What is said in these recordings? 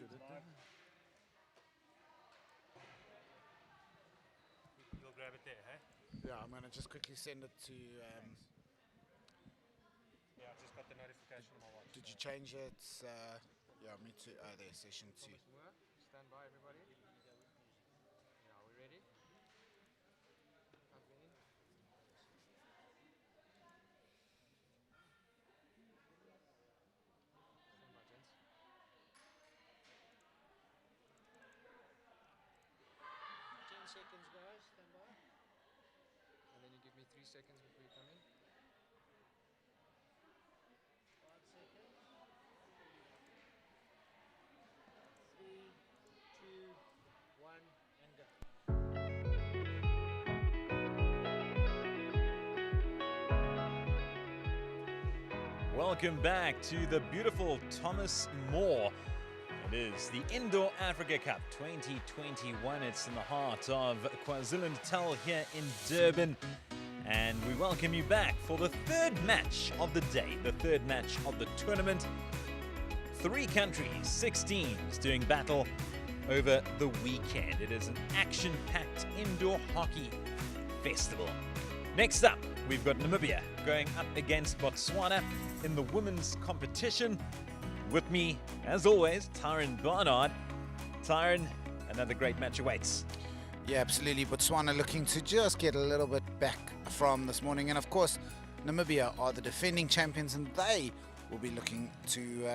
You'll grab it there, hey? Yeah, I'm going to just quickly send it to... Yeah, I just got the notification on my watch. did you change it? Yeah, me too. There's session 2. Stand by, everybody. Yeah, are we ready? Plug me in. Stand by, gents. 10 seconds, guys. Stand by. And then you give me 3 seconds before you come in. 5 seconds. 3, 2, 1, and go. Welcome back to the beautiful Thomas More. It is the Indoor Africa Cup 2021. It's in the heart of KwaZulu-Natal here in Durban. And we welcome you back for the third match of the day, the third match of the tournament. 3 countries, 6 teams doing battle over the weekend. It is an action-packed indoor hockey festival. Next up, we've got Namibia going up against Botswana in the women's competition. With me, as always, Tyron Barnard. Tyron, another great match awaits. Yeah, absolutely. Botswana looking to just get a little bit back from this morning. And of course, Namibia are the defending champions, and they will be looking to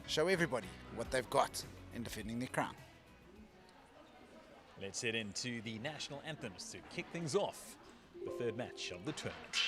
show everybody what they've got in defending their crown. Let's head into the national anthems to kick things off the third match of the tournament.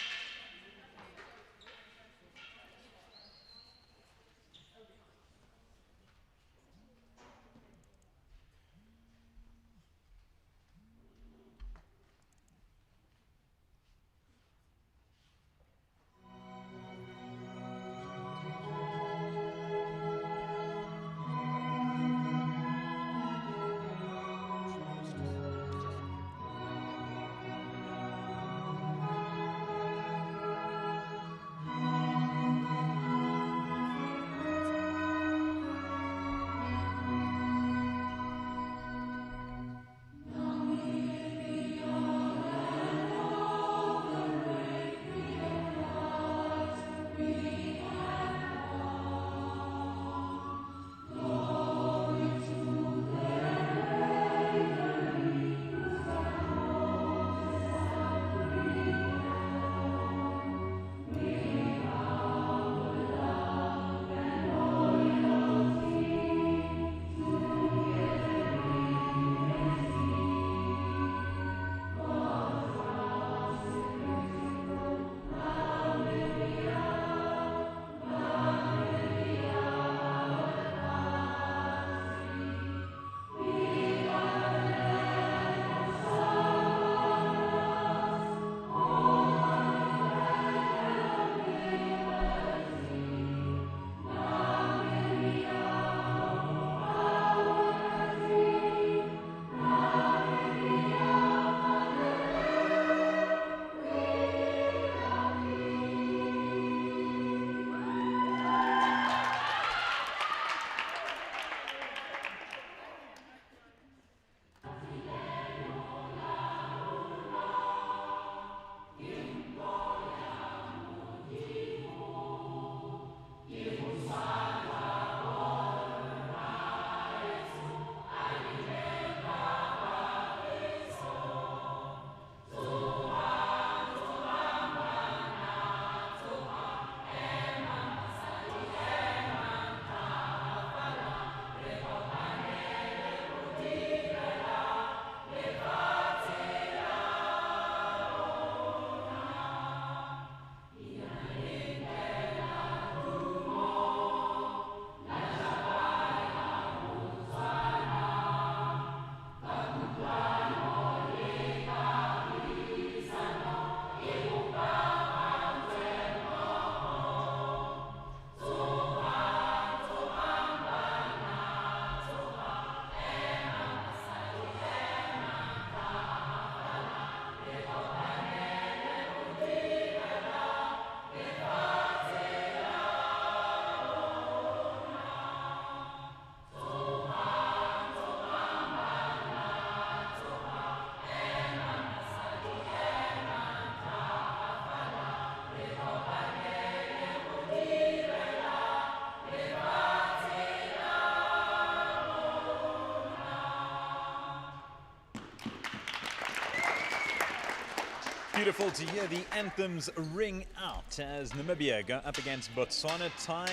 beautiful to hear the anthems ring out as Namibia go up against Botswana.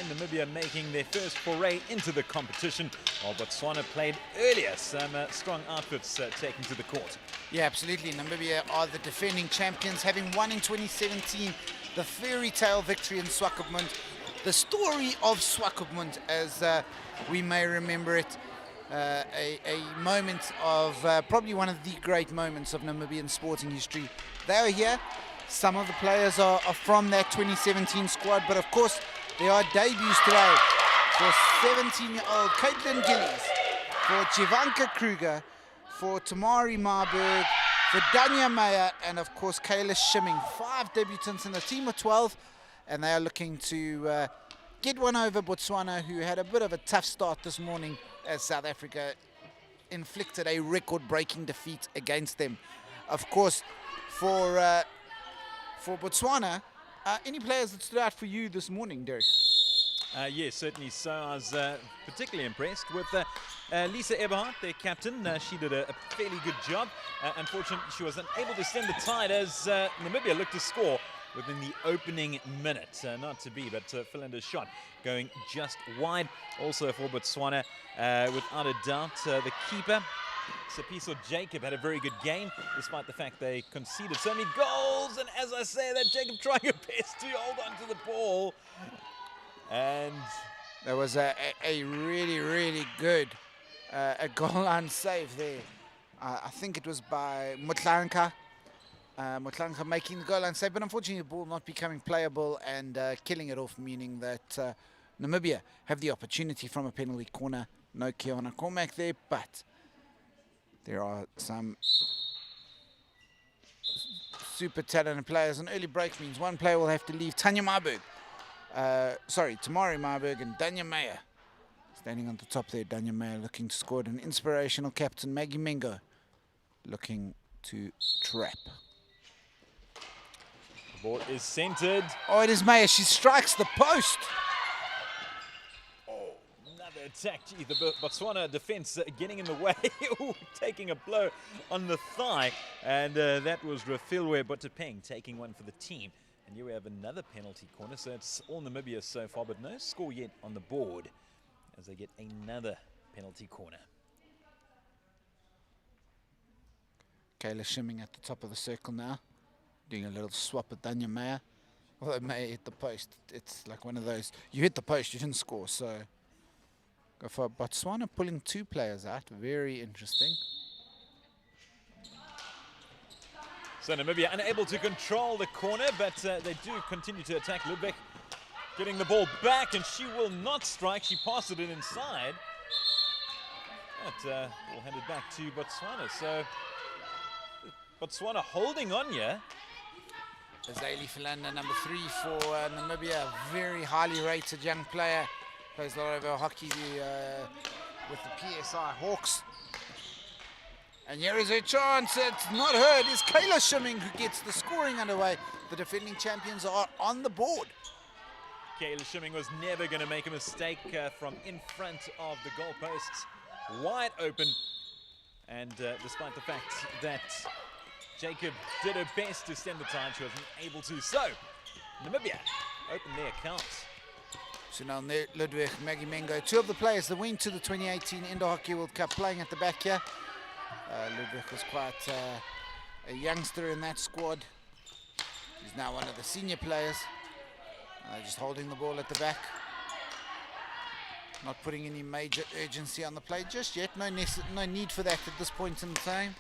Namibia making their first foray into the competition, while Botswana played earlier. Some strong outfits taken to the court. Yeah, absolutely. Namibia are the defending champions, having won in 2017 the fairy tale victory in Swakopmund. The story of Swakopmund, as we may remember it, a moment of probably one of the great moments of Namibian sporting history. They are here. Some of the players are from that 2017 squad, but of course there are debuts today for 17-year-old Caitlin Gillies, for Jivanka Kruger, for Tamari Marburg, for Danya Meyer, and of course Kayla Shimming. 5 debutants in a team of 12, and they are looking to get one over Botswana, who had a bit of a tough start this morning as South Africa inflicted a record-breaking defeat against them. Of course, for Botswana, any players that stood out for you this morning, Derek? Yes, certainly so. I was particularly impressed with Lisa Eberhardt, their captain. She did a fairly good job. Unfortunately, she was unable to stem the tide as Namibia looked to score within the opening minute. Not to be, but Philinder's shot going just wide. Also for Botswana, without a doubt, the keeper, Sepiso Jacob, had a very good game, despite the fact they conceded so many goals. And as I say that, Jacob trying her best to hold on to the ball. And there was a really, really good a goal line save there. I think it was by Mutlanka. Mutlanka making the goal line save, but unfortunately the ball not becoming playable and killing it off, meaning that Namibia have the opportunity from a penalty corner. No Kiana Cormac there, but there are some super talented players. An early break means one player will have to leave. Tamari Marburg and Danya Meyer. Standing on the top there, Danya Meyer looking to score. An inspirational captain, Maggie Mengo, looking to trap. The ball is centered. Oh, it is Meyer. She strikes the post. Oh, another attack. Gee, the Botswana defense getting in the way. Ooh, taking a blow on the thigh. And that was Rafilwe Botapeng taking one for the team. And here we have another penalty corner. So it's all Namibia so far, but no score yet on the board as they get another penalty corner. Kayla Shimming at the top of the circle now, doing a little swap at Danya Meyer. Although Meyer hit the post. It's like one of those, you hit the post, you didn't score. So go for Botswana pulling 2 players out. Very interesting. So Namibia unable to control the corner, but they do continue to attack. Ludwig getting the ball back, and she will not strike. She passed it inside. But we'll hand it back to Botswana. So Botswana holding on here. Azali Philander, number 3 for Namibia, a very highly rated young player. Plays a lot of hockey with the PSI Hawks. And here is her chance. It's not her. It is Kayla Shimming who gets the scoring underway. The defending champions are on the board. Kayla Shimming was never going to make a mistake from in front of the goalposts. Wide open. And despite the fact that Jacob did her best to stem the tide, she wasn't able to. So, Namibia open their accounts. So now Ludwig, Maggie Mengo, 2 of the players that went to the 2018 Indoor Hockey World Cup playing at the back here. Ludwig was quite a youngster in that squad. He's now one of the senior players. Just holding the ball at the back. Not putting any major urgency on the play just yet. No need for that at this point in time.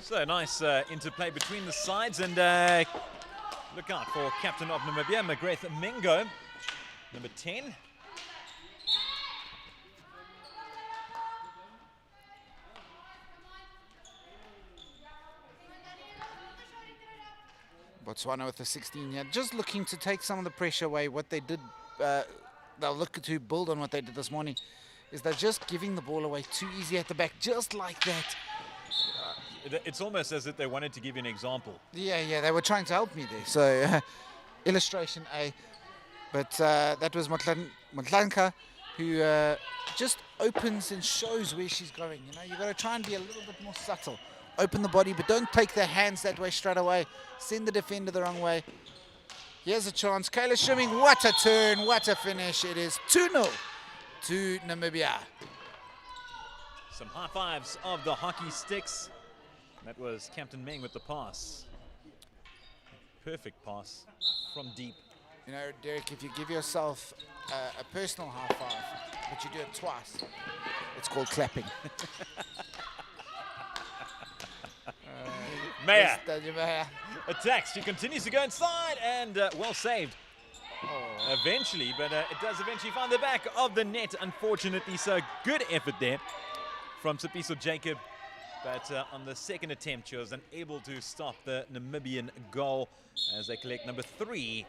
So nice interplay between the sides, and look out for captain of Namibia, McGrath Mengo, number 10. Botswana with the 16 here, just looking to take some of the pressure away. What they did, they'll look to build on what they did this morning, is they're just giving the ball away too easy at the back, just like that. It's almost as if they wanted to give you an example. Yeah, they were trying to help me there. So, illustration A. But that was Mutlanka, who just opens and shows where she's going. You know, you've got to try and be a little bit more subtle. open the body, but don't take their hands that way straight away. Send the defender the wrong way. Here's a chance. Kayla Schimming, what a turn, what a finish. It is 2-0 to Namibia. Some high fives of the hockey sticks. That was Captain Meng with the pass. Perfect pass from deep. You know, Derek, if you give yourself a personal high five, but you do it twice, it's called clapping. Meyer Meyer attacks. She continues to go inside and well saved. Eventually, but it does eventually find the back of the net, unfortunately. So good effort there from Sipiso Jacob. But on the second attempt, she was unable to stop the Namibian goal as they collect number 3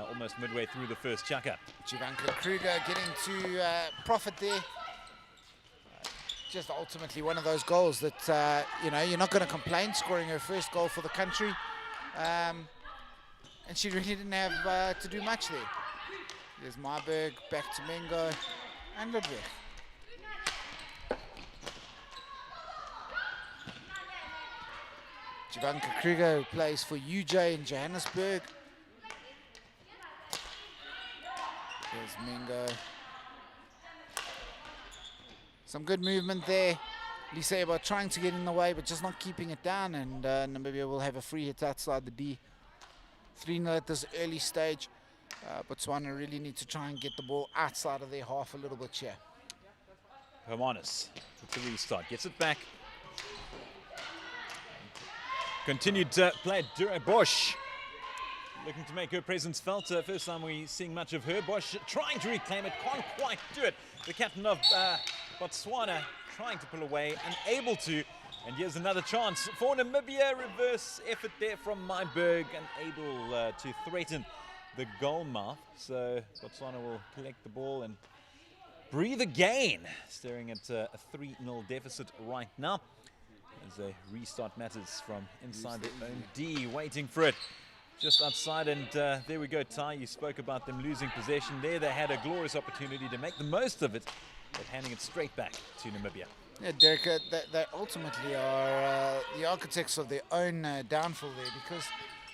almost midway through the first chucker. Jivanka Kruger getting to profit there. Just ultimately one of those goals that, you know, you're not going to complain, scoring her first goal for the country. And she really didn't have to do much there. There's Marburg, back to Mengo, and Ludwig. Jivanka Kruger, who plays for UJ in Johannesburg. There's Mengo. Some good movement there. Liseba trying to get in the way, but just not keeping it down. And Namibia will have a free hit outside the D. 3-0 at this early stage. Botswana really need to try and get the ball outside of their half a little bit here. Hermanus with the restart. Gets it back. Continued to play Dure Bosch. Looking to make her presence felt. First time we're seeing much of her. Bosch trying to reclaim it. Can't quite do it. The captain of Botswana trying to pull away. Unable to. And here's another chance for Namibia. Reverse effort there from Myberg. Unable to threaten the goal mouth. So Botswana will collect the ball and breathe again. Staring at a 3-0 deficit right now. As they restart matters from inside their own D, waiting for it just outside. And there we go, Ty. You spoke about them losing possession there. They had a glorious opportunity to make the most of it, but handing it straight back to Namibia. Yeah, Derek, they ultimately are the architects of their own downfall there, because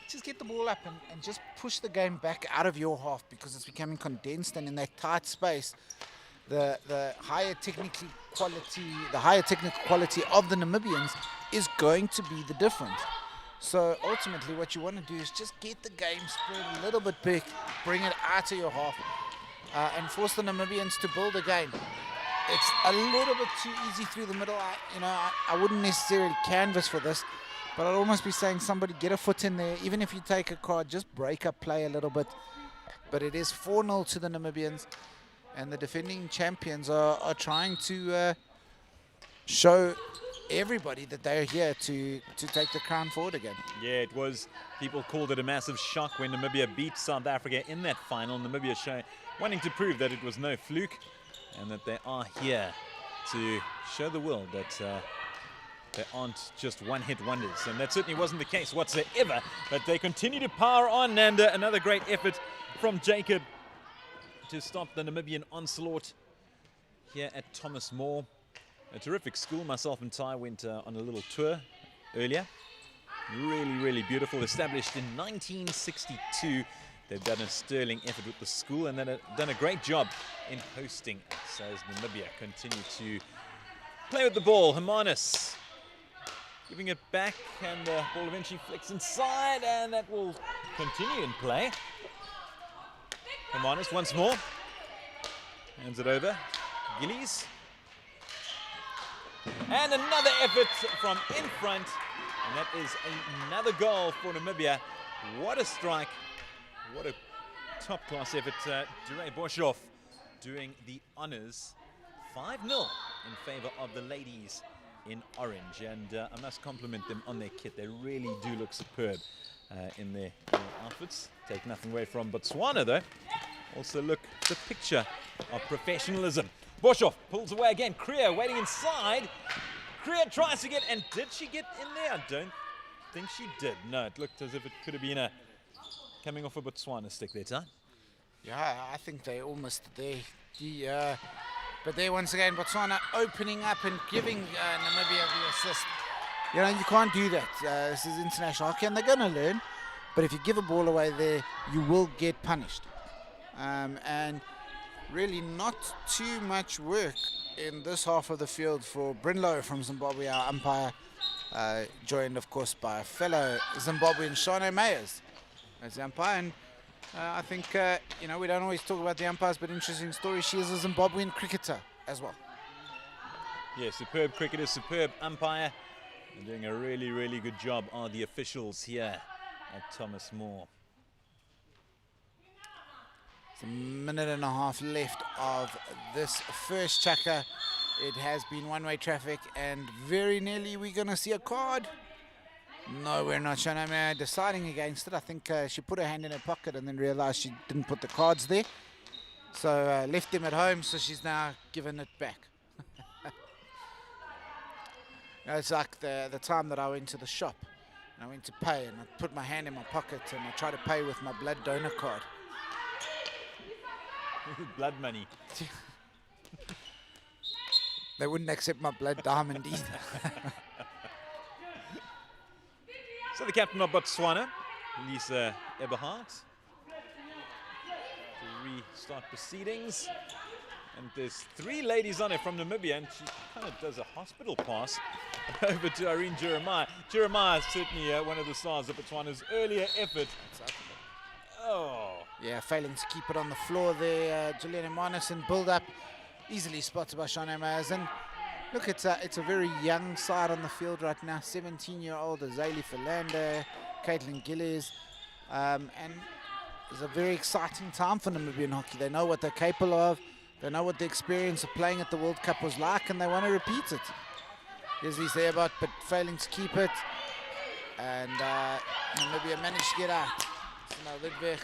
just get the ball up and just push the game back out of your half, because it's becoming condensed, and in that tight space, the higher technical quality of the Namibians is going to be the difference. So ultimately what you want to do is just get the game spread a little bit big, bring it out of your half, and force the Namibians to build a game. It's a little bit too easy through the middle. I wouldn't necessarily canvas for this, but I'd almost be saying somebody get a foot in there. Even if you take a card, just break up play a little bit. But it is 4-0 to the Namibians. And the defending champions are trying to show everybody that they're here to take the crown forward again. Yeah, it was. People called it a massive shock when Namibia beat South Africa in that final. Namibia wanting to prove that it was no fluke and that they are here to show the world that they aren't just one-hit wonders. And that certainly wasn't the case whatsoever. But they continue to power on, and another great effort from Jacob to stop the Namibian onslaught here at Thomas More. A terrific school. Myself and Ty went on a little tour earlier. Really, really beautiful. Established in 1962. They've done a sterling effort with the school, and they've done a great job in hosting us as Namibia continue to play with the ball. Hermanus giving it back, and the ball eventually flicks inside, and that will continue in play. Hermanus once more, hands it over, Gillies. And another effort from in front, and that is another goal for Namibia. What a strike, what a top-class effort. Dure Boshoff doing the honors, 5-0 in favor of the ladies in orange. And I must compliment them on their kit. They really do look superb in their outfits. Take nothing away from Botswana, though. Also look the picture of professionalism. Boshoff pulls away again. Kriya waiting inside. Kriya tries to get, and did she get in there? I don't think she did. No, it looked as if it could have been coming off a Botswana stick there, Ty. Yeah, I think they almost there. But there once again, Botswana opening up and giving Namibia the assist. You know, you can't do that. This is international hockey, and they're going to learn. But if you give a ball away there, you will get punished. And really not too much work in this half of the field for Brinlow from Zimbabwe, our umpire, joined, of course, by a fellow Zimbabwean, Shane Mayers, as the umpire. And I think, you know, we don't always talk about the umpires, but interesting story, she is a Zimbabwean cricketer as well. Yeah, superb cricketer, superb umpire. And doing a really, really good job are the officials here at Thomas More. It's a minute and a half left of this first chukka. It has been one-way traffic, and very nearly we're going to see a card. No, we're not. Shana deciding against it. I think she put her hand in her pocket and then realized she didn't put the cards there. So left them at home, so she's now given it back. It's like the time that I went to the shop. And I went to pay, and I put my hand in my pocket, and I tried to pay with my blood donor card. Blood money. They wouldn't accept my blood diamond either. So the captain of Botswana, Lisa Eberhardt, to restart proceedings. And there's 3 ladies on it from Namibia, and she kind of does a hospital pass over to Irene Jeremiah. Jeremiah is certainly one of the stars of Botswana's earlier effort. Oh. Yeah, failing to keep it on the floor there. Juliana Marnison build up, easily spotted by Shane Mayers. And look, it's a very young side on the field right now. 17-year-old Azali Philander, Caitlin Gillies. And it's a very exciting time for Namibian hockey. They know what they're capable of. They know what the experience of playing at the World Cup was like, and they want to repeat it. Here's Lisa Eberhardt, but failing to keep it. And Namibia managed to get out. So now Ludwig.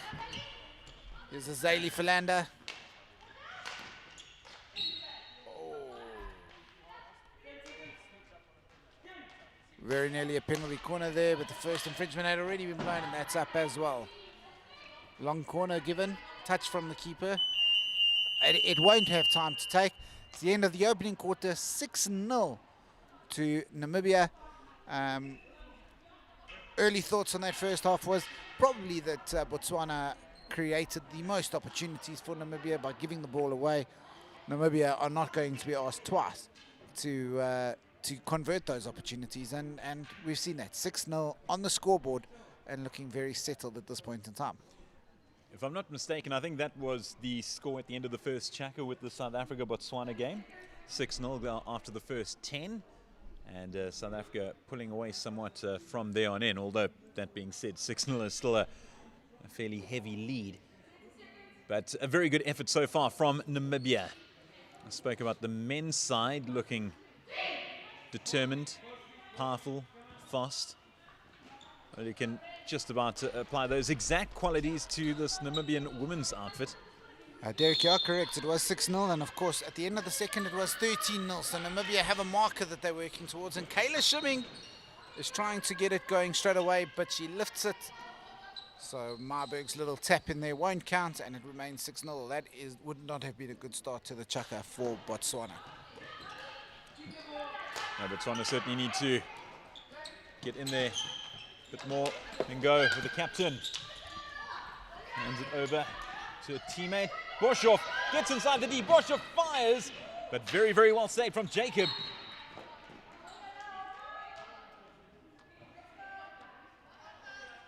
Here's Azali Philander. Very nearly a penalty corner there, but the first infringement had already been blown, and that's up as well. Long corner given, touch from the keeper. It won't have time to take. It's the end of the opening quarter, 6-0 to Namibia. Early thoughts on that first half was probably that Botswana created the most opportunities for Namibia by giving the ball away. Namibia are not going to be asked twice to convert those opportunities, and we've seen that 6-0 on the scoreboard and looking very settled at this point in time. If I'm not mistaken, I think that was the score at the end of the first chukka with the South Africa-Botswana game. 6-0 after the first 10, and South Africa pulling away somewhat from there on in, although that being said, 6-0 is still a fairly heavy lead. But a very good effort so far from Namibia. I spoke about the men's side looking determined, powerful, fast. Well, you can just about apply those exact qualities to this Namibian women's outfit. Derek, you are correct. It was 6-0, and of course, at the end of the second, it was 13-0. So Namibia have a marker that they're working towards, and Kayla Shimming is trying to get it going straight away, but she lifts it. So Marburg's little tap in there won't count, and it remains 6-0. That would not have been a good start to the chukka for Botswana. No, Botswana certainly need to get in there a bit more and go with the captain. Hands it over to a teammate. Boshoff gets inside the D. Boshoff fires, but very, very well saved from Jacob.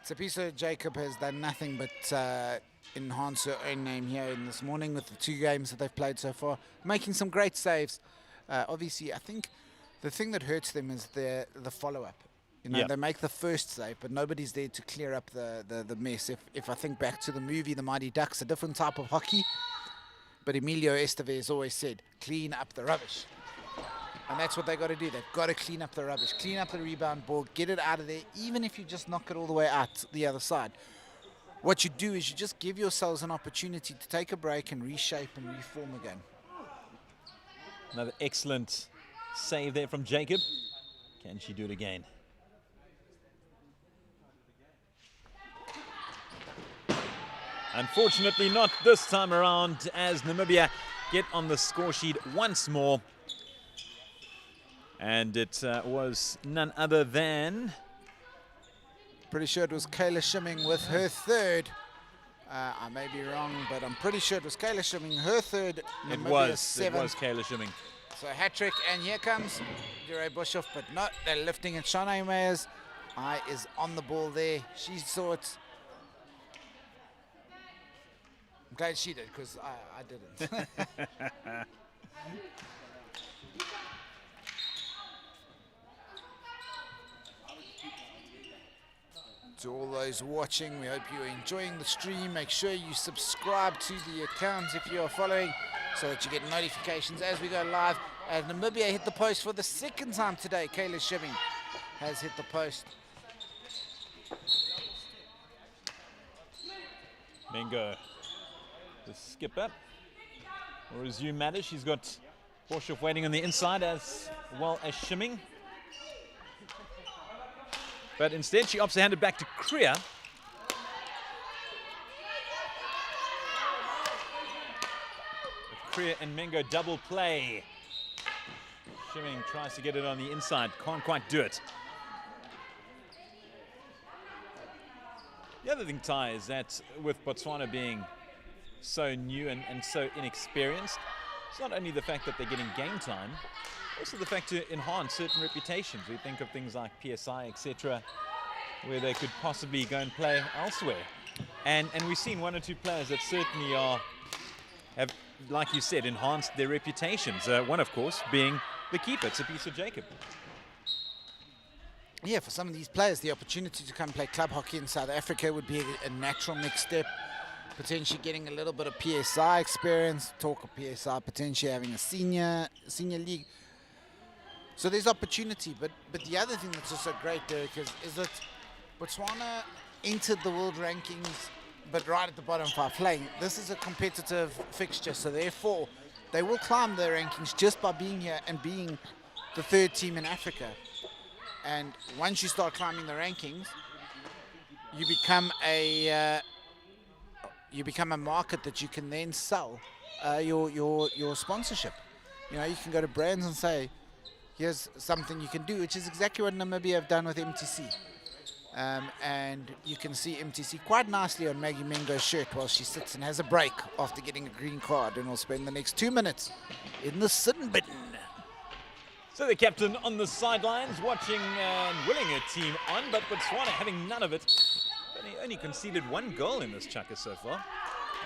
Tsepiso Jacob has done nothing but enhance her own name here in this morning with the 2 games that they've played so far, making some great saves. Obviously, I think the thing that hurts them is the follow-up. You know, They make the first save, but nobody's there to clear up the mess. If I think back to the movie, The Mighty Ducks, a different type of hockey, but Emilio Estevez always said, clean up the rubbish. And that's what they got to do. They've got to clean up the rubbish, clean up the rebound ball, get it out of there, even if you just knock it all the way out the other side. What you do is you just give yourselves an opportunity to take a break and reshape and reform again. Another excellent save there from Jacob. Can she do it again? Unfortunately, not this time around, as Namibia get on the score sheet once more. And it was none other than... Pretty sure it was Kayla Shimming with her third. I may be wrong, but I'm pretty sure it was Kayla Shimming, her third. It Namibia was seventh. Kayla Shimming. So hat-trick, and here comes Dure Bushhoff, but not, they're lifting it. Shanae Meyers' eye is on the ball there. She saw it. I'm glad she did, because I didn't. To all those watching, we hope you're enjoying the stream. Make sure you subscribe to the account if you are following, so that you get notifications as we go live. As Namibia hit the post for the second time today, Kayla Shimming has hit the post. Mengo, the skipper, will resume matters. She's got Borshoff waiting on the inside as well as Shimming. But instead, she opts to hand it back to Kriya. With Kriya and Mengo double play. Shimming tries to get it on the inside, can't quite do it. The other thing, Ty, is that with Botswana being so new and so inexperienced, it's not only the fact that they're getting game time, also the fact to enhance certain reputations. We think of things like PSI, etc., where they could possibly go and play elsewhere. And we've seen one or two players that certainly have, like you said, enhanced their reputations. One, of course, being the keeper, Tsepiso Jacob. Yeah, for some of these players, the opportunity to come play club hockey in South Africa would be a natural next step. Potentially getting a little bit of PSI experience, talk of PSI potentially having a senior league. So there's opportunity, but the other thing that's also great, Derek, is that Botswana entered the world rankings, but right at the bottom by playing. This is a competitive fixture, so therefore they will climb their rankings just by being here and being the third team in Africa. And once you start climbing the rankings, you become a market that you can then sell your sponsorship. You know, you can go to brands and say, here's something you can do, which is exactly what Namibia have done with MTC. And you can see MTC quite nicely on Maggie Mengo's shirt while she sits and has a break after getting a green card, and will spend the next 2 minutes in the sin bin. So the captain on the sidelines watching and willing her team on, but Botswana having none of it. Only conceded one goal in this chukka so far,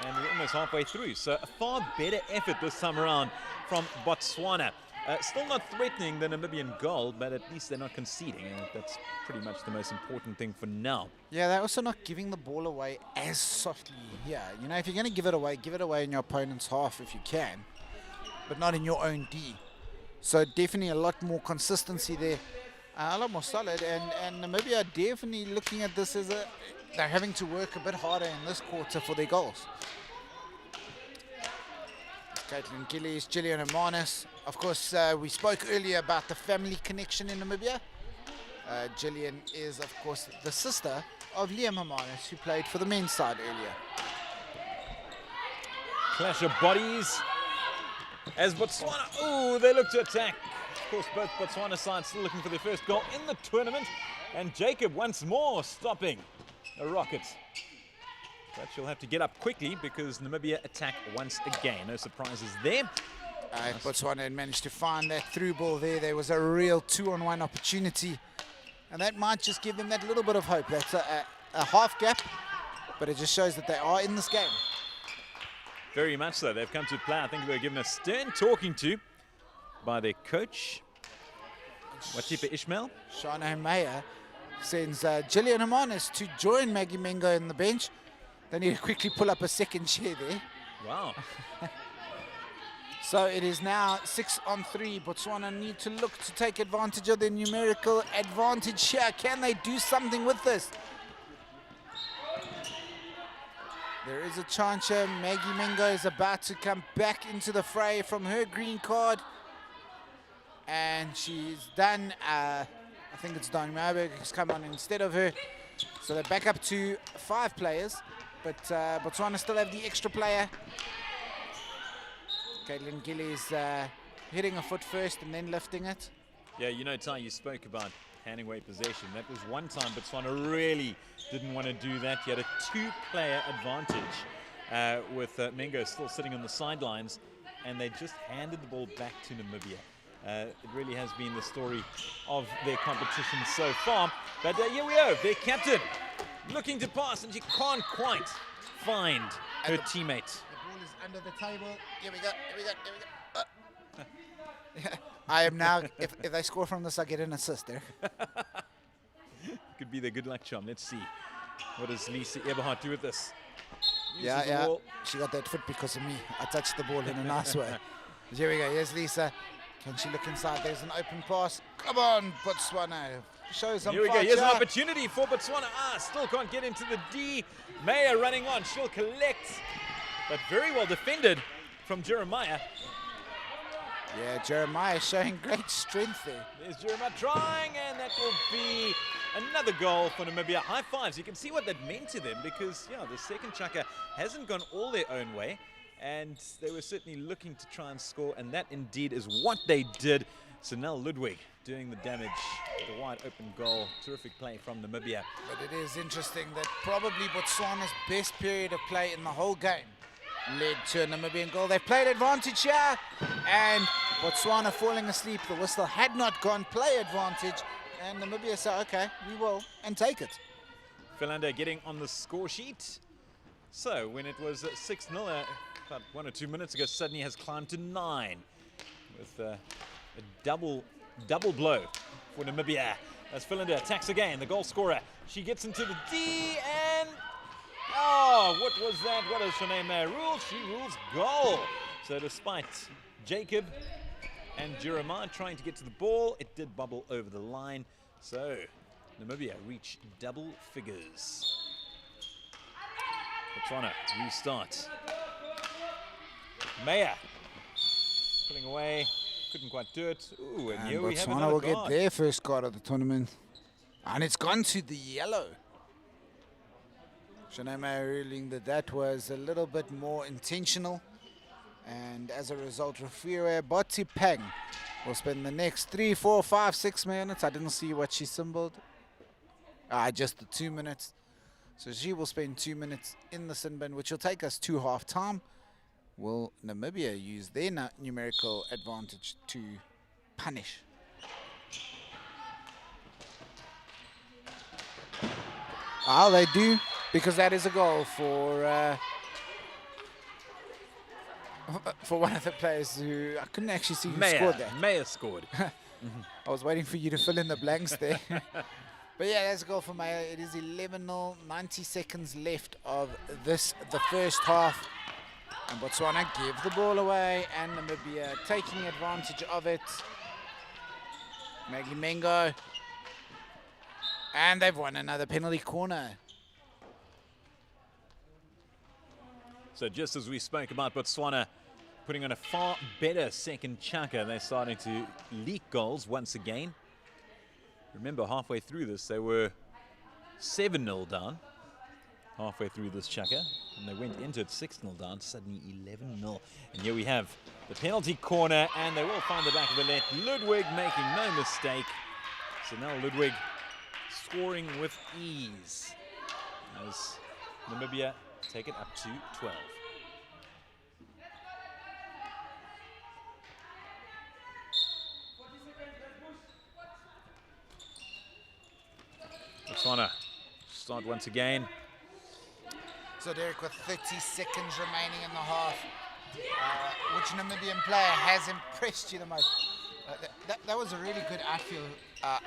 and we're almost halfway through. So a far better effort this time around from Botswana. Still not threatening the Namibian goal, but at least they're not conceding, and that's pretty much the most important thing for now. Yeah, they're also not giving the ball away as softly. Yeah, you know, if you're going to give it away in your opponent's half if you can, but not in your own D. So definitely a lot more consistency there, a lot more solid, and Namibia are definitely looking at this as they're having to work a bit harder in this quarter for their goals. Caitlin Gillies, Gillian Hermanis. Of course, we spoke earlier about the family connection in Namibia. Gillian is, of course, the sister of Liam Hermanis, who played for the men's side earlier. Clash of bodies as Botswana, they look to attack. Of course, both Botswana sides still looking for their first goal in the tournament. And Jacob once more stopping a rocket. But she'll have to get up quickly because Namibia attack once again. No surprises there. Botswana had managed to find that through ball there. There was a real 2-on-1 opportunity. And that might just give them that little bit of hope. That's a half gap, but it just shows that they are in this game. Very much so. They've come to play. I think they were given a stern talking to by their coach, Watipa Ishmael. Shana Meyer sends Gillian Hermanis to join Maggie Mengo in the bench. They need to quickly pull up a second chair there. Wow. So it is now 6-on-3. Botswana need to look to take advantage of their numerical advantage here. Can they do something with this? There is a chance here. Maggie Mengo is about to come back into the fray from her green card. And she's done. I think it's Don Marburg who's come on instead of her. So they're back up to 5 players. But Botswana still have the extra player. Caitlin Gillies hitting a foot first and then lifting it. Yeah, you know, Ty, you spoke about handing away possession. That was one time Botswana really didn't want to do that. He had a 2-player advantage with Mengo still sitting on the sidelines, and they just handed the ball back to Namibia. It really has been the story of their competition so far. But here we go, their captain looking to pass, and she can't quite find her teammate. The ball is under the table. Here we go. I am now, if they score from this, I get an assist there. Could be their good luck charm. Let's see. What does Lisa Eberhardt do with this? Yeah, Uses the yeah. ball. She got that foot because of me. I touched the ball in a nice way. Here we go. Here's Lisa. Can she look inside? There's an open pass. Come on, Botswana. Show some Here we go. fight Here's an here. opportunity for Botswana. Still can't get into the D. Maya running on. She'll collect. But very well defended from Jeremiah. Yeah, Jeremiah showing great strength there. There's Jeremiah trying, and that will be another goal for Namibia. High fives. You can see what that meant to them because, yeah, the second chukka hasn't gone all their own way, and they were certainly looking to try and score, and that indeed is what they did. So now Ludwig doing the damage, the wide open goal. Terrific play from Namibia. But it is interesting that probably Botswana's best period of play in the whole game led to a Namibian goal. They played advantage here, and Botswana falling asleep. The whistle had not gone. Play advantage, and Namibia said, okay, we will, and take it. Philander getting on the score sheet. So when it was 6-0 about 1 or 2 minutes ago, suddenly has climbed to 9 with a double blow for Namibia. As Philander attacks again, the goal scorer. She gets into the D, and oh, what was that? What does Shanae rule? She rules goal. So despite Jacob and Jeremiah trying to get to the ball, it did bubble over the line. So Namibia reach double figures. Botswana restart. Maya pulling away, couldn't quite do it. Ooh, and here we have Botswana another will card. get their first card of the tournament. And it's gone to the yellow. Shanae ruling that was a little bit more intentional. And as a result, Rafira Botipeng will spend the next 3, 4, 5, 6 minutes. I didn't see what she symboled. Just the 2 minutes. So she will spend 2 minutes in the sin bin, which will take us to half time. Will Namibia use their numerical advantage to punish? They do, because that is a goal for one of the players who I couldn't actually see who scored that. Maya scored. I was waiting for you to fill in the blanks there. But yeah, that's a goal for Maya. It is 11-0, 90 seconds left of the first half. And Botswana give the ball away, and Namibia taking advantage of it. Maggie Mengo. And they've won another penalty corner. So just as we spoke about Botswana putting on a far better second chukka, they're starting to leak goals once again. Remember, halfway through this, they were 7-0 down. Halfway through this chukka, and they went into it 6-0 down, suddenly 11-0. And here we have the penalty corner, and they will find the back of the net. Ludwig making no mistake. So now Ludwig scoring with ease as Namibia take it up to 12. Botswana start once again. So Derek, with 30 seconds remaining in the half, which Namibian player has impressed you the most? That was a really good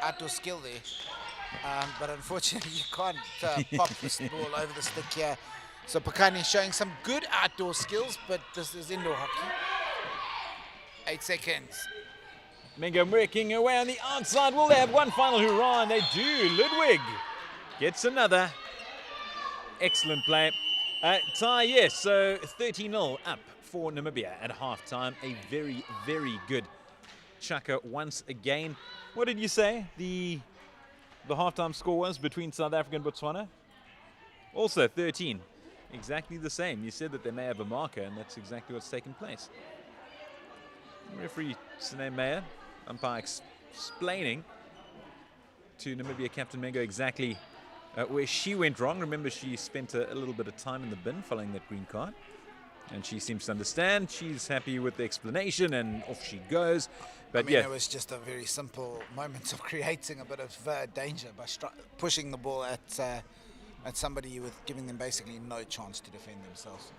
outdoor skill there. But unfortunately, you can't pop this ball over the stick here. So Pakani showing some good outdoor skills, but this is indoor hockey. 8 seconds. Mengo working away on the outside. Will they have one final hurrah? And they do. Ludwig gets another. Excellent play. Ty, yes, so 13-0 up for Namibia at halftime. A very, very good chukka once again. What did you say the halftime score was between South Africa and Botswana? Also 13. Exactly the same. You said that they may have a marker, and that's exactly what's taken place. Referee Sine Meyer, umpire explaining to Namibia captain Mengo exactly where she went wrong. Remember, she spent a little bit of time in the bin following that green card. And she seems to understand. She's happy with the explanation, and off she goes. But I mean, yeah, it was just a very simple moment of creating a bit of danger by pushing the ball at somebody with giving them basically no chance to defend themselves.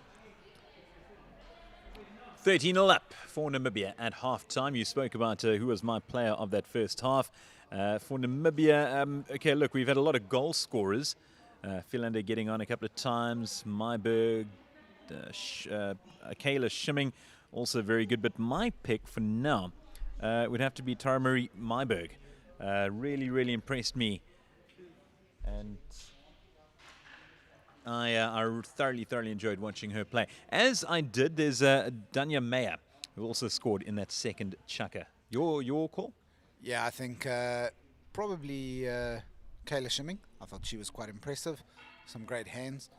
13-0 up for Namibia at half-time. You spoke about who was my player of that first half. For Namibia, okay, look, we've had a lot of goal scorers. Philander getting on a couple of times. Myberg, Kayla Shimming, also very good. But my pick for now would have to be Tara Marie Myberg. Really, really impressed me. And I thoroughly enjoyed watching her play. As I did, there's Danya Meyer, who also scored in that second chucker. Your call? Yeah, I think probably Kayla Shimming. I thought she was quite impressive. Some great hands.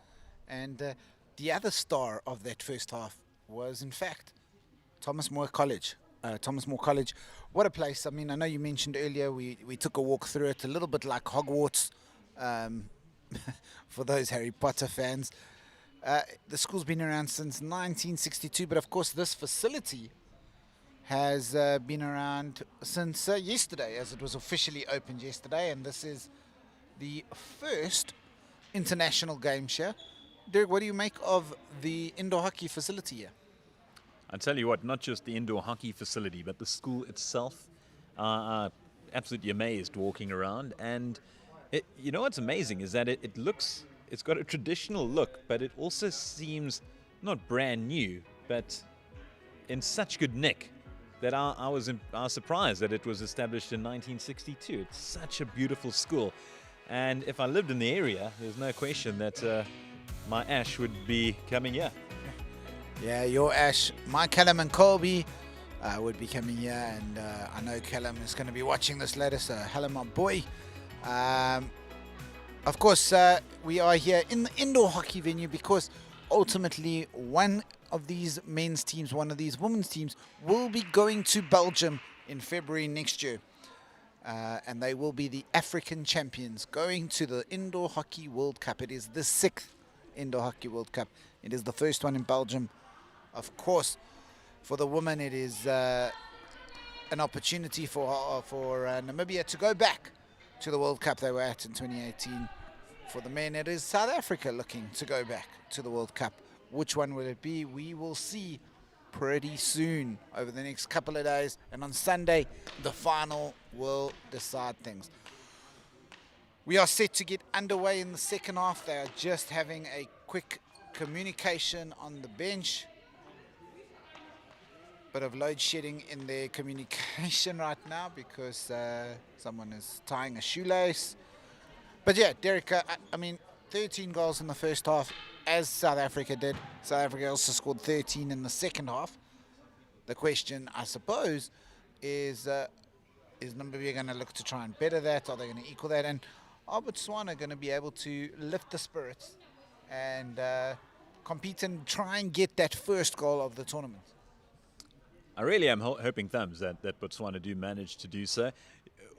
And the other star of that first half was, in fact, Thomas More College. Thomas More College, what a place. I mean, I know you mentioned earlier we took a walk through it, a little bit like Hogwarts for those Harry Potter fans. The school's been around since 1962, but of course this facility has been around since yesterday, as it was officially opened yesterday, and this is the first international game here. Derek, what do you make of the indoor hockey facility here? I tell you what, not just the indoor hockey facility, but the school itself. Absolutely amazed walking around. And you know what's amazing is that it's got a traditional look, but it also seems not brand new, but in such good nick that I was surprised that it was established in 1962. It's such a beautiful school. And if I lived in the area, there's no question that my Ash would be coming here. Yeah, your Ash, my Callum and Colby would be coming here, and I know Callum is going to be watching this later, so hello my boy. Of course, we are here in the indoor hockey venue because ultimately one of these men's teams, one of these women's teams will be going to Belgium in February next year. And they will be the African champions going to the Indoor Hockey World Cup. It is the 6th Indoor Hockey World Cup. It is the first one in Belgium. Of course, for the women, it is an opportunity for Namibia to go back to the World Cup they were at in 2018. For the men, it is South Africa looking to go back to the World Cup. Which one will it be? We will see pretty soon over the next couple of days, and on Sunday the final will decide things. We are set to get underway in the second half. They are just having a quick communication on the bench. Bit of load shedding in their communication right now because someone is tying a shoelace. But yeah, Derek, I mean 13 goals in the first half, as South Africa did. South Africa also scored 13 in the second half. The question, I suppose, is Namibia going to look to try and better that? Are they going to equal that? And are Botswana going to be able to lift the spirits and compete and try and get that first goal of the tournament? I really am hoping thumbs that Botswana do manage to do so.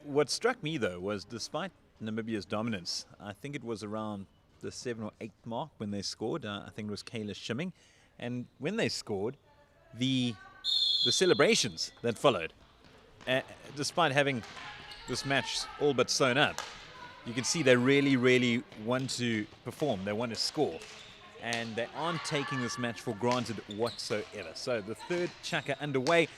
What struck me, though, was despite Namibia's dominance, I think it was around the 7 or 8 mark when they scored. I think it was Kayla Shimming. And when they scored, the celebrations that followed, despite having this match all but sewn up, you can see they really want to perform. They want to score. And they aren't taking this match for granted whatsoever. So the third chucker underway.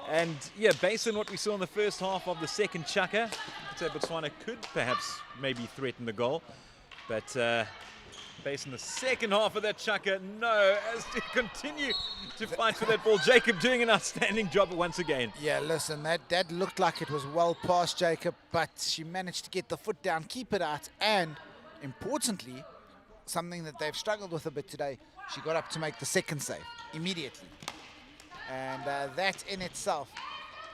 And yeah, based on what we saw in the first half of the second chucker, I'd say Botswana could perhaps maybe threaten the goal. But based on the second half of that chucker, no, as to continue to fight for that ball. Jacob doing an outstanding job once again. Yeah, listen, that looked like it was well past Jacob, but she managed to get the foot down, keep it out, and importantly, something that they've struggled with a bit today, she got up to make the second save immediately. And that in itself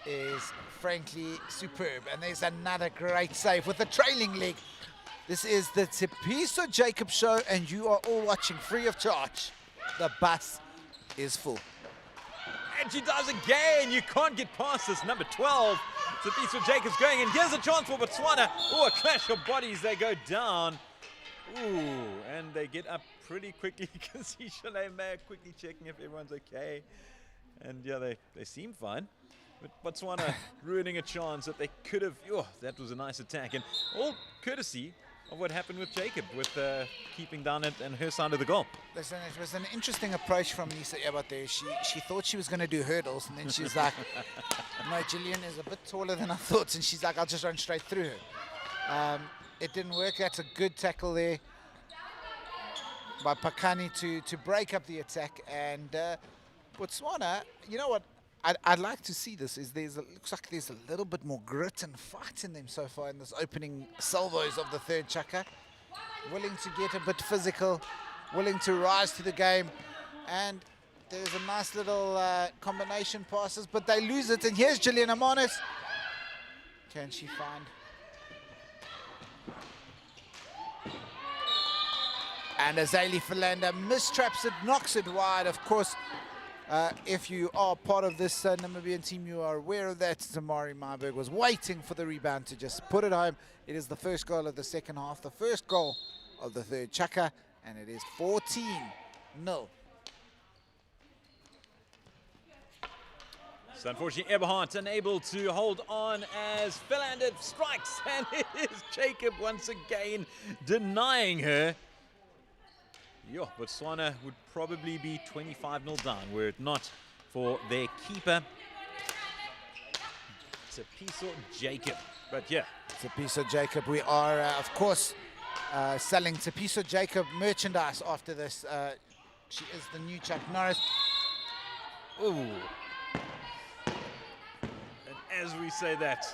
is frankly superb. And there's another great save with the trailing leg. This is the Tepiso Jacob show, and you are all watching free of charge. The bus is full. And she does again. You can't get past this. Number 12. Tsepiso Jacobs going in. Here's a chance for Botswana. Oh, a clash of bodies. They go down. Ooh, and they get up pretty quickly. You can see Shanae Mayer quickly checking if everyone's okay. And yeah, they seem fine. But Botswana ruining a chance that they could have. Oh, that was a nice attack. And all courtesy of what happened with Jacob, with keeping down it and her side of the goal. Listen, it was an interesting approach from Lisa Ebert there. She thought she was going to do hurdles, and then she's like, no, Gillian is a bit taller than I thought, and she's like, I'll just run straight through her. It didn't work. That's a good tackle there by Pakani to break up the attack. And Botswana, you know what I'd like to see this is looks like there's a little bit more grit and fight in them so far in this opening salvos of the third chaka. Willing to get a bit physical, willing to rise to the game, and there's a nice little combination passes, but they lose it. And here's Gillian Amanis. Can she find? And Azali Philander mistraps it, knocks it wide. Of course, if you are part of this Namibian team, you are aware of that. Zamari Marburg was waiting for the rebound to just put it home. It is the first goal of the second half, the first goal of the third chaka, and it is 14-0. So unfortunately, Eberhardt unable to hold on as Philander strikes, and it is Jacob once again denying her. Yeah, Botswana would probably be 25-0 down were it not for their keeper, Tsepiso Jacob. But yeah, Tsepiso Jacob, we are, of course, selling Tsepiso Jacob merchandise after this. She is the new Chuck Norris. Ooh. And as we say that,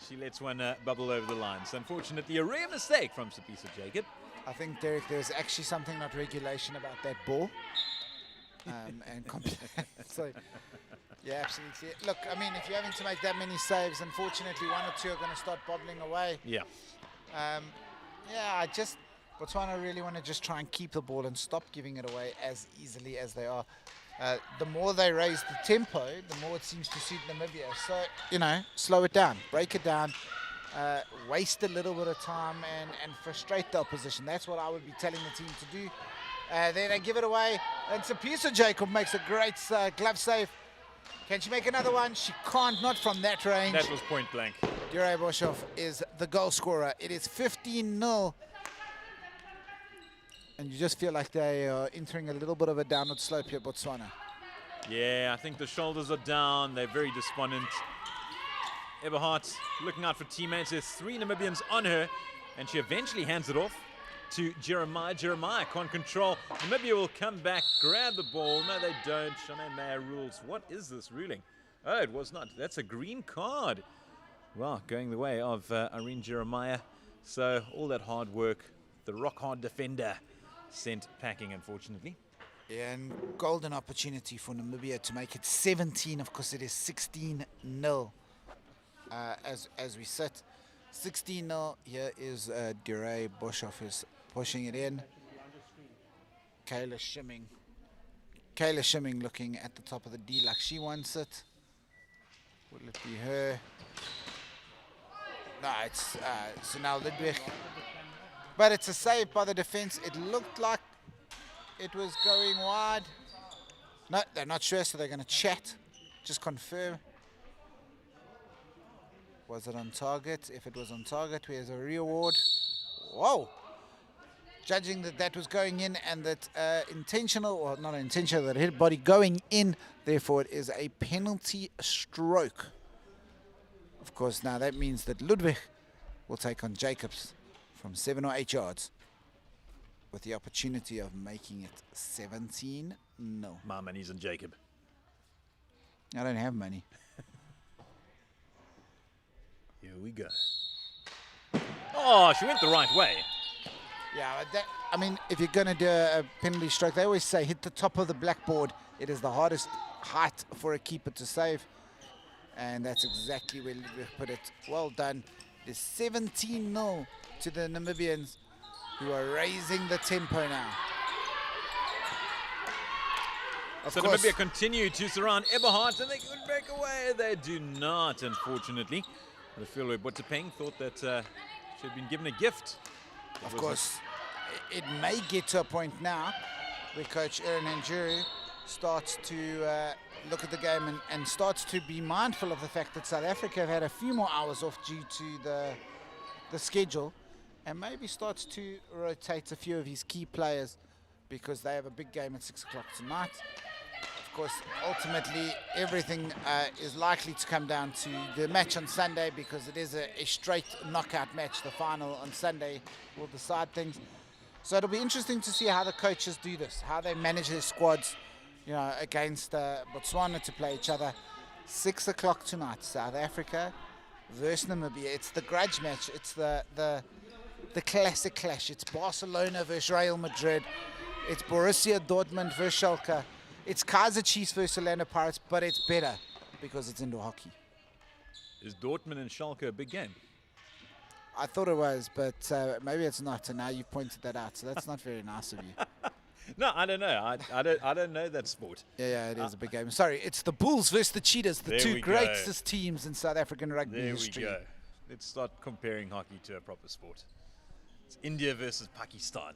she lets one bubble over the line. So unfortunately, a rare mistake from Tsepiso Jacob. I think, Derek, there's actually something not regulation about that ball. So, yeah, absolutely. Look, I mean, if you're having to make that many saves, unfortunately, one or two are going to start bobbling away. Yeah. Botswana really want to just try and keep the ball and stop giving it away as easily as they are. The more they raise the tempo, the more it seems to suit Namibia. So, you know, slow it down, break it down. Waste a little bit of time and frustrate the opposition. That's what I would be telling the team to do. Then they give it away, and Tsepiso Jacob makes a great glove save. Can she make another one? She can't, not from that range. That was point blank. Duray Boshoff is the goal scorer. It is 15-0. And you just feel like they are entering a little bit of a downward slope here, Botswana. Yeah, I think the shoulders are down. They're very despondent. Eberhardt looking out for teammates. There's 3 Namibians on her, and she eventually hands it off to Jeremiah. Jeremiah can't control. Namibia will come back, grab the ball. No, they don't. Shanae Mayer rules. What is this ruling? Oh, it was not. That's a green card. Well, going the way of Irene Jeremiah. So all that hard work, the rock-hard defender, sent packing, unfortunately. Yeah, and golden opportunity for Namibia to make it 17. Of course, it is 16-0. As we sit 16-0, here is Duray Boshoff is pushing it in. Kayla Shimming looking at the top of the D like she wants it. Will it be her? No, it's Sunal Ludwig. But it's a save by the defense. It looked like it was going wide. No, they're not sure, so they're going to chat. Just confirm. Was it on target? If it was on target, here's a reward. Whoa! Judging that was going in and that intentional, or not intentional, that hit body going in, therefore it is a penalty stroke. Of course, now that means that Ludwig will take on Jacobs from 7 or 8 yards with the opportunity of making it 17-0. My money's on Jacob. I don't have money. Here we go. Oh, she went the right way. Yeah, I mean, if you're going to do a penalty stroke, they always say hit the top of the blackboard. It is the hardest height for a keeper to save. And that's exactly where we put it. Well done. It is 17-0 to the Namibians, who are raising the tempo now. So course. Namibia continue to surround Eberhard, and they could break away. They do not, unfortunately. The field where Botapeng thought that she had been given a gift. Of course, it may get to a point now where Coach Aaron Njuru starts to look at the game and starts to be mindful of the fact that South Africa have had a few more hours off due to the schedule, and maybe starts to rotate a few of his key players because they have a big game at 6 o'clock tonight. Of course, ultimately, everything is likely to come down to the match on Sunday because it is a straight knockout match. The final on Sunday will decide things. So it'll be interesting to see how the coaches do this, how they manage their squads, you know, against Botswana to play each other. 6 o'clock tonight, South Africa versus Namibia. It's the grudge match. It's the classic clash. It's Barcelona versus Real Madrid. It's Borussia Dortmund versus Schalke. It's Kaizer Chiefs versus Orlando Pirates, but it's better because it's indoor hockey. Is Dortmund and Schalke a big game? I thought it was, but maybe it's not, and now you've pointed that out, so that's not very nice of you. No, I don't know. I don't know that sport. Yeah, it is a big game. Sorry, it's the Bulls versus the Cheetahs, the two greatest teams in South African rugby history. There we go. Let's start comparing hockey to a proper sport. It's India versus Pakistan.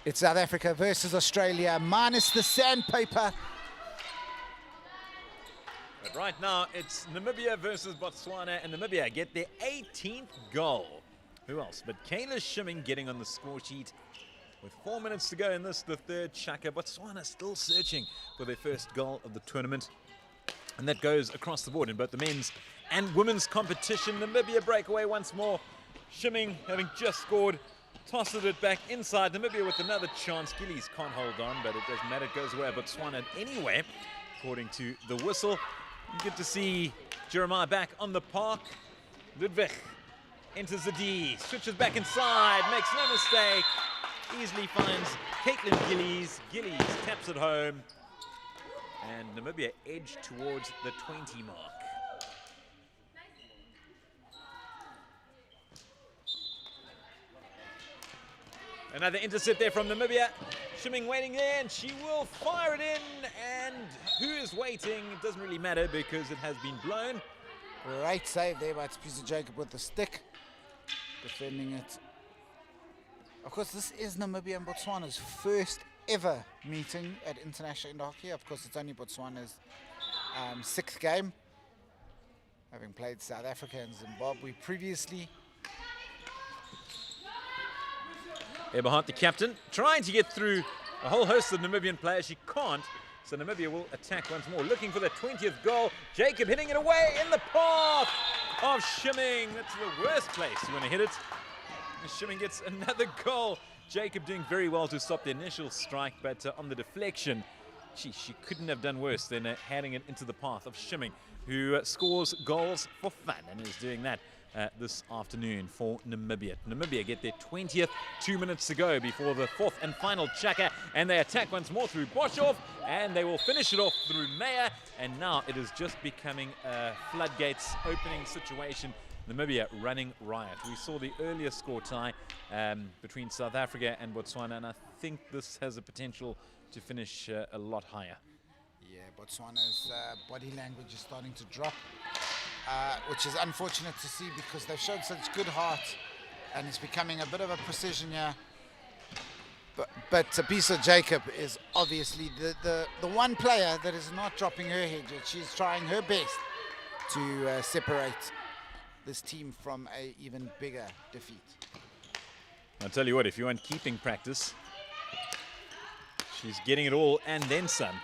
It's South Africa versus Australia, minus the sandpaper. But right now, it's Namibia versus Botswana, and Namibia get their 18th goal. Who else but Kayla Shimming getting on the score sheet. With 4 minutes to go in this, the third chaka. Botswana still searching for their first goal of the tournament. And that goes across the board in both the men's and women's competition. Namibia breakaway once more. Shimming having just scored. Tosses it back inside. Namibia with another chance. Gillies can't hold on, but it doesn't matter. It goes away. Botswana anyway, according to the whistle. Good to see Jeremiah back on the park. Ludwig enters the D. Switches back inside. Makes no mistake. Easily finds Caitlin Gillies. Gillies taps it home. And Namibia edge towards the 20 mark. Another intercept there from Namibia. Shimming waiting there, and she will fire it in. And who is waiting? It doesn't really matter because it has been blown. Great save there by Tsepiso Jacob with the stick. Defending it. Of course, this is Namibia and Botswana's first ever meeting at International Indoor Hockey. Of course, it's only Botswana's 6th game, having played South Africa and Zimbabwe previously. Eberhard, the captain, trying to get through a whole host of Namibian players. She can't, so Namibia will attack once more, looking for their 20th goal. Jacob hitting it away in the path of Shimming. That's the worst place you want to hit it. And Shimming gets another goal. Jacob doing very well to stop the initial strike, but on the deflection, she couldn't have done worse than handing it into the path of Shimming, who scores goals for fun and is doing that this afternoon for Namibia. Namibia get their 20th, 2 minutes to go before the 4th and final chaka, and they attack once more through Boshoff, and they will finish it off through Meyer, and now it is just becoming a floodgates opening situation. Namibia running riot. We saw the earlier score tie between South Africa and Botswana, and I think this has the potential to finish a lot higher. Yeah, Botswana's body language is starting to drop, which is unfortunate to see because they've shown such good heart, and it's becoming a bit of a precision here. But Tsepiso Jacob is obviously the one player that is not dropping her head yet. She's trying her best to separate this team from a even bigger defeat. I'll tell you what, if you want keeping practice, she's getting it all and then some.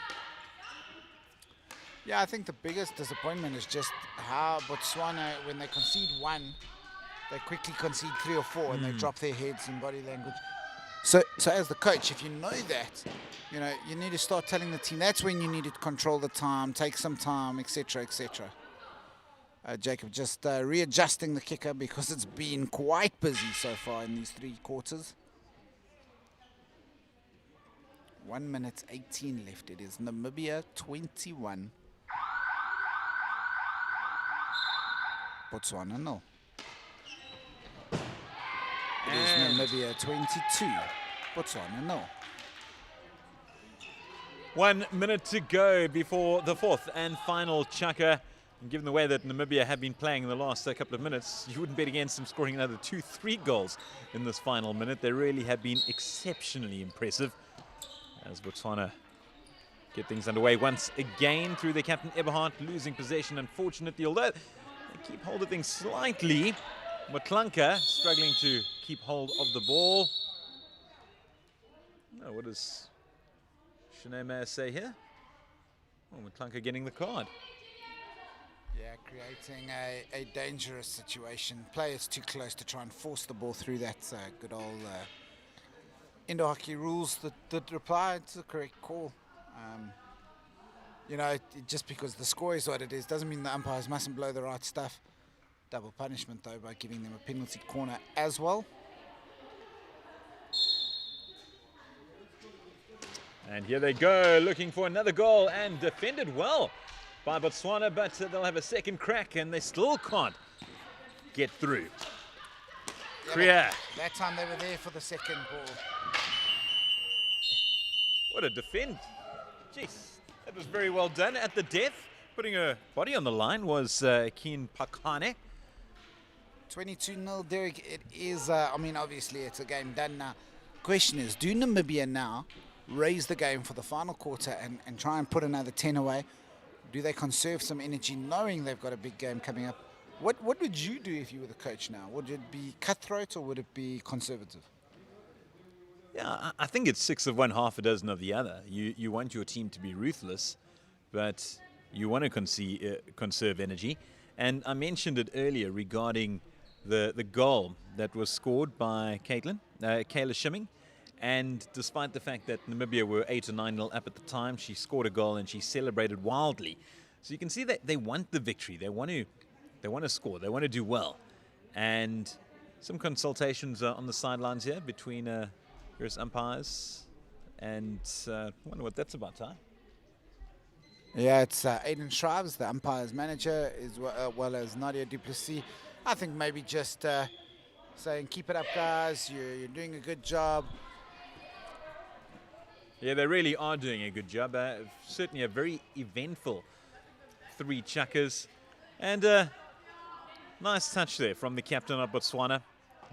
Yeah, I think the biggest disappointment is just how Botswana, when they concede one, they quickly concede 3 or 4 and they drop their heads in body language. So as the coach, if you know that, you know, you need to start telling the team that's when you need to control the time, take some time, etc., etc. Jacob just readjusting the kicker because it's been quite busy so far in these 3 quarters. 1 minute 18 left. It is Namibia 21. Botswana 0. It is Namibia 22. Botswana 0. 1 minute to go before the fourth and final chukker. And given the way that Namibia have been playing in the last couple of minutes, you wouldn't bet against them scoring another 2-3 goals in this final minute. They really have been exceptionally impressive as Botswana get things underway once again through their captain Eberhard, losing possession unfortunately, although they keep hold of things slightly. Mutlanka struggling to keep hold of the ball. Oh, what does Shanae Meyer say here? Oh, Mutlanka getting the card. Yeah, creating a dangerous situation. Players too close to try and force the ball through. That's good old indoor hockey rules that reply. It's the correct call. You know, just because the score is what it is doesn't mean the umpires mustn't blow the right stuff. Double punishment though by giving them a penalty corner as well. And here they go, looking for another goal and defended well by Botswana, but they'll have a second crack and they still can't get through. Yeah, Kriya. That time they were there for the second ball. What a defend. Jeez, that was very well done at the death. Putting her body on the line was Keen Pakane. 22-0, Derek. It is, I mean, obviously it's a game done now. Question is, do Namibia now raise the game for the final quarter and try and put another 10 away? Do they conserve some energy knowing they've got a big game coming up? What would you do if you were the coach now? Would it be cutthroat or would it be conservative? Yeah, I think it's 6 of one, half a dozen of the other. You want your team to be ruthless, but you want to conserve energy. And I mentioned it earlier regarding the goal that was scored by Kayla Shimming. And despite the fact that Namibia were 8 or 9-0 up at the time, she scored a goal and she celebrated wildly. So you can see that they want the victory. They want to score. They want to do well. And some consultations on the sidelines here between various umpires. And I wonder what that's about, huh? Yeah, it's Aiden Shrives, the umpire's manager, as well as Nadia Duplessis. I think maybe just saying, keep it up, guys. You're doing a good job. Yeah, they really are doing a good job. Certainly a very eventful 3 chukkers. And nice touch there from the captain of Botswana,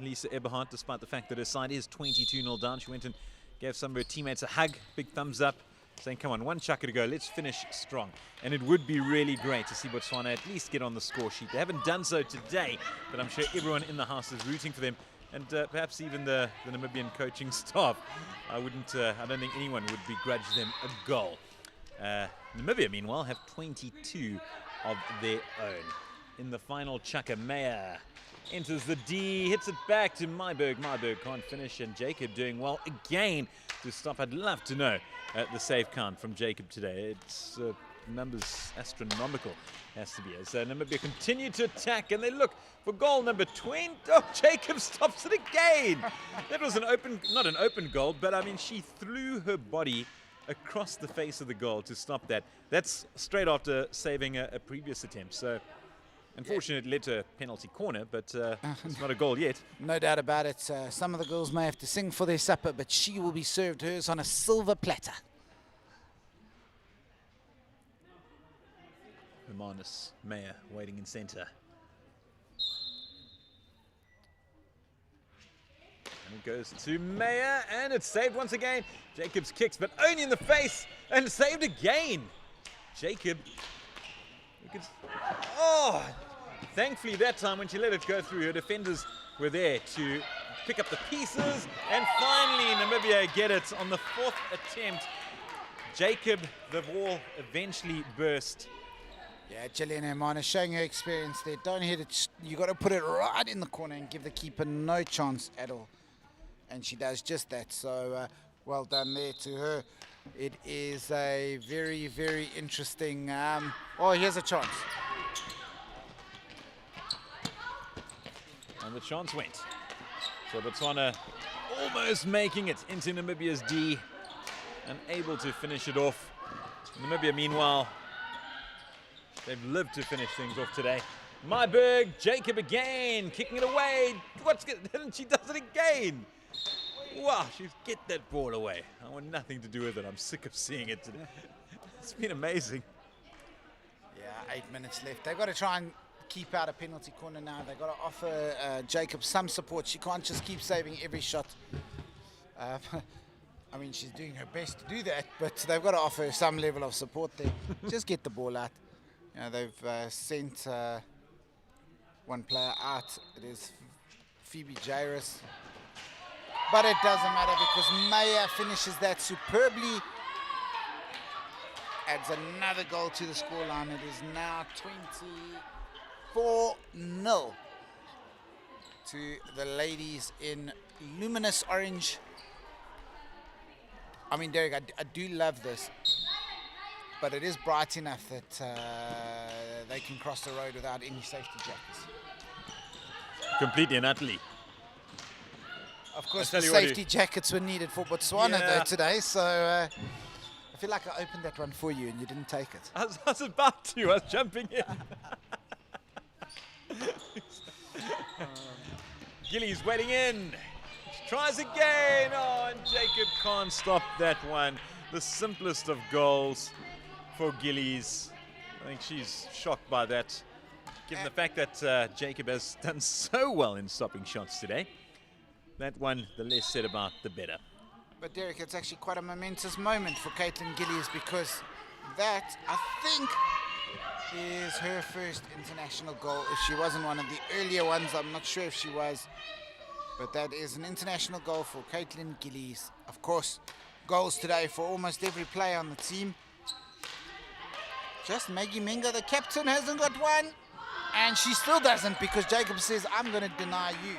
Lisa Eberhard, despite the fact that her side is 22-0 down. She went and gave some of her teammates a hug, big thumbs up, saying, come on, 1 chukker to go, let's finish strong. And it would be really great to see Botswana at least get on the score sheet. They haven't done so today, but I'm sure everyone in the house is rooting for them. And perhaps even the Namibian coaching staff. I don't think anyone would begrudge them a goal. Namibia, meanwhile, have 22 of their own. In the final chukker, Meyer enters the D, hits it back to Myberg. Myberg can't finish, and Jacob doing well again to stop. I'd love to know the save count from Jacob today. It's numbers astronomical, has to be. As Namibia continue to attack, and they look for goal number 20. Oh, Jacob stops it again. That was not an open goal, but I mean, she threw her body across the face of the goal to stop that. That's straight after saving a previous attempt. So, unfortunately, it led to a penalty corner, but it's not a goal yet. No doubt about it. Some of the girls may have to sing for their supper, but she will be served hers on a silver platter. Hermanus Meyer waiting in centre. And it goes to Meyer, and it's saved once again. Jacobs kicks, but only in the face, and saved again. Jacob. Oh! Thankfully, that time when she let it go through, her defenders were there to pick up the pieces, and finally Namibia get it on the 4th attempt. Jacob, the wall eventually burst. Yeah, Gillian Herman is showing her experience there. Don't hit it. You got to put it right in the corner and give the keeper no chance at all. And she does just that. So well done there to her. It is a very, very interesting. Oh, here's a chance. And the chance went. So Botswana almost making it into Namibia's D and able to finish it off. Namibia, meanwhile, they've lived to finish things off today. Myberg, Jacob again, kicking it away. And she does it again. wow, she's get that ball away. I want nothing to do with it. I'm sick of seeing it today. It's been amazing. Yeah, 8 minutes left. They've got to try and keep out a penalty corner now. They've got to offer Jacob some support. She can't just keep saving every shot. I mean, she's doing her best to do that, but they've got to offer some level of support there. Just get the ball out. You know, they've sent one player out. It is Phoebe Jairus. But it doesn't matter because Maya finishes that superbly. Adds another goal to the scoreline. It is now 24-0 to the ladies in luminous orange. I mean, Derek, I do love this, but it is bright enough that they can cross the road without any safety jackets. Completely and utterly. Of course, the safety jackets were needed for Botswana though today, so I feel like I opened that one for you and you didn't take it. I was about to. I was jumping in. Gillies waiting in. She tries again. Oh, and Jacob can't stop that one. The simplest of goals for Gillies. I think she's shocked by that, given the fact that Jacob has done so well in stopping shots today. That one, the less said about, the better. But Derek, it's actually quite a momentous moment for Caitlin Gillies because that, I think, is her first international goal. If she wasn't one of the earlier ones, I'm not sure if she was. But that is an international goal for Caitlin Gillies. Of course, goals today for almost every player on the team. Just Maggie Minga, the captain, hasn't got one. And she still doesn't because Jacob says, I'm going to deny you.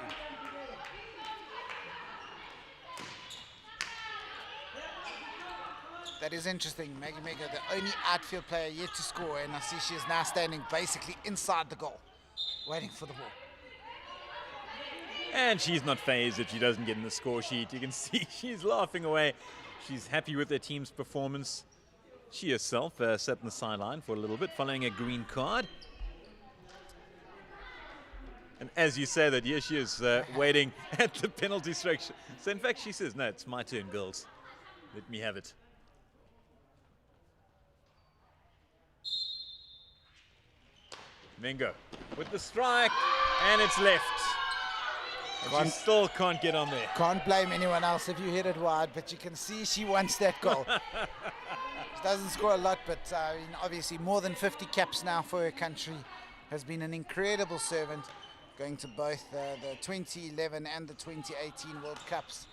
That is interesting. Maggie Mega, the only outfield player yet to score, and I see she is now standing basically inside the goal, waiting for the ball. And she's not phased if she doesn't get in the score sheet. You can see she's laughing away. She's happy with her team's performance. She herself sat on the sideline for a little bit, following a green card. And as you say that, here she is waiting at the penalty structure. So in fact, she says, no, it's my turn, girls. Let me have it. Mingo with the strike, and it's left. And she still can't get on there. Can't blame anyone else if you hit it wide, but you can see she wants that goal. She doesn't score a lot, but obviously more than 50 caps now for her country. Has been an incredible servant, going to both the 2011 and the 2018 World Cups.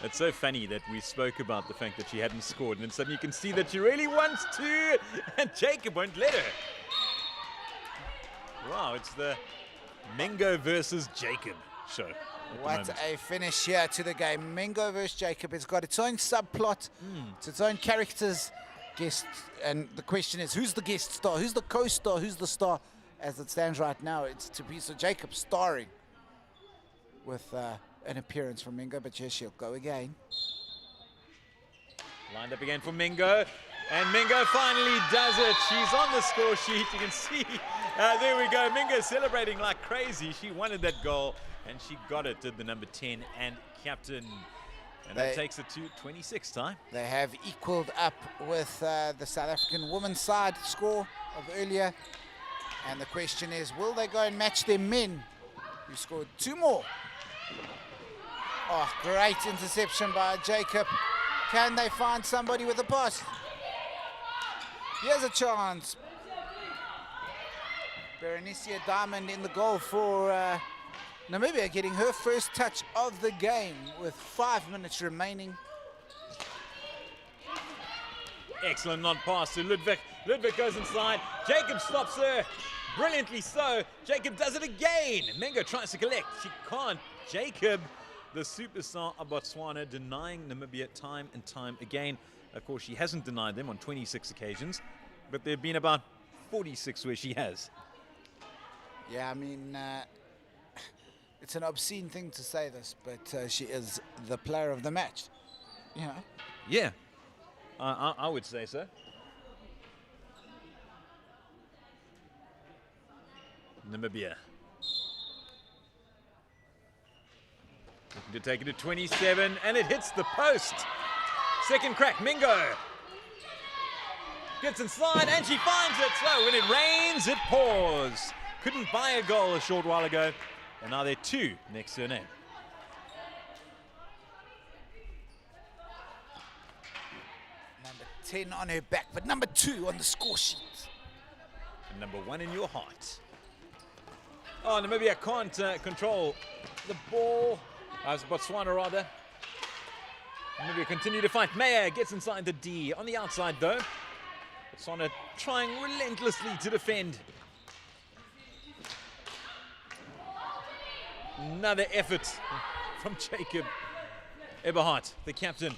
It's so funny that we spoke about the fact that she hadn't scored, and then suddenly you can see that she really wants to, and Jacob won't let her. Wow, it's the Mingo versus Jacob show. What a finish here to the game. Mingo versus Jacob. It's got its own subplot, it's its own characters, guests, and the question is, who's the guest star? Who's the co-star? Who's the star? As it stands right now, it's Thabiso Jacob starring with an appearance from Mingo, but here she'll go again. Lined up again for Mingo, and Mingo finally does it. She's on the score sheet. You can see, there we go. Mingo celebrating like crazy. She wanted that goal, and she got it, did the number 10 and captain. And that takes it to 26 time. They have equaled up with the South African women's side score of earlier. And the question is, will they go and match their men who scored 2 more? Oh, great interception by Jacob. Can they find somebody with a pass? Here's a chance. Berenicia Diamond in the goal for Namibia, getting her first touch of the game with 5 minutes remaining. Excellent non-pass to Ludwig. Ludwig goes inside. Jacob stops her. Brilliantly so. Jacob does it again. Mingo tries to collect. She can't. Jacob, the superstar of Botswana, denying Namibia time and time again. Of course, she hasn't denied them on 26 occasions, but there have been about 46 where she has. Yeah, I mean, it's an obscene thing to say this, but she is the player of the match, you know? Yeah, I would say so. Namibia. To take it to 27, and it hits the post. Second crack, Mingo. Gets inside, and she finds it. So when it rains, it pours. Couldn't buy a goal a short while ago, and now they're 2 next to her name. Number 10 on her back, but number 2 on the score sheet. And number 1 in your heart. Oh, Namibia can't control the ball. As Botswana, rather. Namibia continue to fight. Meyer gets inside the D. On the outside, though. Botswana trying relentlessly to defend. Another effort from Jacob Eberhardt, the captain.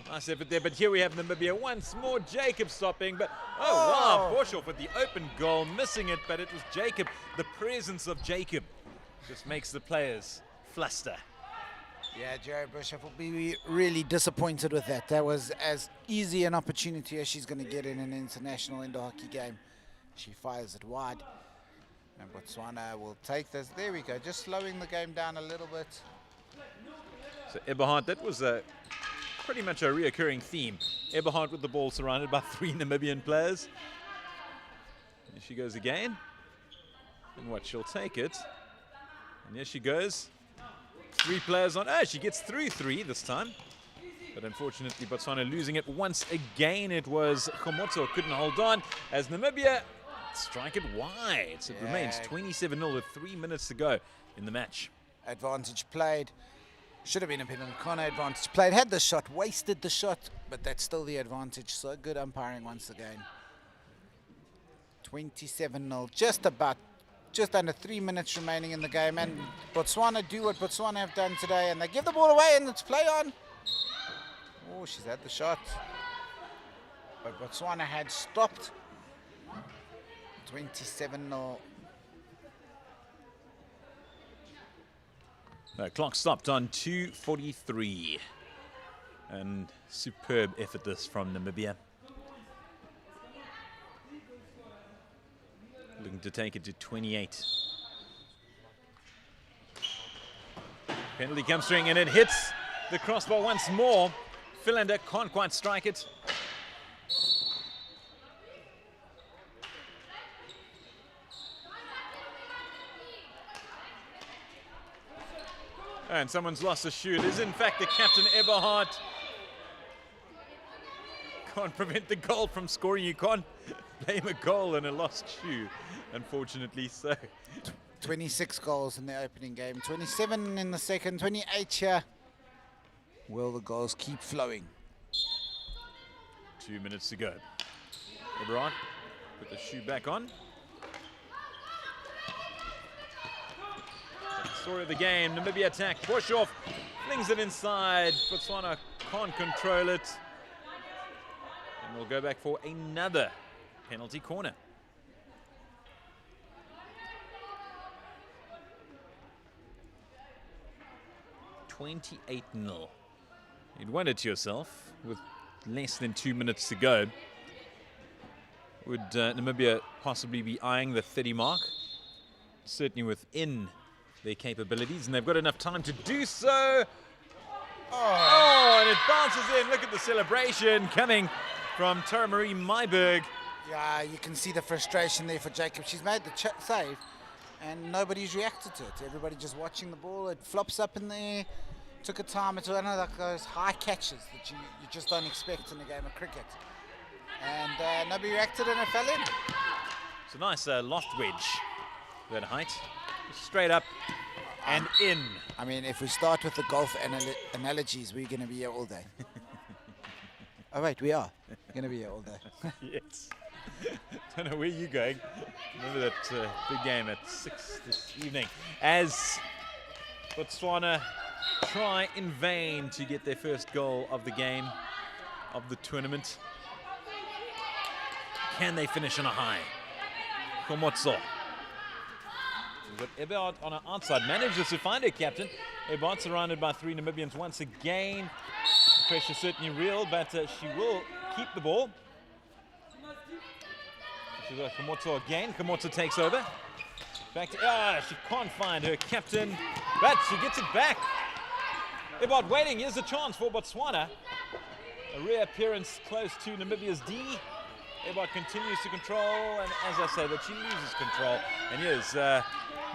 Nice effort there, but here we have Namibia once more. Jacob stopping, but wow, Borshoff with the open goal, missing it, but it was Jacob. The presence of Jacob just makes the players fluster. Yeah, Jerry Borshoff will be really disappointed with that. That was as easy an opportunity as she's going to get in an international indoor hockey game. She fires it wide. And Botswana will take this. There we go, just slowing the game down a little bit. So Eberhardt, that was pretty much a reoccurring theme. Eberhardt with the ball surrounded by 3 Namibian players. Here she goes again. And what, she'll take it. And here she goes. 3 players on. She gets through 3 this time. But unfortunately, Botswana losing it once again. It was Khomotso couldn't hold on as Namibia strike it wide. So it remains 27-0 with 3 minutes to go in the match. Advantage played. Should have been a penalty corner. Advantage played. Had the shot, wasted the shot, but that's still the advantage. So good umpiring once again. 27-0. Just under 3 minutes remaining in the game. And Botswana do what Botswana have done today. And they give the ball away and it's play on. Oh, she's had the shot. But Botswana had stopped. 27-0. The clock stopped on 2:43. And superb effort this from Namibia. Looking to take it to 28. Penalty comes through and it hits the crossbar once more. Philander can't quite strike it. And someone's lost a shoe. It is in fact the captain, Eberhardt. Can't prevent the goal from scoring. You can't blame a goal and a lost shoe, unfortunately. So 26 goals in the opening game, 27 in the second, 28 here. Will the goals keep flowing? 2 minutes to go. Eberhardt put the shoe back on. Story of the game, Namibia attack. Borshoff flings it inside. Botswana can't control it. And we'll go back for another penalty corner. $28-0. You'd wonder to yourself, with less than 2 minutes to go, would Namibia possibly be eyeing the 30 mark? Certainly within their capabilities, and they've got enough time to do so. Oh, and it bounces in. Look at the celebration coming from Tara Marie Myberg. Yeah, you can see the frustration there for Jacob. She's made the save, and nobody's reacted to it. Everybody just watching the ball. It flops up in the air. Took a time. It's one of like those high catches that you just don't expect in a game of cricket. And nobody reacted, and it fell in. It's a nice loft wedge, that height. Straight up and in. I mean, if we start with the golf analogies, we're going to be here all day. Oh, wait, we are. We're going to be here all day. Yes. Don't know where you're going. Remember that big game at 6 this evening. As Botswana try in vain to get their first goal of the game, of the tournament. Can they finish on a high? Khomotso. But Eberhardt on an outside manages to find a captain. Eberhardt surrounded by 3 Namibians once again. The pressure certainly real, but she will keep the ball. She's got Khomotso again. Khomotso takes over. Back to, she can't find her captain, but she gets it back. Ebot waiting, here's a chance for Botswana. A reappearance close to Namibia's D. Ebot continues to control, and as I say, that she loses control. And here's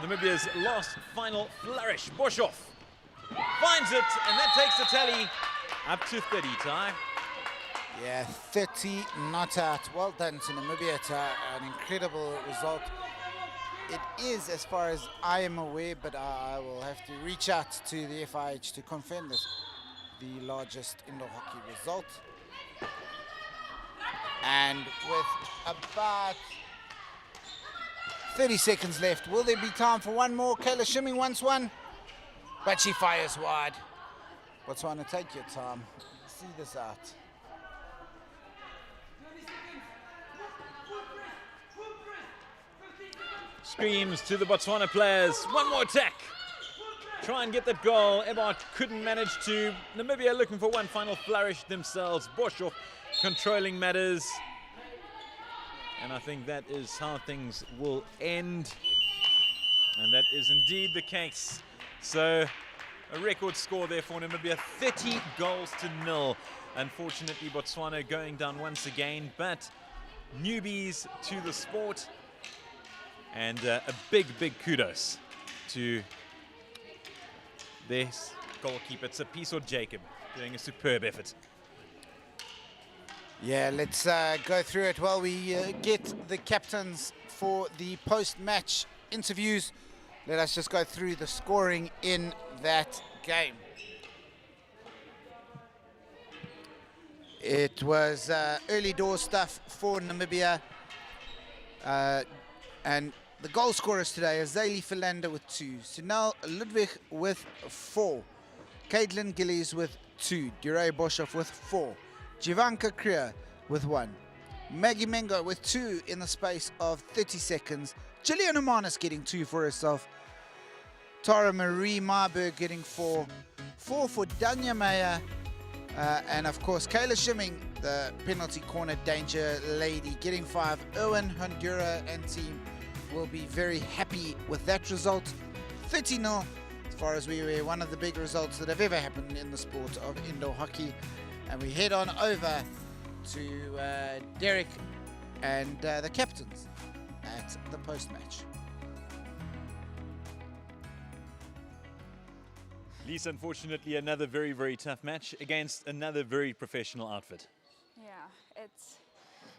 Namibia's last final flourish. Boshoff finds it, and that takes the tally up to 30, Ty. Yeah, 30 not out. Well done to Namibia, an incredible result. It is, as far as I am aware, but I will have to reach out to the FIH to confirm this, the largest indoor hockey result. And with about 30 seconds left, will there be time for one more? Kayla Shimming wants one, but she fires wide. Botswana, take your time. See this out. Screams to the Botswana players. One more attack. Try and get that goal. Ebot couldn't manage to. Namibia looking for one final flourish themselves. Boshoff controlling matters. And I think that is how things will end. And that is indeed the case. So a record score there for Namibia, 30 goals to 0. Unfortunately, Botswana going down once again, but newbies to the sport. And a big, big kudos to this goalkeeper. It's Tsepiso Jacob doing a superb effort. Yeah, let's go through it while we get the captains for the post-match interviews. Let us just go through the scoring in that game. It was early door stuff for Namibia. And the goal scorers today are Zayli Philander with 2, Sunal Ludwig with 4, Caitlin Gillies with 2, Duray Boshoff with 4, Jivanka Kriya with 1, Maggie Mengo with 2 in the space of 30 seconds, Gillian Omanis getting 2 for herself, Tara Marie Marburg getting 4, 4 for Danya Meyer, and of course Kayla Shimming, the penalty corner danger lady, getting 5. Owen, Honduras and team will be very happy with that result. 30-0, as far as we were, one of the big results that have ever happened in the sport of indoor hockey. And we head on over to Derek and the captains at the post-match. Lisa, unfortunately, another very, very tough match against another very professional outfit. Yeah,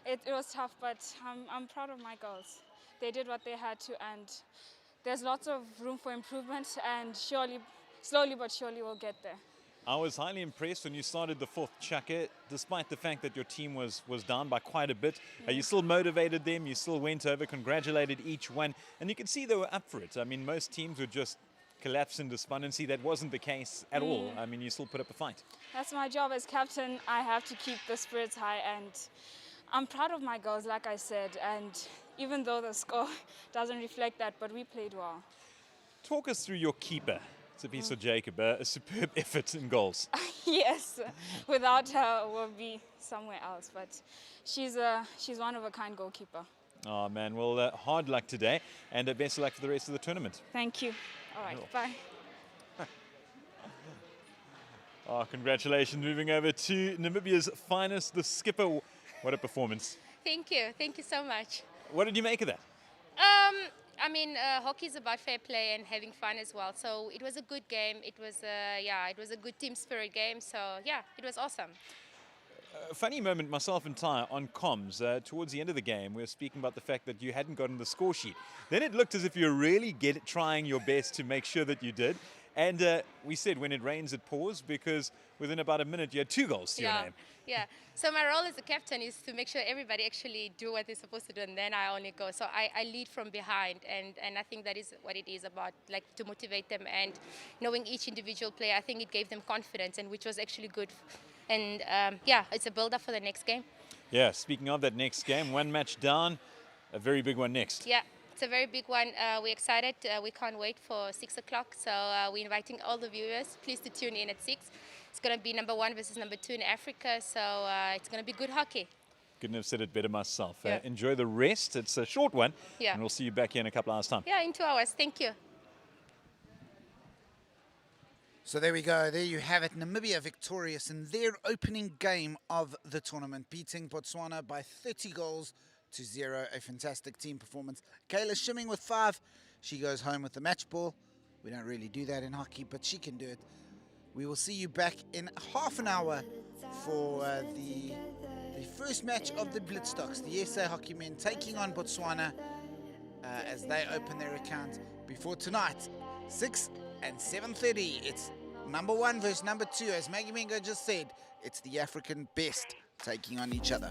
it was tough, but I'm proud of my girls. They did what they had to, and there's lots of room for improvement, and surely, slowly but surely, we'll get there. I was highly impressed when you started the fourth chucker, despite the fact that your team was down by quite a bit. You still motivated them, you still went over, congratulated each one, and you could see they were up for it. I mean, most teams would just collapse in despondency. That wasn't the case at all. I mean, you still put up a fight. That's my job as captain. I have to keep the spirits high, and I'm proud of my girls, like I said, and even though the score doesn't reflect that, but we played well. Talk us through your keeper, Tsepiso Jacob, a superb effort in goals. Yes, without her we'll be somewhere else, but she's one of a kind goalkeeper. Oh man, well hard luck today, and best of luck for the rest of the tournament. Thank you. All right, bye. Oh, congratulations. Moving over to Namibia's finest, the skipper. What a performance. Thank you so much. What did you make of that? I mean, hockey is about fair play and having fun as well. So it was a good game. It was a good team spirit game. So yeah, it was awesome. A funny moment, myself and Ty on comms towards the end of the game. We were speaking about the fact that you hadn't gotten the score sheet. Then it looked as if you were really trying your best to make sure that you did. And we said when it rains, it pours, because within about a minute you had 2 goals to your name. Yeah. So my role as a captain is to make sure everybody actually do what they're supposed to do, and then I only go. So I lead from behind, and I think that is what it is about, like to motivate them and knowing each individual player. I think it gave them confidence, and which was actually good. And yeah, it's a build-up for the next game. Yeah, speaking of that next game, 1 match down, a very big one next. Yeah, it's a very big one. We're excited. We can't wait for 6 o'clock. So we're inviting all the viewers, please, to tune in at 6. It's going to be number 1 versus number 2 in Africa. So it's going to be good hockey. Couldn't have said it better myself. Yeah. Enjoy the rest. It's a short one. Yeah. And we'll see you back here in a couple hours' time. Yeah, in 2 hours. Thank you. So there we go. There you have it. Namibia victorious in their opening game of the tournament, beating Botswana by 30 goals to 0. A fantastic team performance. Kayla Shimming with 5. She goes home with the match ball. We don't really do that in hockey, but she can do it. We will see you back in half an hour for the first match of the Blitzstocks, the SA hockey men taking on Botswana as they open their account before tonight, 6 and 7:30. It's number 1 versus number 2. As Maggie Mingo just said, it's the African best taking on each other.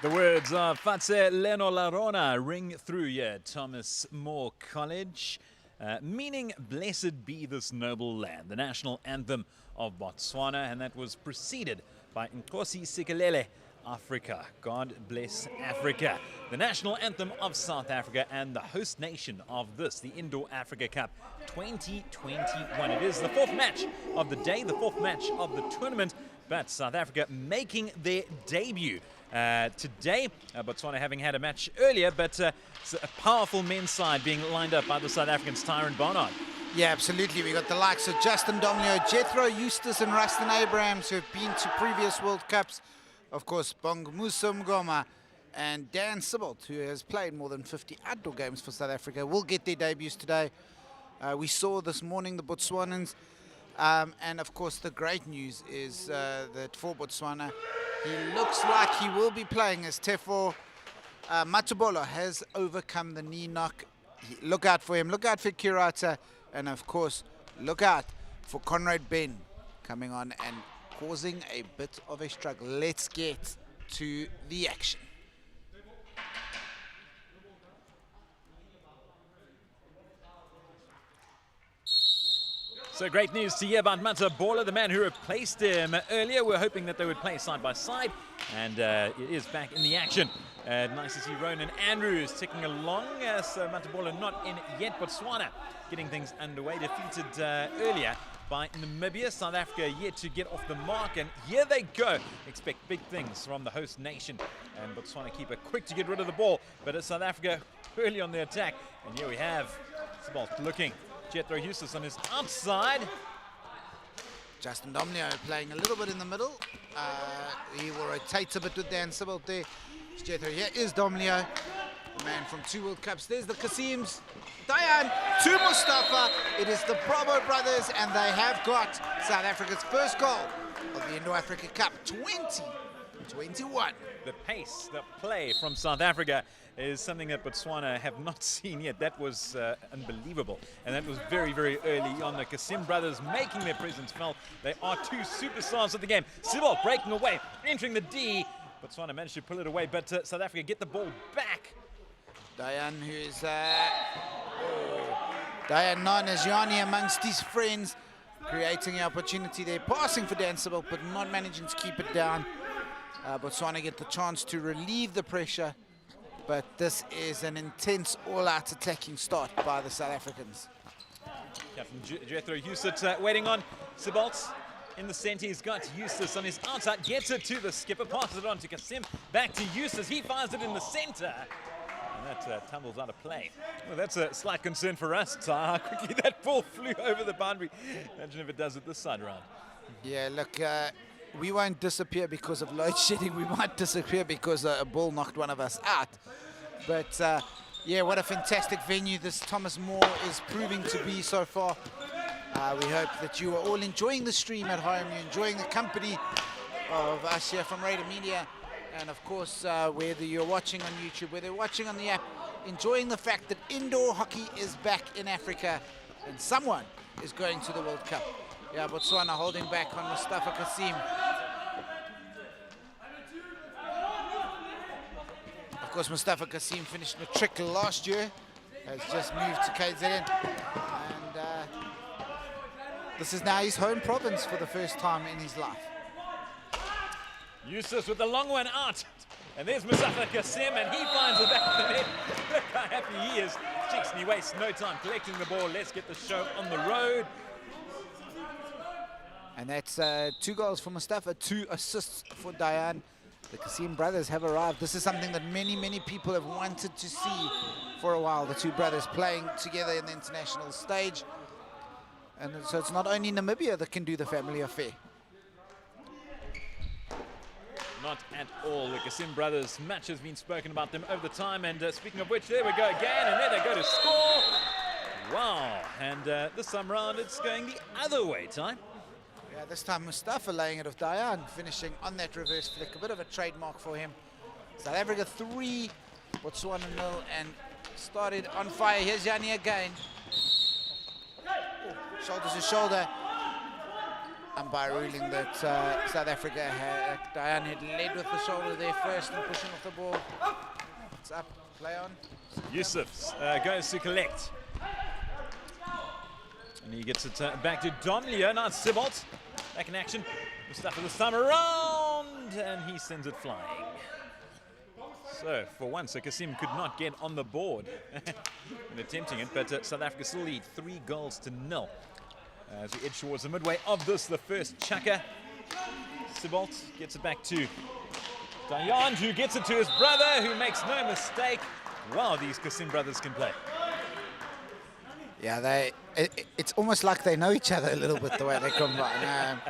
The words of Fatse Leno Larona ring through here, Thomas More College, meaning blessed be this noble land, the national anthem of Botswana, and that was preceded by Nkosi Sikelel, Africa, God bless Africa, the national anthem of South Africa and the host nation of this, the Indo Africa Cup 2021. It is the fourth match of the day, the fourth match of the tournament, but South Africa making their debut today. Botswana having had a match earlier, but it's a powerful men's side being lined up by the South Africans, Tyrone Barnard. Yeah, absolutely. We got the likes of Justin Domleo, Jethro Eustace and Rustin Abrahams, who have been to previous World Cups. Of course, Bongumusa Mngoma and Dan Sibbald, who has played more than 50 outdoor games for South Africa, will get their debuts today. We saw this morning the Botswanans, and of course the great news is that for Botswana, he looks like he will be playing as Tefo Matubolo has overcome the knee knock. Look out for him, look out for Kirata, and of course look out for Conrad Ben coming on and causing a bit of a struggle. Let's get to the action. So great news to hear about Matubolo, the man who replaced him earlier. We're hoping that they would play side by side, and it is back in the action. Nice to see Ronan Andrews ticking along, so Matubolo not in yet. Botswana getting things underway, defeated earlier by Namibia. South Africa yet to get off the mark, and here they go. Expect big things from the host nation, and Botswana keeper quick to get rid of the ball, but it's South Africa early on the attack, and here we have Sibbald looking. Jethro Eustace on his outside. Justin Domleo playing a little bit in the middle. He will rotate a bit with Dan Sibbald there. It's Jethro. Here is Domleo, the man from 2 World Cups. There's the Kasims. Dayan to Mustafa. It is the Bravo brothers, and they have got South Africa's first goal of the Indo-Africa Cup 2021. The pace, the play from South Africa is something that Botswana have not seen yet. That was unbelievable. And that was very, very early on. The Kasim brothers making their presence felt. They are 2 superstars of the game. Sibbald breaking away, entering the D. Botswana managed to pull it away, but South Africa get the ball back. Dayan, who is Dayan Nanajani amongst his friends, creating the opportunity there, passing for Dan Sibbald, but not managing to keep it down. Botswana get the chance to relieve the pressure, but this is an intense all-out attacking start by the South Africans. Captain Jethro Eustace waiting on Sibbald. In the centre, he's got Eustace on his outside, gets it to the skipper, passes it on to Kasim, back to Eustace, he fires it in the centre. And that tumbles out of play. Well, that's a slight concern for us, how quickly that ball flew over the boundary. Imagine if it does it this side round. Yeah, look, we won't disappear because of load shedding. We might disappear because a ball knocked one of us out. But yeah, what a fantastic venue this Thomas More is proving to be so far. We hope that you are all enjoying the stream at home. You're enjoying the company of us here from Rayder Media. And of course, whether you're watching on YouTube, whether you're watching on the app, enjoying the fact that indoor hockey is back in Africa and someone is going to the World Cup. Yeah, Botswana holding back on Mustafa Kasim. Of course, Mustafa Kasim finished matric last year, has just moved to KZN, and this is now his home province for the first time in his life. Eustace with the long one out, and there's Mustafa Kasim, and he finds it back in the net. Look how happy he is. Chicks, and he wastes no time collecting the ball. Let's get the show on the road. And that's 2 goals for Mustafa, 2 assists for Dayan. The Kasim brothers have arrived. This is something that many, many people have wanted to see for a while. The 2 brothers playing together in the international stage. And so it's not only Namibia that can do the family affair. Not at all. The Kasim brothers match has been spoken about them over the time. And speaking of which, there we go again. And there they go to score. Wow. And this time round, it's going the other way, Ty. Yeah, this time Mustafa laying it of Dayan, finishing on that reverse flick. A bit of a trademark for him. South Africa 3, Botswana 0, and started on fire. Here's Yanni again. Shoulder to shoulder. Umpire ruling that South Africa Diane had led with the shoulder there first and pushing off the ball. It's up, play on. Yusuf goes to collect. And he gets it back to Domleo. Now it's Sibolt. Back in action. Mustafa this time around. And he sends it flying. So, for once, Kasim could not get on the board in attempting it. But South Africa still lead 3-0. As we edge towards the midway of this, the first chucker. Sibolt gets it back to Dayan, who gets it to his brother, who makes no mistake. Wow, these Kasim brothers can play. Yeah, it's almost like they know each other a little bit, the way they combine.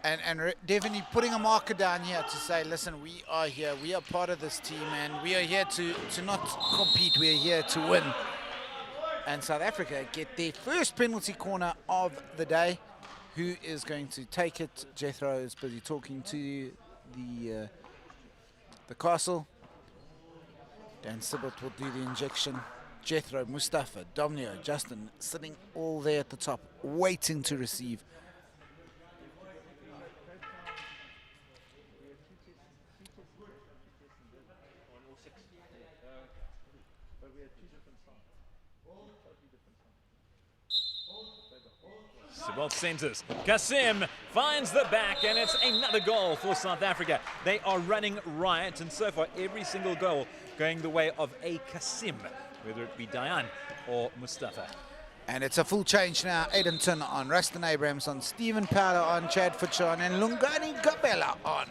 And definitely putting a marker down here to say, listen, we are here, we are part of this team, and we are here to not compete, we are here to win. And South Africa get their first penalty corner of the day. Who is going to take it? Jethro is busy talking to the castle. Dan Sibbert will do the injection. Jethro, Mustafa, Domnio, Justin sitting all there at the top, waiting to receive. Sibolt centers. Kasim finds the back, and it's another goal for South Africa. They are running riot, and so far every single goal going the way of a Kasim, whether it be Dayan or Mustafa. And it's a full change now. Aidenton on, Rustin Abrams on, Stephen Powder on, Chad Futcher on, and Lungani Gabella on.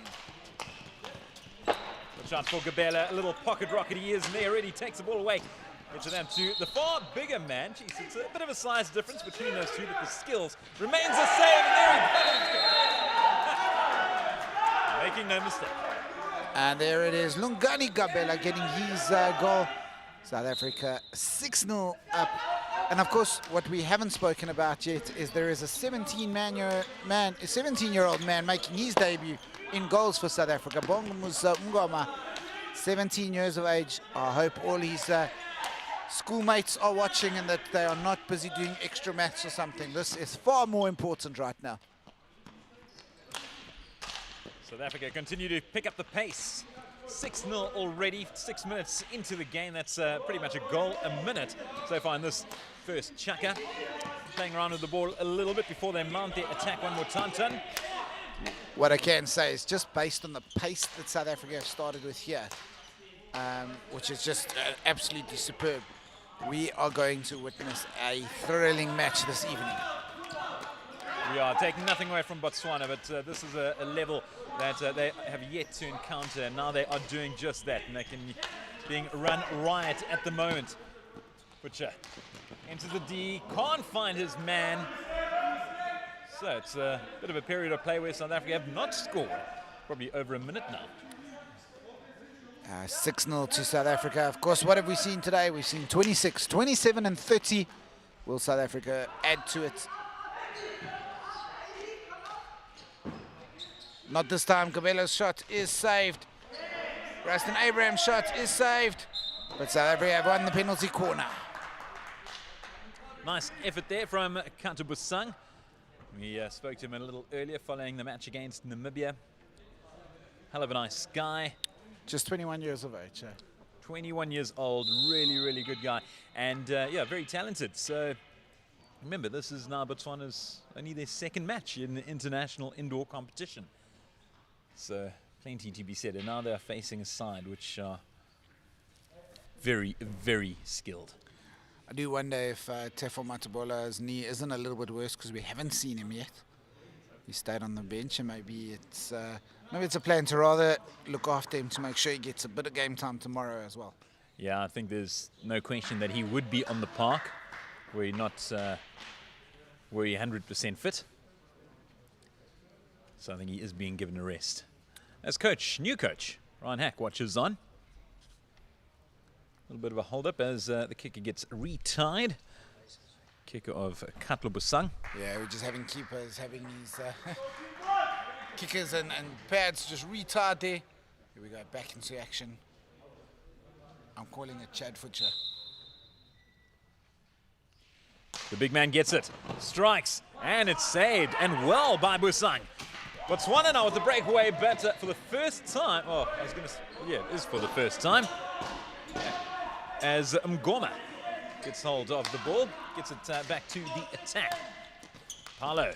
Good shot for Gabella, a little pocket rocket he is, and there already takes the ball away. Gets it down to the far bigger man. Jeez, it's a bit of a size difference between those two, but the skills remains the same, and there he goes. Making no mistake. And there it is, Lungani Gabella getting his goal. South Africa 6-0 up. And of course, what we haven't spoken about yet is there is a 17-year-old man making his debut in goals for South Africa. Bongamusa Ngoma, 17 years of age. I hope all his schoolmates are watching and that they are not busy doing extra maths or something. This is far more important right now. South Africa continue to pick up the pace. 6-0 already, 6 minutes into the game. That's pretty much a goal a minute so far in this first chucker. Playing around with the ball a little bit before they mount their attack one more time. Ton. What I can say is just based on the pace that South Africa have started with here, which is just absolutely superb, we are going to witness a thrilling match this evening. We are taking nothing away from Botswana, but this is a level that they have yet to encounter. Now they are doing just that, and they can being run riot at the moment. Butcher into the D, can't find his man. So it's a bit of a period of play where South Africa have not scored, probably over a minute now. 6-0 to South Africa. Of course, what have we seen today? We've seen 26, 27 and 30. Will South Africa add to it? Not this time. Gabella's shot is saved. Rustin Abraham's shot is saved. But South Africa have won the penalty corner. Nice effort there from Kantabusang. We spoke to him a little earlier following the match against Namibia. Hell of a nice guy. Just 21 years of age. 21 years old, really, really good guy. And yeah, very talented. So remember, this is now Botswana's only their second match in the international indoor competition. So plenty to be said. And now they're facing a side which are very, very skilled. I do wonder if Tefo Matabola's knee isn't a little bit worse because we haven't seen him yet. He stayed on the bench, and maybe it's a plan to rather look after him to make sure he gets a bit of game time tomorrow as well. Yeah, I think there's no question that he would be on the park were he not 100% fit. So I think he is being given a rest. As coach, new coach, Ryan Hack watches on. A little bit of a hold-up as the kicker gets retied. Kicker of Katlo Busang. Yeah, we're just having keepers having these kickers and pads just retied there. Here we go, back into action. I'm calling it Chad Futcher. The big man gets it, strikes, and it's saved, and well by Busang. Botswana now with the breakaway, but for the first time, it is for the first time, as Mgoma gets hold of the ball, gets it back to the attack. Paulo,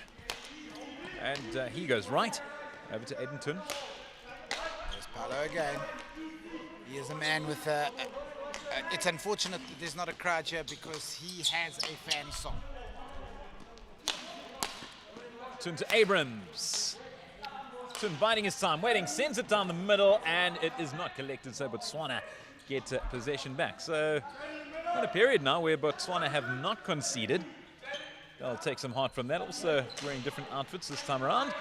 and he goes right, over to Edenton. There's Paulo again. He is a man with it's unfortunate that there's not a crowd here because he has a fan song. Turn to Abrams. Turn biding his time, waiting, sends it down the middle, and it is not collected, so Botswana get possession back. So, what a period now where Botswana have not conceded. They'll take some heart from that. Also wearing different outfits this time around.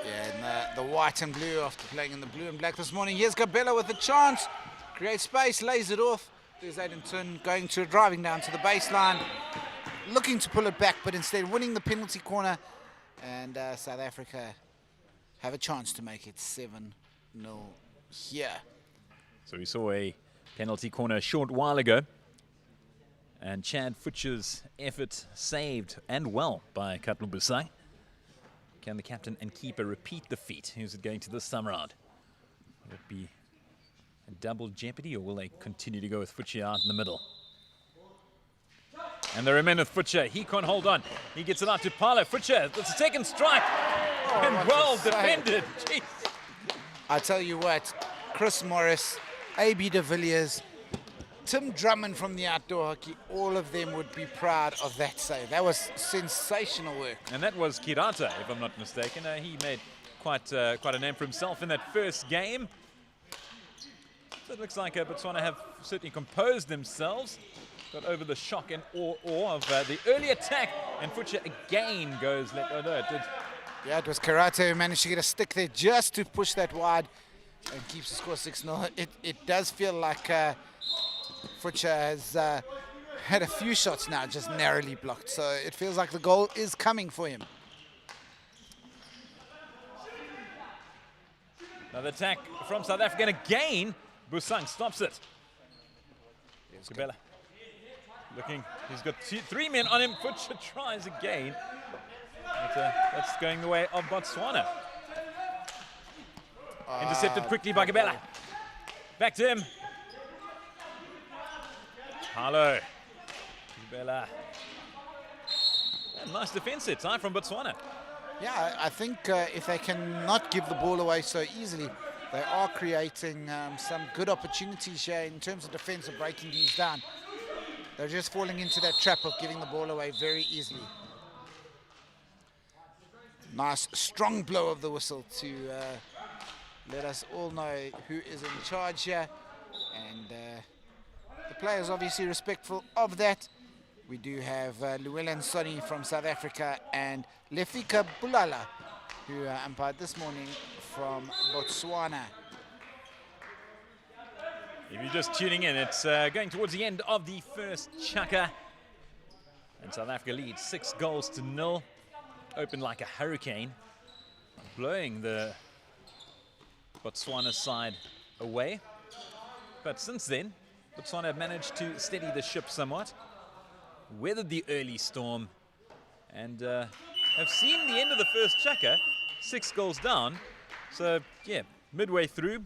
Yeah, and the white and blue after playing in the blue and black this morning. Here's Gabella with a chance. Creates space, lays it off. There's Edenton driving down to the baseline. Looking to pull it back, but instead winning the penalty corner. And South Africa have a chance to make it 7-0 here. So we saw a penalty corner a short while ago. And Chad Futcher's effort saved and well by Katlu Busai. Can the captain and keeper repeat the feat? Who's it going to this time around? Will it be a double jeopardy, or will they continue to go with Futcher out in the middle? And they remain with Futcher. He can't hold on. He gets it out to Paulo. Futcher, that's a second strike. And well defended. Jeez. I tell you what, Chris Morris, A.B. de Villiers, Tim Drummond from the outdoor hockey, all of them would be proud of that save. That was sensational work. And that was Kirata, if I'm not mistaken. He made quite a name for himself in that first game. So it looks like Botswana have certainly composed themselves. Got over the shock and awe of the early attack. And Futcher again goes left. Oh, no, it did. Yeah, it was Karate who managed to get a stick there just to push that wide and keeps the score 6-0. It does feel like Futcher has had a few shots now just narrowly blocked. So it feels like the goal is coming for him. Another attack from South Africa. And again, Busang stops it. Gabella looking. He's got three men on him. Futcher tries again. But, that's going the way of Botswana. Intercepted quickly by Gabella. Back to him. Paulo. Gabella. Nice defense here, time from Botswana. Yeah, I think if they can not give the ball away so easily, they are creating some good opportunities here in terms of defense of breaking these down. They're just falling into that trap of giving the ball away very easily. Nice strong blow of the whistle to let us all know who is in charge here. And the players obviously respectful of that. We do have Llewellyn Sonny from South Africa and Lefika Bulala, who umpired this morning from Botswana. If you're just tuning in, it's going towards the end of the first chukka. And South Africa leads 6-0. Open like a hurricane, blowing the Botswana side away. But since then, Botswana have managed to steady the ship somewhat, weathered the early storm, and have seen the end of the first chukka, 6 goals down. So, yeah, midway through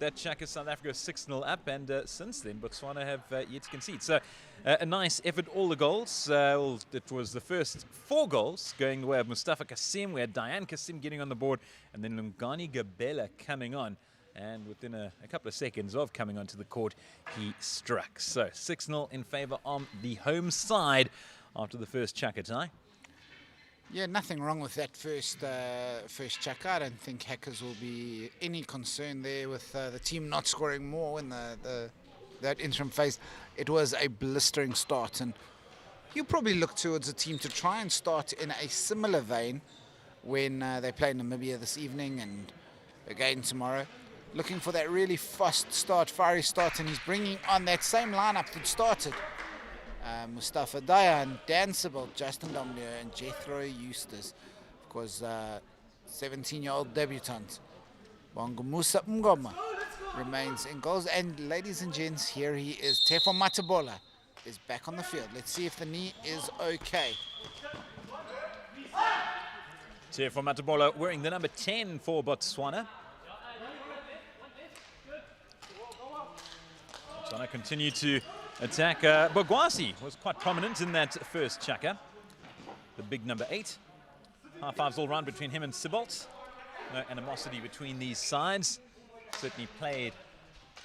that chukka, South Africa 6-0 up, and since then, Botswana have yet to concede. So, a nice effort, all the goals. It was the first 4 goals going the way of Mustafa Kasim. We had Diane Kasim getting on the board, and then Lungani Gabella coming on. And within a couple of seconds of coming onto the court, he struck. So 6-0 in favour on the home side after the first chukka tie. Yeah, nothing wrong with that first chukka. I don't think Hackers will be any concern there with the team not scoring more in that interim phase. It was a blistering start, and you probably look towards a team to try and start in a similar vein when they play Namibia this evening and again tomorrow. Looking for that really fast start, fiery start, and he's bringing on that same lineup that started. Mustafa Dayan, Dan Sibyl, Justin Domleo, and Jethro Eustace. Of course, 17-year-old debutant. Bongamusa Mngoma remains in goals. And ladies and gents, here he is. Tefo Matabola is back on the field. Let's see if the knee is okay. Tefo Matabola wearing the number 10 for Botswana. Botswana continue to attack. Bogwasi was quite prominent in that first chaka. The big number 8. High fives all round between him and Sibolt. No animosity between these sides. Certainly played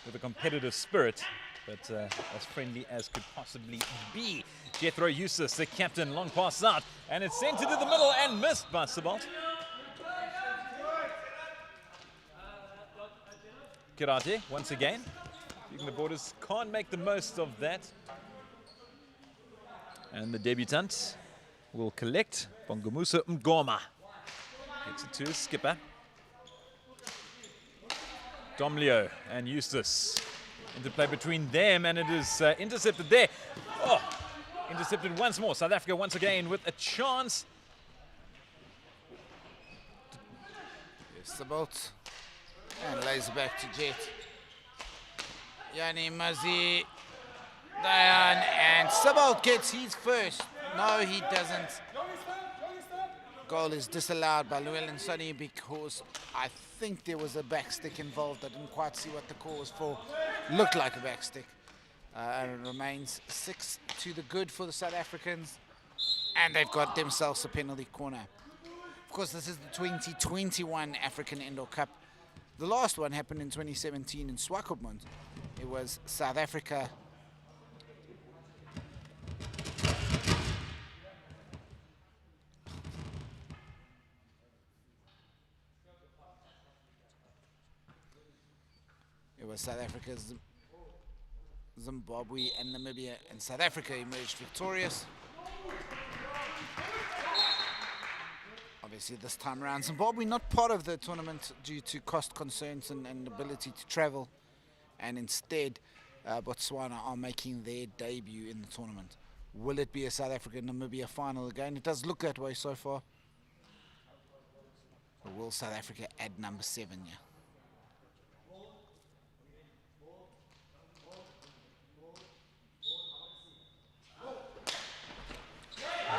with a competitive spirit, but as friendly as could possibly be. Jethro Eustace, the captain, long pass out, and it's sent into the middle and missed by Sibolt. Karate, once again. The Borders can't make the most of that. And the debutant will collect. Bongamusa Mngoma gets it to his skipper. Domleo and Eustace. Interplay between them, and it is intercepted there. Oh, intercepted once more. South Africa once again with a chance. Yes, the bolt. And lays it back to Jet. Yani Mazi, Dayan, and Sibolt gets his first. No, he doesn't. Goal is disallowed by Llewellyn Sonny because I think there was a backstick involved. I didn't quite see what the call was for. Looked like a backstick. And it remains 6 to the good for the South Africans. And they've got themselves a penalty corner. Of course, this is the 2021 African Indoor Cup. The last one happened in 2017 in Swakopmund. It was South Africa. It was South Africa's Zimbabwe and Namibia, and South Africa emerged victorious. Obviously this time around, Zimbabwe not part of the tournament due to cost concerns and ability to travel, and instead Botswana are making their debut in the tournament. Will it be a South Africa-Namibia final again? It does look that way so far. Or will South Africa add number 7? Yeah.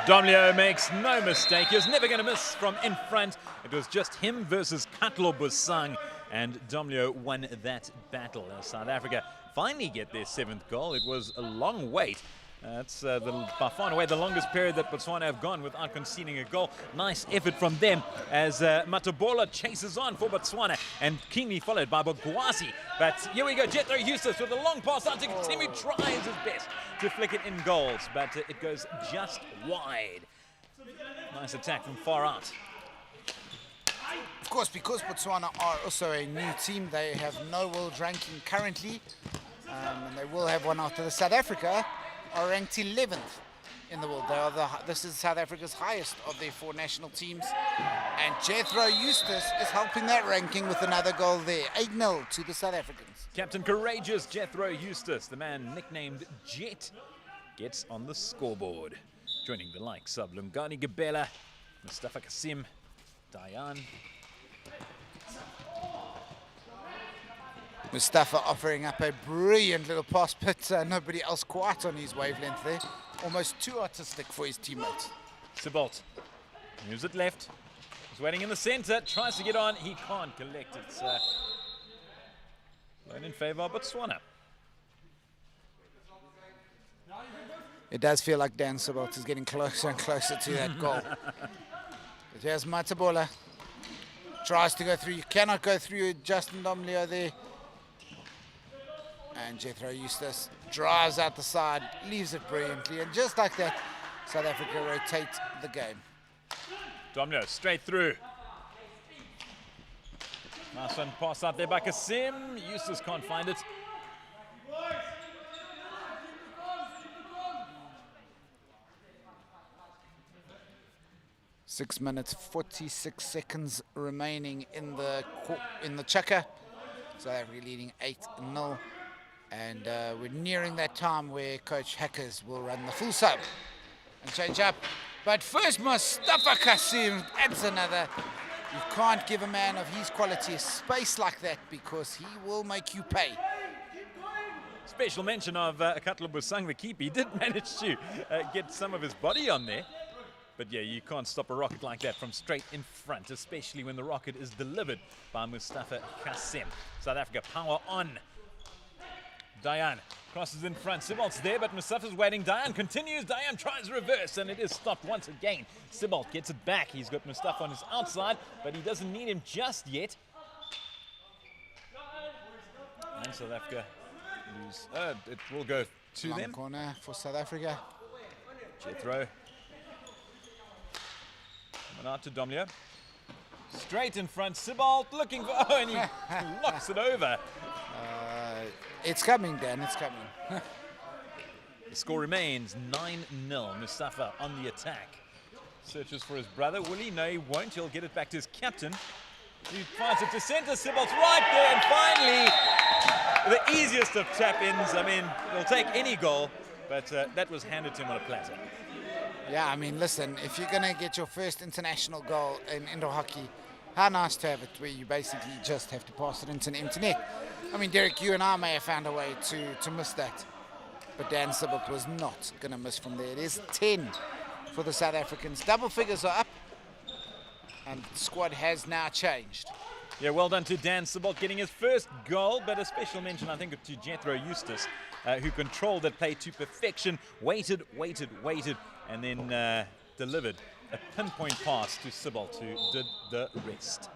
Domleo makes no mistake. He was never going to miss from in front. It was just him versus Katlo Busang, and Domleo won that battle. South Africa finally get their 7th goal. It was a long wait. That's by far and away the longest period that Botswana have gone without conceding a goal. Nice effort from them as Matabola chases on for Botswana, and keenly followed by Bogwasi. But here we go, Jethro Eustace with a long pass out to Temu, tries his best to flick it in goals, but it goes just wide. Nice attack from far out. Of course, because Botswana are also a new team, they have no world ranking currently, and they will have one after the South Africa. Are ranked 11th in the world. This is South Africa's highest of their 4 national teams. And Jethro Eustace is helping that ranking with another goal there. 8-0 to the South Africans. Captain Courageous Jethro Eustace, the man nicknamed Jet, gets on the scoreboard. Joining the likes of Lungani Gabela, Mustafa Kasim, Dayan. Mustafa offering up a brilliant little pass, but nobody else quite on his wavelength there. Almost too artistic for his teammates. Sibolt moves it left. He's waiting in the center, tries to get on. He can't collect it. It's blown in favor of Botswana. It does feel like Dan Sibolt is getting closer and closer to that goal. But here's Matabola. Tries to go through. You cannot go through Justin Domleo there. And Jethro Eustace drives out the side, leaves it brilliantly, and just like that, South Africa rotate the game. Domleo straight through. Nice one, pass out there by Kasim. Eustace can't find it. Six minutes, 46 seconds remaining in the chukka. South Africa leading 8-0. And we're nearing that time where Coach Hackers will run the full sub and change up. But first, Mustafa Kasim adds another You can't give a man of his quality a space like that because he will make you pay. Special mention of Katla Busang, the keeper. He did manage to get some of his body on there. But yeah, you can't stop a rocket like that from straight in front, especially when the rocket is delivered by Mustafa Kassem. South Africa power on. Dayan crosses in front. Sibolt's there, but Mustafa's waiting. Dayan continues. Dayan tries reverse, and it is stopped once again. Sibolt gets it back. He's got Mustafa on his outside, but he doesn't need him just yet. And South Africa lose. It will go to Long them. corner for South Africa. Jethro. Coming out to Domlia. Straight in front. Sibolt looking for... Oh, and he knocks it over. It's coming, Dan. It's coming. The score remains 9-0. Mustafa on the attack. Searches for his brother. Will he? No, he won't. He'll get it back to his captain. He finds it to center. Sibolt's right there. And finally, the easiest of tap-ins. I mean, he'll take any goal, but that was handed to him on a platter. Yeah, I mean, listen, if you're going to get your first international goal in indoor hockey, how nice to have it where you basically just have to pass it into the internet. I mean, Derek, you and I may have found a way to miss that, but Dan Sibolt was not going to miss from there. It is 10 for the South Africans. Double figures are up, and the squad has now changed. Yeah, well done to Dan Sibolt getting his first goal, but a special mention, I think, to Jethro Eustace, who controlled that play to perfection, waited, and then delivered a pinpoint pass to Sibolt, who did the rest.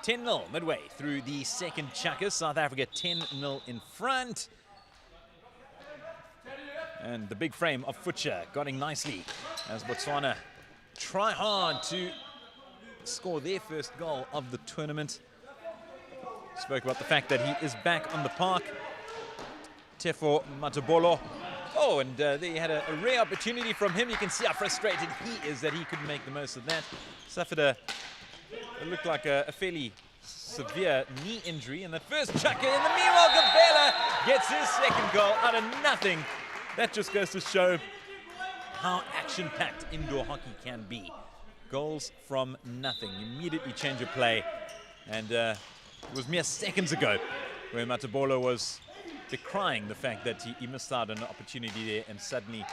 10-0 midway through the second chukkers. South Africa 10-0 in front. And the big frame of Futcher going nicely as Botswana try hard to score their first goal of the tournament. Spoke about the fact that he is back on the park. Tefo Matabolo. Oh, and they had a rare opportunity from him. You can see how frustrated he is that he couldn't make the most of that. Suffered it looked like a fairly severe knee injury in the first chukker. In the meanwhile, Gabela gets his second goal out of nothing. That just goes to show how action-packed indoor hockey can be. Goals from nothing. You immediately change your play. And it was mere seconds ago where Matabolo was decrying the fact that he missed out on an opportunity there, and suddenly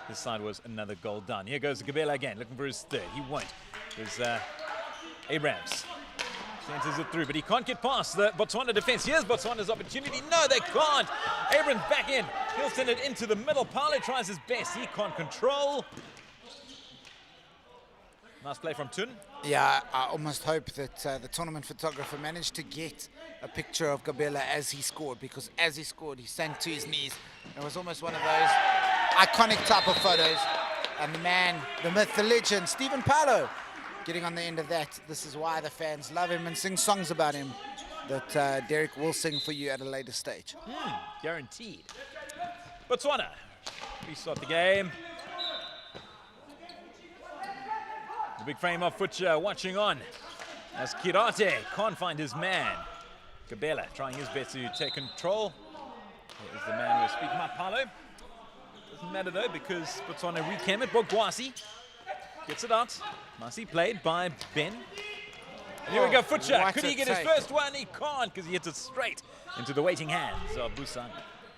his side was another goal down. Here goes Gabela again, looking for his third. He won't. There's Abrams. Centers it through, but he can't get past the Botswana defense. Here's Botswana's opportunity. No, they can't. Abrams back in. He'll send it into the middle. Paulo tries his best. He can't control. Nice play from Tun. Yeah, I almost hope that the tournament photographer managed to get a picture of Gabela as he scored, because as he scored, he sank to his knees. It was almost one of those iconic type of photos. And the man, the myth, the legend, Stephen Paulo, getting on the end of that. This is why the fans love him and sing songs about him that Derek will sing for you at a later stage. Guaranteed. Botswana restart the game. The big frame of Futcher watching on as Kirate can't find his man. Gabela trying his best to take control. Here is the man we're speaking about, Paulo. Doesn't matter though, because Botswana recam it. Bogwasi gets it out. Nicely played by Ben. And here we go, Futcher. Could he get his first one? He can't, because he hits it straight into the waiting hands of Busang.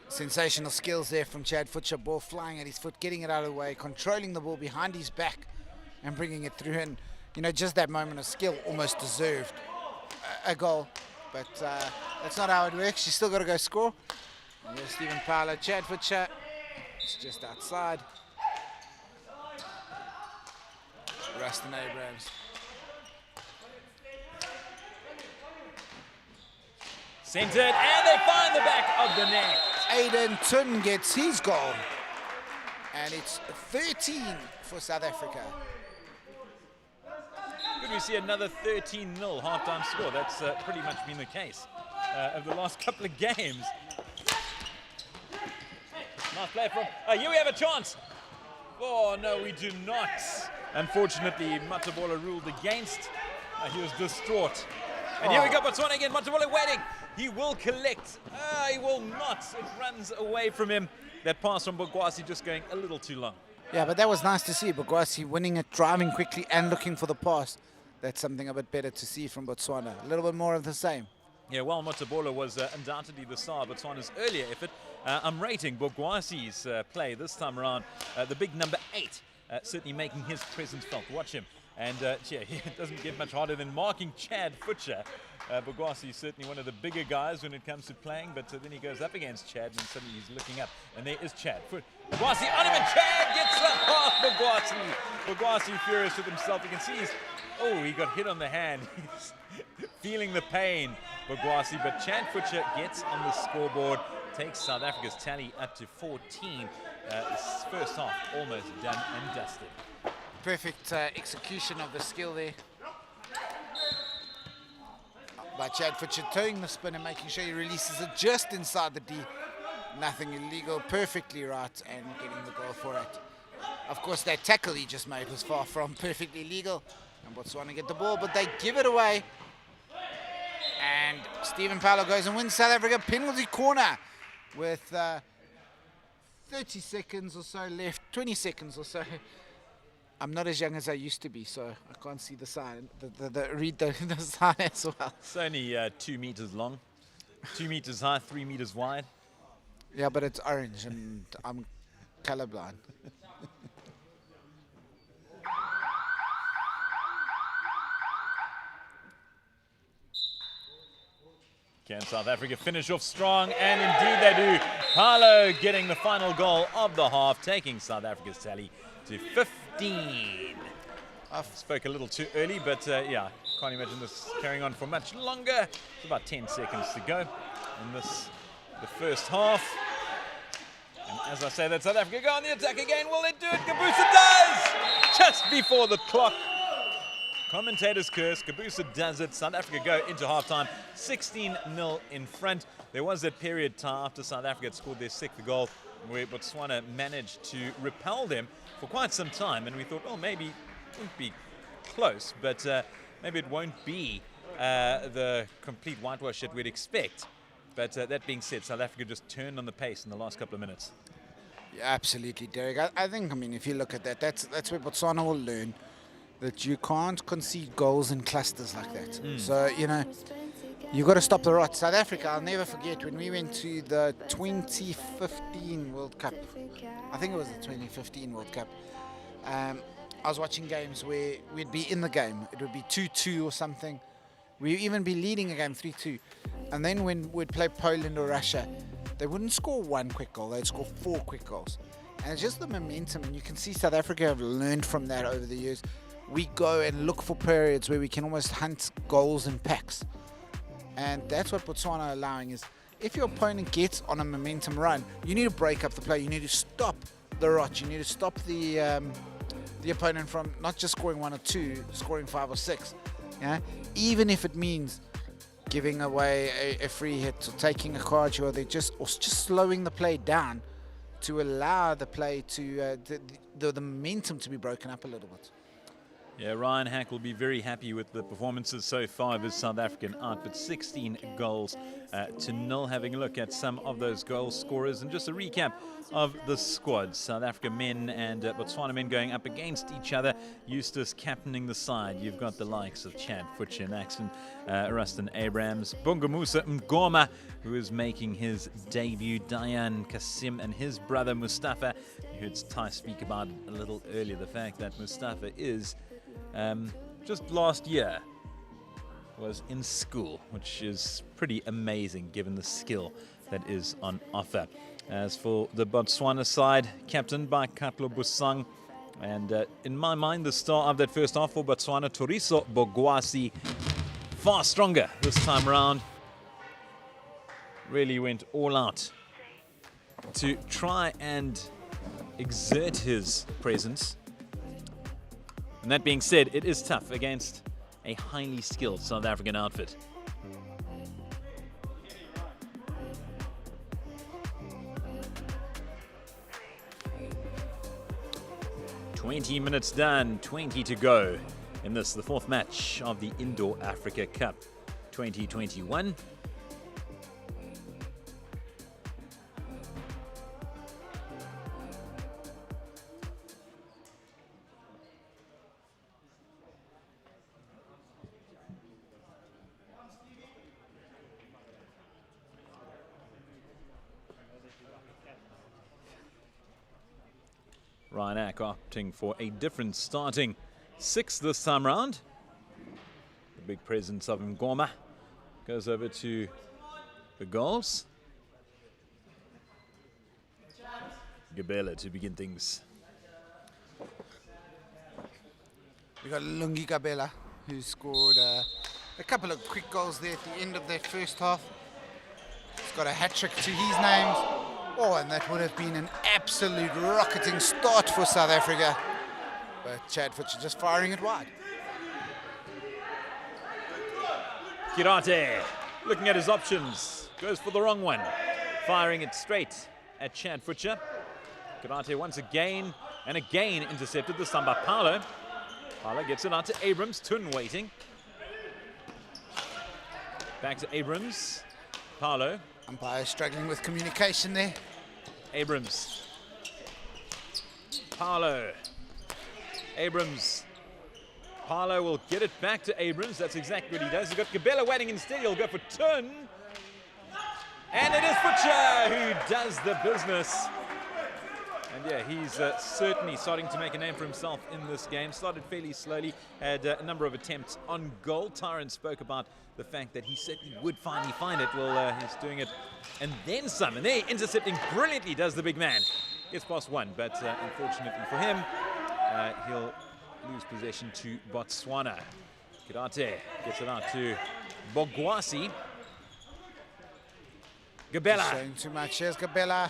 Sensational skills there from Chad Futcher. Ball flying at his foot, getting it out of the way, controlling the ball behind his back and bringing it through. And, you know, just that moment of skill almost deserved a goal. But that's not how it works. You still got to go score. And here's Stephen Paulo. Chad Futcher. It's just outside. Rustin Abrams. Centered, and they find the back of the net. Aiden Tun gets his goal. And it's 13 for South Africa. Could we see another 13-0 halftime score? That's pretty much been the case of the last couple of games. Nice play from... here we have a chance. Oh, no, we do not. Unfortunately, Matabola ruled against. He was distraught. And here we go, Botswana again. Matabola waiting. He will collect. He will not. It runs away from him. That pass from Bogwasi just going a little too long. Yeah, but that was nice to see. Bogwasi winning it, driving quickly and looking for the pass that's something a bit better to see from Botswana. A little bit more of the same. Yeah, well, Motabola was undoubtedly the star of Botswana's earlier effort. I'm rating Bogwasi's play this time around. The big number 8 certainly making his presence felt. Watch him. And yeah, it doesn't get much harder than marking Chad Futcher. Bogwasi is certainly one of the bigger guys when it comes to playing, but then he goes up against Chad and suddenly he's looking up. And there is Chad. Bogwasi on him, and Chad gets up past Bogwasi. Bogwasi furious with himself. You can see he got hit on the hand. He's feeling the pain, Bogwasi, but Chad Futcher gets on the scoreboard, takes South Africa's tally up to 14. This first half almost done and dusted. Perfect execution of the skill there by Chad Futcher, towing the spin and making sure he releases it just inside the D. Nothing illegal, perfectly right, and getting the goal for it. Of course, that tackle he just made was far from perfectly legal, and Botswana get the ball, but they give it away. And Stephen Paulo goes and wins South Africa penalty corner with 30 seconds or so left, 20 seconds or so. I'm not as young as I used to be, so I can't see the sign, read the sign as well. It's only 2 meters long, 2 meters high, 3 meters wide. Yeah, but it's orange and I'm colorblind. Can South Africa finish off strong? And indeed they do. Paulo getting the final goal of the half, taking South Africa's tally to 15. I spoke a little too early, but yeah, can't imagine this carrying on for much longer. It's about 10 seconds to go in the first half. And as I say that, South Africa go on the attack again. Will they do it? Kabusa does! Just before the clock. Commentators curse. Kabusa does it. South Africa go into halftime 16-0 in front. There was that period after South Africa had scored their 6th goal where Botswana managed to repel them for quite some time, and we thought, oh, maybe it won't be close, but maybe it won't be the complete whitewash that we'd expect. But that being said, South Africa just turned on the pace in the last couple of minutes. Yeah, absolutely, Derek. I think, if you look at that, that's where Botswana will learn that you can't concede goals in clusters like that. So, you got to stop the rot. South Africa, I'll never forget when we went to the 2015 World Cup. I think it was the 2015 World Cup. I was watching games where we'd be in the game. It would be 2-2 or something. We'd even be leading a game 3-2. And then when we'd play Poland or Russia, they wouldn't score 1 quick goal. They'd score 4 quick goals. And it's just the momentum. And you can see South Africa have learned from that over the years. We go and look for periods where we can almost hunt goals in packs. And that's what Botswana are allowing is if your opponent gets on a momentum run, you need to break up the play. You need to stop the rot. You need to stop the opponent from not just scoring 1 or 2, scoring 5 or 6. Yeah? Even if it means giving away a free hit or taking a card or just slowing the play down to allow the play to the momentum to be broken up a little bit. Yeah, Ryan Hack will be very happy with the performances so far of his South African outfit. 16 goals to 0. Having a look at some of those goal scorers and just a recap of the squads. South Africa men and Botswana men going up against each other. Eustace captaining the side. You've got the likes of Chad Futcher, Axon, Rustin Abrams, Bungamusa Mgoma, who is making his debut. Dayan Kasim and his brother Mustafa. You heard Ty speak about it a little earlier, the fact that Mustafa is just last year was in school, which is pretty amazing given the skill that is on offer. As for the Botswana side, captained by Katlo Busang, and in my mind the star of that first half for Botswana, Toriso Bogwasi, far stronger this time around. Really went all out to try and exert his presence. And that being said, it is tough against a highly skilled South African outfit. "20 minutes done, 20 to go in this, the 4th match of the Indoor Africa Cup 2021. Ryan Ack opting for a different starting 6 this time round. The big presence of Ngoma goes over to the goals. Gabela to begin things. We got Lungi Gabela, who scored a couple of quick goals there at the end of that first half. He's got a hat-trick to his name. Oh, and that would have been an absolute rocketing start for South Africa. But Chad Futcher just firing it wide. Kirate looking at his options, goes for the wrong one, firing it straight at Chad Futcher. Kirate once again and again intercepted this time by Paulo. Paulo gets it out to Abrams, Tun waiting. Back to Abrams, Paulo. Umpire struggling with communication there. Abrams, Paulo, Abrams. Paulo will get it back to Abrams. That's exactly what he does. He's got Gabela waiting instead. He'll go for Tun. And it is Futcher who does the business. And yeah, he's certainly starting to make a name for himself in this game. Started fairly slowly, had a number of attempts on goal. Tyron spoke about the fact that he certainly would finally find it. Well, he's doing it and then some. And there, intercepting brilliantly does the big man. Gets past one, but unfortunately for him, he'll lose possession to Botswana. Kirate gets it out to Bogwasi. Gabela. Showing too much. Here's Gabela.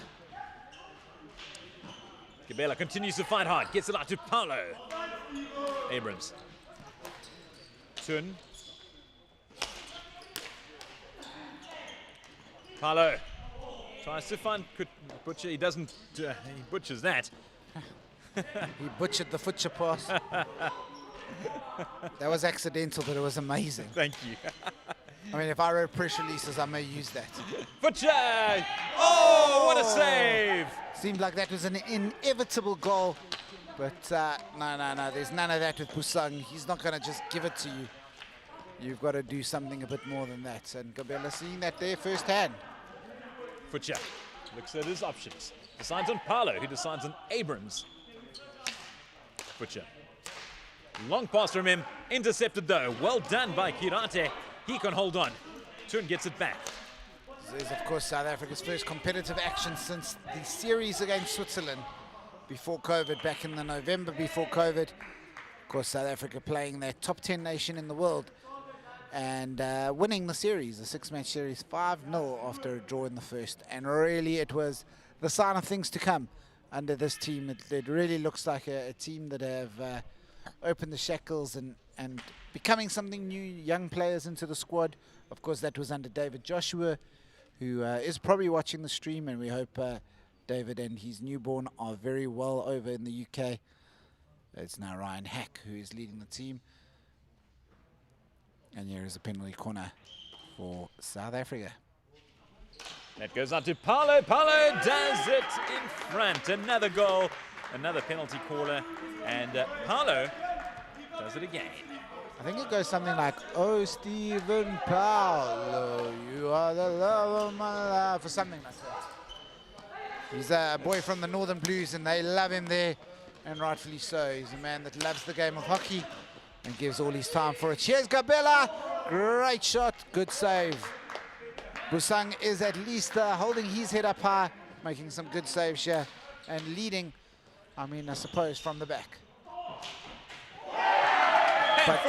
Gabela continues to fight hard. Gets it out to Paulo. Abrams. Tun. Paulo tries to find Butcher. He doesn't. He butchers that. He butchered the Futcher pass. That was accidental, but it was amazing. Thank you. I mean, if I wrote press releases, I may use that. Butcher! Oh, what a save! Seemed like that was an inevitable goal. But no, there's none of that with Busang. He's not going to just give it to you. You've got to do something a bit more than that. And Gabela seeing that there firsthand. Futcher looks at his options. Decides on Paulo, who decides on Abrams. Futcher. Long pass from him. Intercepted though. Well done by Kirate. He can hold on. Tun gets it back. This is, of course, South Africa's first competitive action since the series against Switzerland before COVID, back in the November before COVID. Of course, South Africa playing their top 10 nation in the world and winning the series, the 6-match series, 5-0 after a draw in the first. And really, it was the sign of things to come under this team. It really looks like a team that have opened the shackles and becoming something new, young players into the squad. Of course, that was under David Joshua, who is probably watching the stream, and we hope David and his newborn are very well over in the UK. It's now Ryan Hack who is leading the team. And here is a penalty corner for South Africa. That goes out to Paulo. Paulo does it in front. Another goal, another penalty corner, and Paulo does it again. I think it goes something like, "Oh, Stephen Paulo, you are the love of my life," or something like that. He's a boy from the Northern Blues, and they love him there, and rightfully so. He's a man that loves the game of hockey and gives all his time for it. Here's Gabela. Great shot. Good save. Busang is at least holding his head up high, making some good saves here, and leading, I mean, I suppose, from the back. But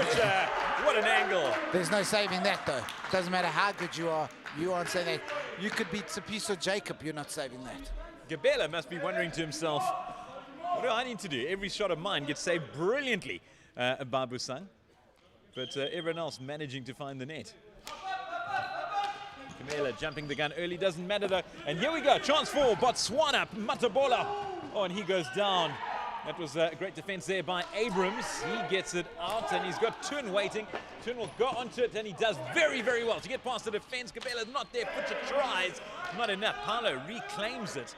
what an angle. There's no saving that, though. Doesn't matter how good you are. You aren't saving that. You could beat Tsepiso Jacob. You're not saving that. Gabela must be wondering to himself, what do I need to do? Every shot of mine gets saved brilliantly by Busang. But everyone else managing to find the net. Gabela jumping the gun early, doesn't matter though. And here we go, chance for Botswana, Matabola. Oh, and he goes down. That was a great defense there by Abrams. He gets it out, and he's got Tun waiting. Tun will go onto it, and he does very, very well to get past the defense. Gabela's not there. Futcher tries. Not enough. Paulo reclaims it.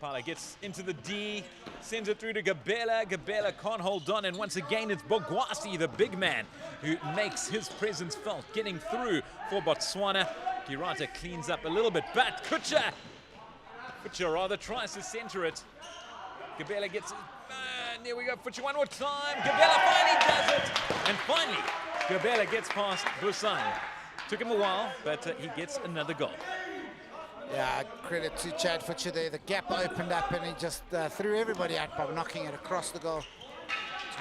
Paulo gets into the D, sends it through to Gabela. Gabela can't hold on, and once again it's Bogwasi, the big man, who makes his presence felt, getting through for Botswana. Kirata cleans up a little bit, but Futcher rather tries to center it. Gabela gets it. And there we go. Futchi one more time. Gabela finally does it. And finally, Gabela gets past Busang. Took him a while, but he gets another goal. Yeah, credit to Chad Futcher there. The gap opened up and he just threw everybody out by knocking it across the goal.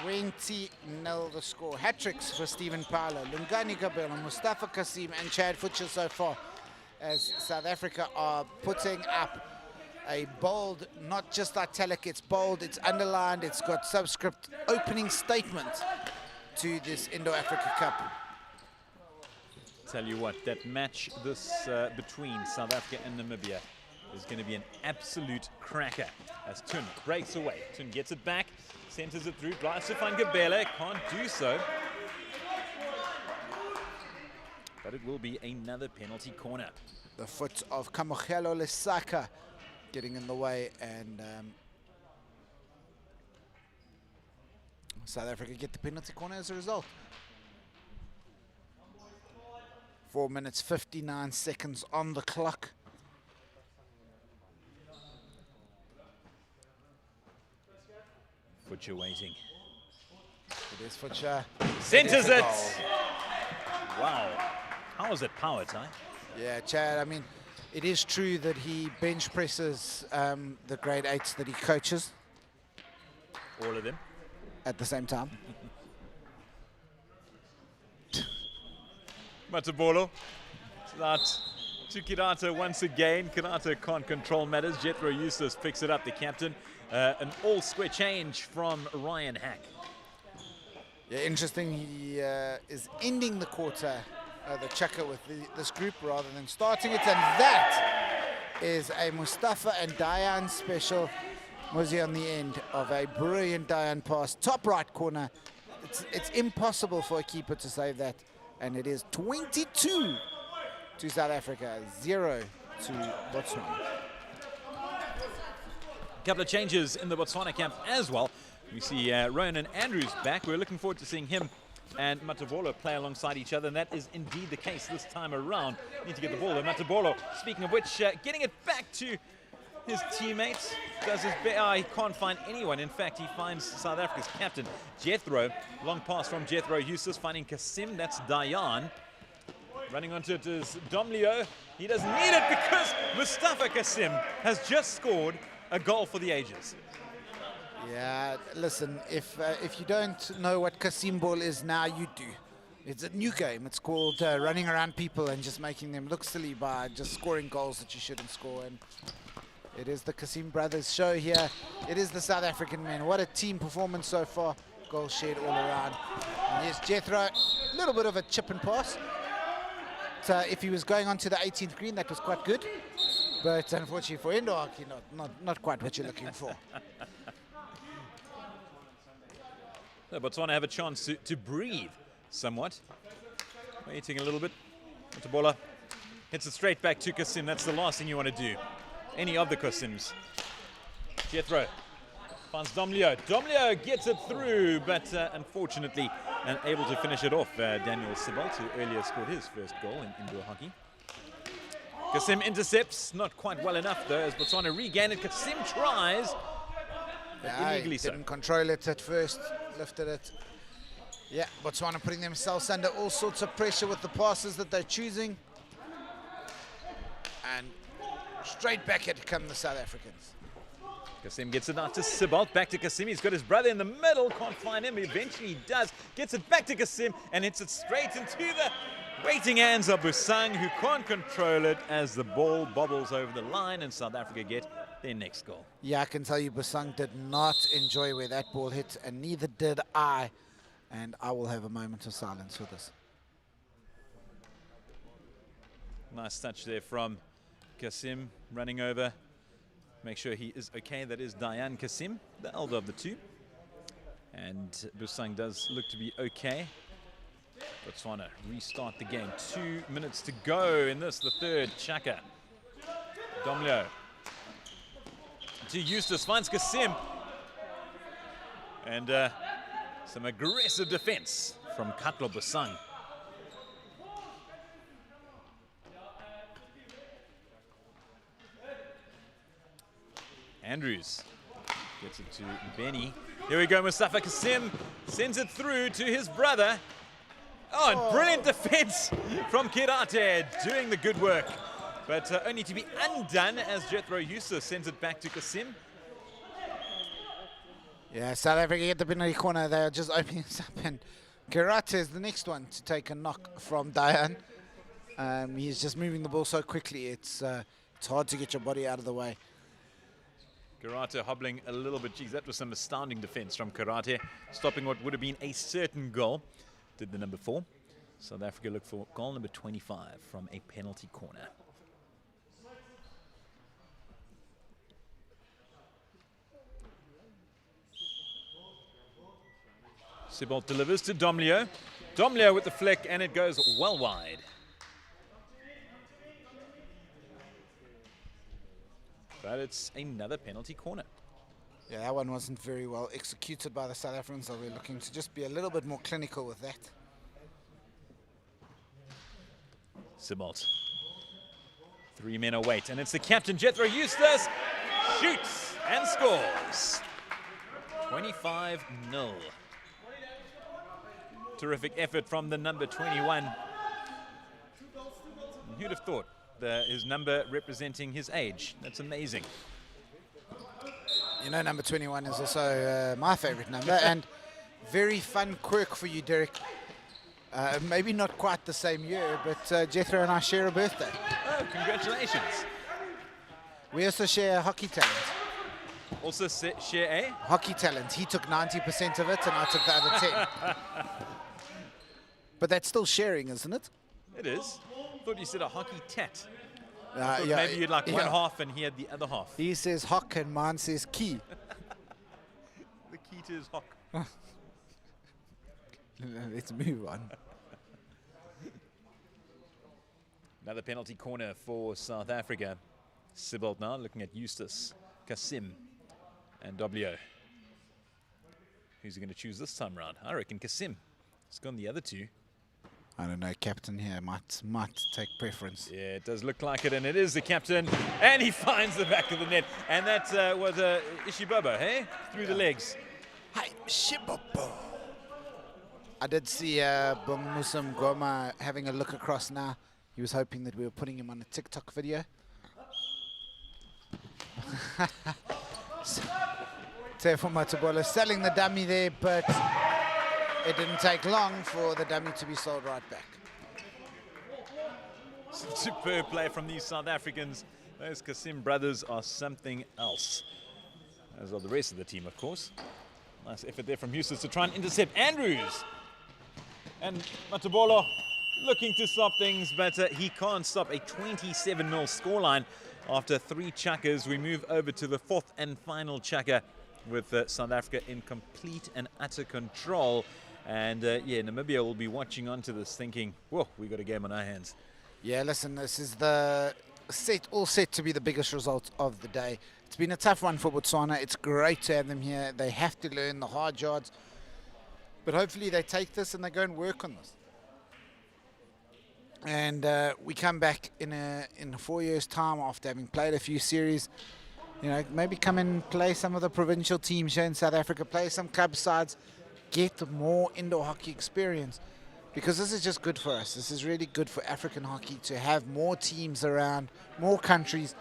20-0 the score. Hat-tricks for Stephen Paolo, Lungani Gabela, Mustafa Kasim and Chad Futcher so far, as South Africa are putting up a bold, not just italic, it's bold, it's underlined, it's got subscript opening statement to this Indo-Africa Cup. Tell you what, that match this between South Africa and Namibia is going to be an absolute cracker as Tun breaks away. Tun gets it back, centers it through, drives to find Gabela, can't do so. But it will be another penalty corner. The foot of Kamokhelo Lesaka getting in the way, and South Africa get the penalty corner as a result. 4 minutes 59 seconds on the clock. Futcher waiting. It is Futcher. Centers it! Goal. Wow. How was it powered, Ty? Yeah, Chad, I mean, it is true that he bench presses the grade 8s that he coaches All of them. at the same time. Matabolo. That to Kirata once again. Kirata can't control matters. Jethro Eustace picks it up, the captain. An all-square change from Ryan Hack. Yeah, interesting. He is ending the quarter, the checker with this group rather than starting it. And that is a Mustafa and Dayan special. Muzi on the end of a brilliant Dayan pass. Top right corner. It's impossible for a keeper to save that. And it is 22 to South Africa, 0 to Botswana. A couple of changes in the Botswana camp as well. We see Ronan Andrews back. We're looking forward to seeing him and Matabolo play alongside each other, and that is indeed the case this time around. Need to get the ball there. Matabolo, speaking of which, getting it back to his teammates. Does his he can't find anyone. In fact, he finds South Africa's captain, Jethro. Long pass from Jethro Eustace, finding Kasim. That's Dayan. Running onto it is Domleo. He doesn't need it because Mustafa Kasim has just scored a goal for the ages. Yeah, listen, if you don't know what Kasim ball is now, you do. It's a new game. It's called running around people and just making them look silly by just scoring goals that you shouldn't score. And it is the Kasim brothers show here. It is the South African men. What a team performance so far. Goals shared all around. And yes, Jethro, a little bit of a chip and pass. If he was going on to the 18th green, that was quite good. But unfortunately for Indo hockey, not quite what you're looking for. So Botswana have a chance to breathe somewhat. Waiting a little bit. Matabolo hits it straight back to Kasim. That's the last thing you want to do. Any of the Kasims. Jethro finds Domleo. Domleo gets it through, but unfortunately unable to finish it off. Daniel Sibalt, who earlier scored his first goal in indoor hockey. Kasim intercepts, not quite well enough though, as Botswana regain it. Kasim tries, but illegally so. Didn't control it at first, lifted it. Yeah, Botswana putting themselves under all sorts of pressure with the passes that they're choosing. And straight back at come the South Africans. Kasim gets it out to Sibalt, back to Kasim. He's got his brother in the middle, can't find him. Eventually he does, gets it back to Kasim and hits it straight into the waiting hands of Busang, who can't control it as the ball bobbles over the line and South Africa get their next goal. Yeah, I can tell you Busang did not enjoy where that ball hit, and neither did I. And I will have a moment of silence for this. Nice touch there from Kasim, running over. Make sure he is okay. That is Dayan Kasim, the elder of the two. And Busang does look to be okay. Botswana restart the game. 2 minutes to go in this, the third. Chaka. Domleo. To Eustace, finds Kasim. And some aggressive defense from Katlo Busang. Andrews Gets it to Benny. Here we go, Mustafa Kasim sends it through to his brother. Oh, and brilliant defense from Karate, doing the good work. But only to be undone as Jethro Eustace sends it back to Kasim. Yeah, South Africa get the penalty corner. They're just opening us up. And Karate is the next one to take a knock from Dayan. He's just moving the ball so quickly. It's hard to get your body out of the way. Karate hobbling a little bit. Geez, that was some astounding defense from Karate, stopping what would have been a certain goal. Did the number 4. South Africa look for goal number 25 from a penalty corner. Sibolt delivers to Domleo. Domleo with the flick, and it goes well wide. But it's another penalty corner. Yeah, that one wasn't very well executed by the South Africans, so we're looking to just be a little bit more clinical with that. Sibolt. 3 men await, and it's the captain, Jethro Eustace, shoots and scores. 25-0. Terrific effort from the number 21. Who'd have thought his number representing his age? That's amazing. You know, number 21 is also my favorite number, and very fun quirk for you, Derek. Maybe not quite the same year, but Jethro and I share a birthday. Oh, congratulations. We also share a hockey talent. Also share a? Hockey talent. He took 90% of it, and I took the other 10. But that's still sharing, isn't it? It is. I thought you said a hockey tat. Yeah, maybe you'd like one half and he had the other half. He says hock and mine says key. The key to his hock. Let's move on. Another penalty corner for South Africa. Sibolt now looking at Eustace, Kasim, and Domleo. Who's he going to choose this time round? I reckon Kasim. It's gone the other two. I don't know, captain here might take preference. Yeah, it does look like it, and it is the captain, and he finds the back of the net. And that was Ishibaba, hey? Through the legs. Hi, Shibobo. I did see Musum Goma having a look across now. He was hoping that we were putting him on a TikTok video. Tefo Matabola selling the dummy there, but it didn't take long for the dummy to be sold right back. Superb play from these South Africans. Those Kasim brothers are something else. As are the rest of the team, of course. Nice effort there from Eustace to try and intercept Andrews. And Matabolo looking to stop things, but he can't stop a 27-0 scoreline. After 3 chuckers, we move over to the 4th and final chucker with South Africa in complete and utter control. And yeah, Namibia will be watching onto this thinking, whoa, we got a game on our hands. Yeah, listen, this is the all set to be the biggest result of the day. It's been a tough one for Botswana. It's great to have them here. They have to learn the hard yards. But hopefully they take this and they go and work on this. And we come back in 4 years' time after having played a few series. You know, maybe come and play some of the provincial teams here in South Africa, play some club sides, get more indoor hockey experience. Because this is just good for us. This is really good for African hockey to have more teams around, more countries.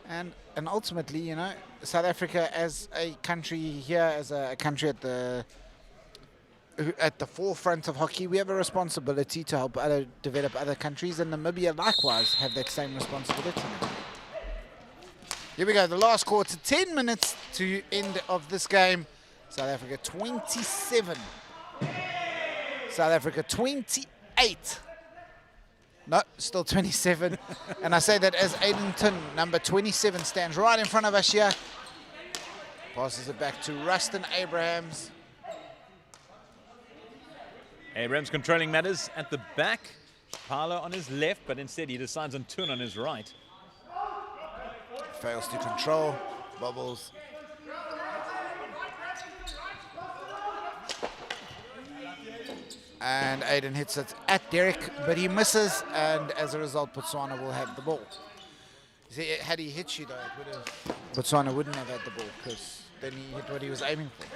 And ultimately, you know, South Africa as a country here, as a country at the forefront of hockey, we have a responsibility to help develop other countries, and Namibia likewise have that same responsibility. Here we go, the last quarter, 10 minutes to end of this game. South Africa 27. South Africa 28. No, still 27. And I say that as Aidenton, number 27, stands right in front of us here. Passes it back to Rustin Abrahams. Abrahams controlling matters at the back. Parler on his left, but instead he decides on Toon on his right. Fails to control. Bubbles. And Aiden hits it at Derek, but he misses, and as a result, Botswana will have the ball. See, had he hit you though, it would have. Botswana wouldn't have had the ball because then he hit what he was aiming for.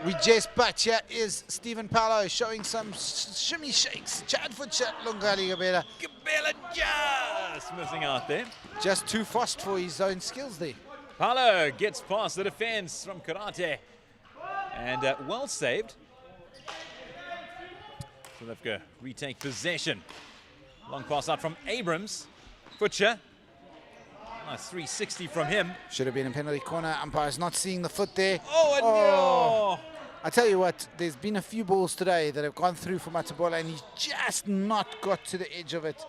We just, but here is Stephen Paulo showing some shimmy shakes. Chad Futcher, Lungali Gabela. Gabela just missing out there. Just too fast for his own skills there. Paulo gets past the defense from Karate. And well saved. South Africa retake possession. Long pass out from Abrams. Futcher. Nice 360 from him. Should have been a penalty corner. Umpire's not seeing the foot there. Oh, no! I tell you what, there's been a few balls today that have gone through for Matabola and he's just not got to the edge of it.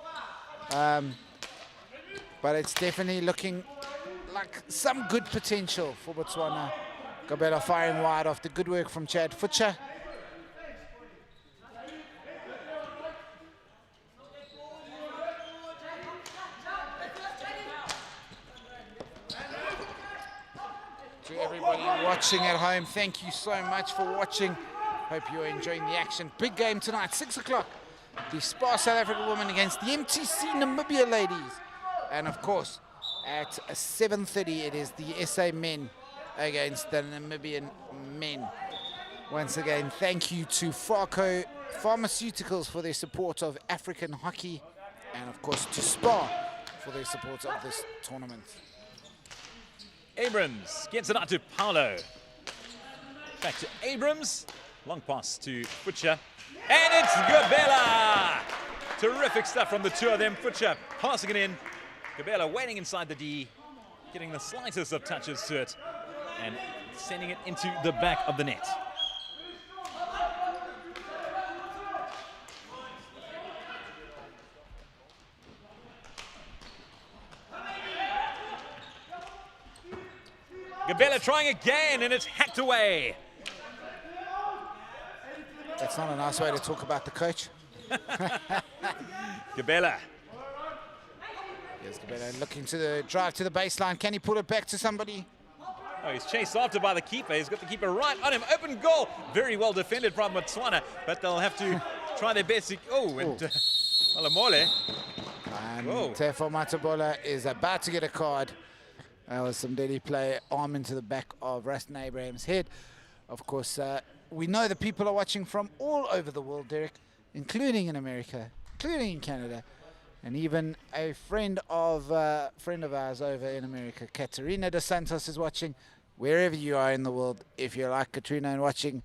But it's definitely looking like some good potential for Botswana. Gabela firing wide after good work from Chad Futcher. To everybody watching at home, thank you so much for watching. Hope you're enjoying the action. Big game tonight, 6 o'clock. The Spar South Africa women against the MTC Namibia ladies. And of course, at 7:30, it is the SA men against the Namibian men. Once again, thank you to Farco Pharmaceuticals for their support of African hockey. And of course, to Spar for their support of this tournament. Abrams gets it out to Paulo. Back to Abrams. Long pass to Futcher. And it's Gabela! Terrific stuff from the two of them. Futcher passing it in. Gabela waiting inside the D, getting the slightest of touches to it, and sending it into the back of the net. Gabela trying again, and it's hacked away. That's not a nice way to talk about the coach. Gabela. Yes, Gabela looking to the drive to the baseline. Can he pull it back to somebody? Oh, he's chased after by the keeper. He's got the keeper right on him. Open goal. Very well defended from Botswana, but they'll have to try their best. And Alamole. And Whoa. Tefo Matabola is about to get a card. That was some deadly play, arm into the back of Rustin Abraham's head. Of course, we know that people are watching from all over the world, Derek, including in America, including in Canada, and even a friend of ours over in America, Katerina dos Santos, is watching. Wherever you are in the world, if you're like Katrina and watching,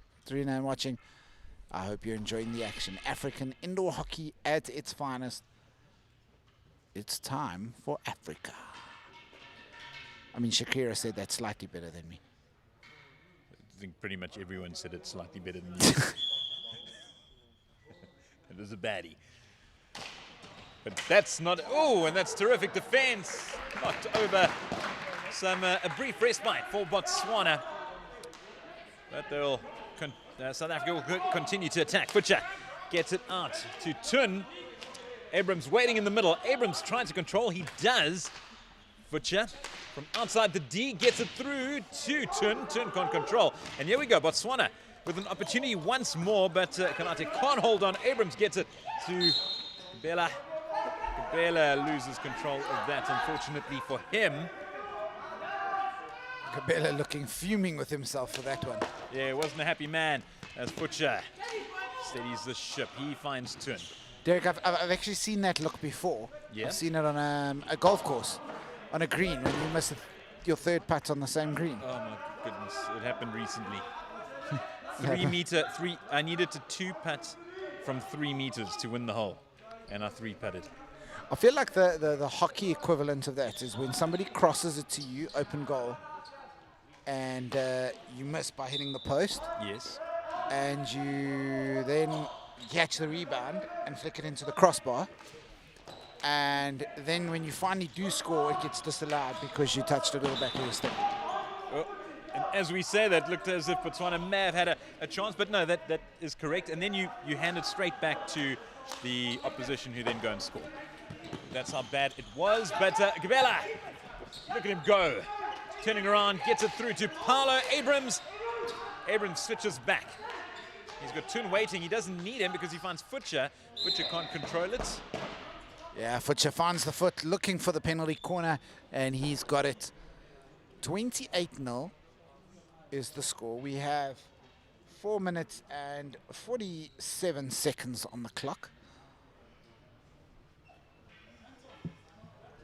I hope you're enjoying the action. African indoor hockey at its finest. It's time for Africa. I mean, Shakira said that slightly better than me. I think pretty much everyone said it slightly better than you. It was a baddie. But that's not... Oh, and that's terrific defense. Knocked over a brief respite for Botswana. But they'll... South Africa will continue to attack. Futcher gets it out to Tun. Abrams waiting in the middle. Abrams trying to control. He does. Futcher from outside the D gets it through to Tun. Tun can't control. And here we go. Botswana with an opportunity once more, but Kanate can't hold on. Abrams gets it to Gabela. Gabela loses control of that, unfortunately for him. Gabela looking fuming with himself for that one. Yeah, it wasn't a happy man as Futcher steadies the ship. He finds Tun. Derek, I've actually seen that look before. Yeah? I've seen it on a golf course, on a green, when you miss your third putt on the same green. Oh my goodness, it happened recently. I needed to 2-putt from 3 meters to win the hole, and I 3-putted. I feel like the hockey equivalent of that is when somebody crosses it to you, open goal, and you miss by hitting the post. Yes. And you then catch the rebound and flick it into the crossbar. And then when you finally do score, it gets disallowed because you touched it with the back of your stick. Well, and as we say, that looked as if Botswana may have had a chance, but no, that is correct. And then you hand it straight back to the opposition, who then go and score. That's how bad it was. But Gabela, look at him go. Turning around, gets it through to Paulo Abrams. Abrams switches back. He's got Tun waiting. He doesn't need him because he finds Futcher. Futcher can't control it. Yeah, Futcher finds the foot, looking for the penalty corner, and he's got it. 28-0 is the score. We have 4 minutes and 47 seconds on the clock.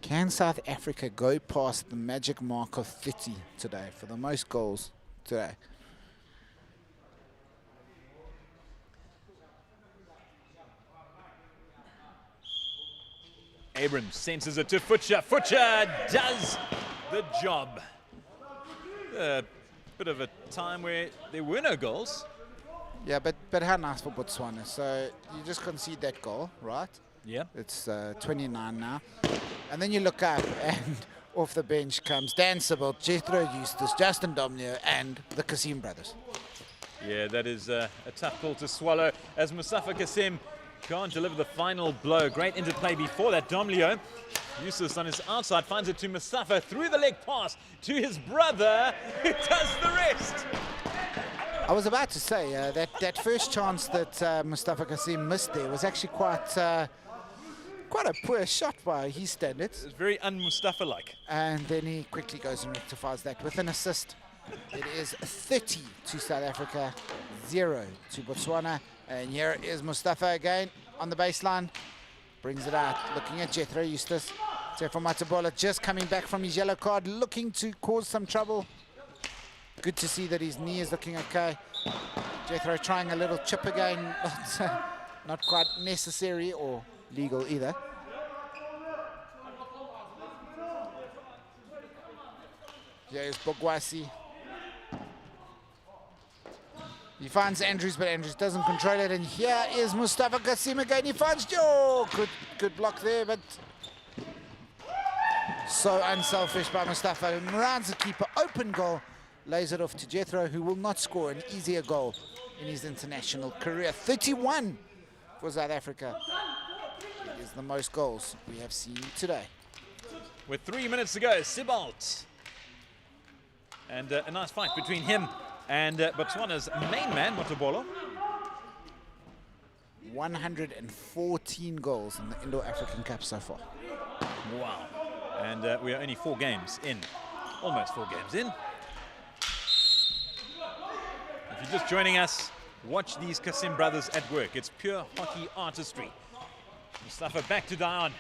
Can South Africa go past the magic mark of 30 today for the most goals today? Abrams senses it to Futcher. Futcher does the job. A bit of a time where there were no goals. Yeah, but how nice for Botswana. So you just concede that goal, right? Yeah. It's 29 now. And then you look up and off the bench comes Dan Sibbald, Jethro Eustace, Justin Domleo and the Kasim brothers. Yeah, that is a tough pill to swallow as Mustafa Kasim can't deliver the final blow. Great interplay before that. Domleo, Eustace on his outside, finds it to Mustafa through the leg pass to his brother, who does the rest. I was about to say that first chance that Mustafa Kasim missed there was actually quite a poor shot by his standards. It's very un-Mustafa-like. And then he quickly goes and rectifies that with an assist. It is 30 to South Africa, 0 to Botswana. And here is Mustafa again on the baseline. Brings it out, looking at Jethro Eustace. Tefo Matabola just coming back from his yellow card, looking to cause some trouble. Good to see that his knee is looking okay. Jethro trying a little chip again, not quite necessary or legal either. Here is Bogwasi. He finds Andrews, but Andrews doesn't control it. And here is Mustafa Kasim again. He finds Joe. Good block there, but so unselfish by Mustafa. Moran's the keeper. Open goal. Lays it off to Jethro, who will not score an easier goal in his international career. 31 for South Africa. It is the most goals we have seen today. With 3 minutes to go, Sibbald. And a nice fight between him and Botswana's main man, Motobolo. 114 goals in the Indo-African Cup so far. Wow. And we are only 4 games in. Almost 4 games in. If you're just joining us, watch these Kasim brothers at work. It's pure hockey artistry. Mustafa back to Dion.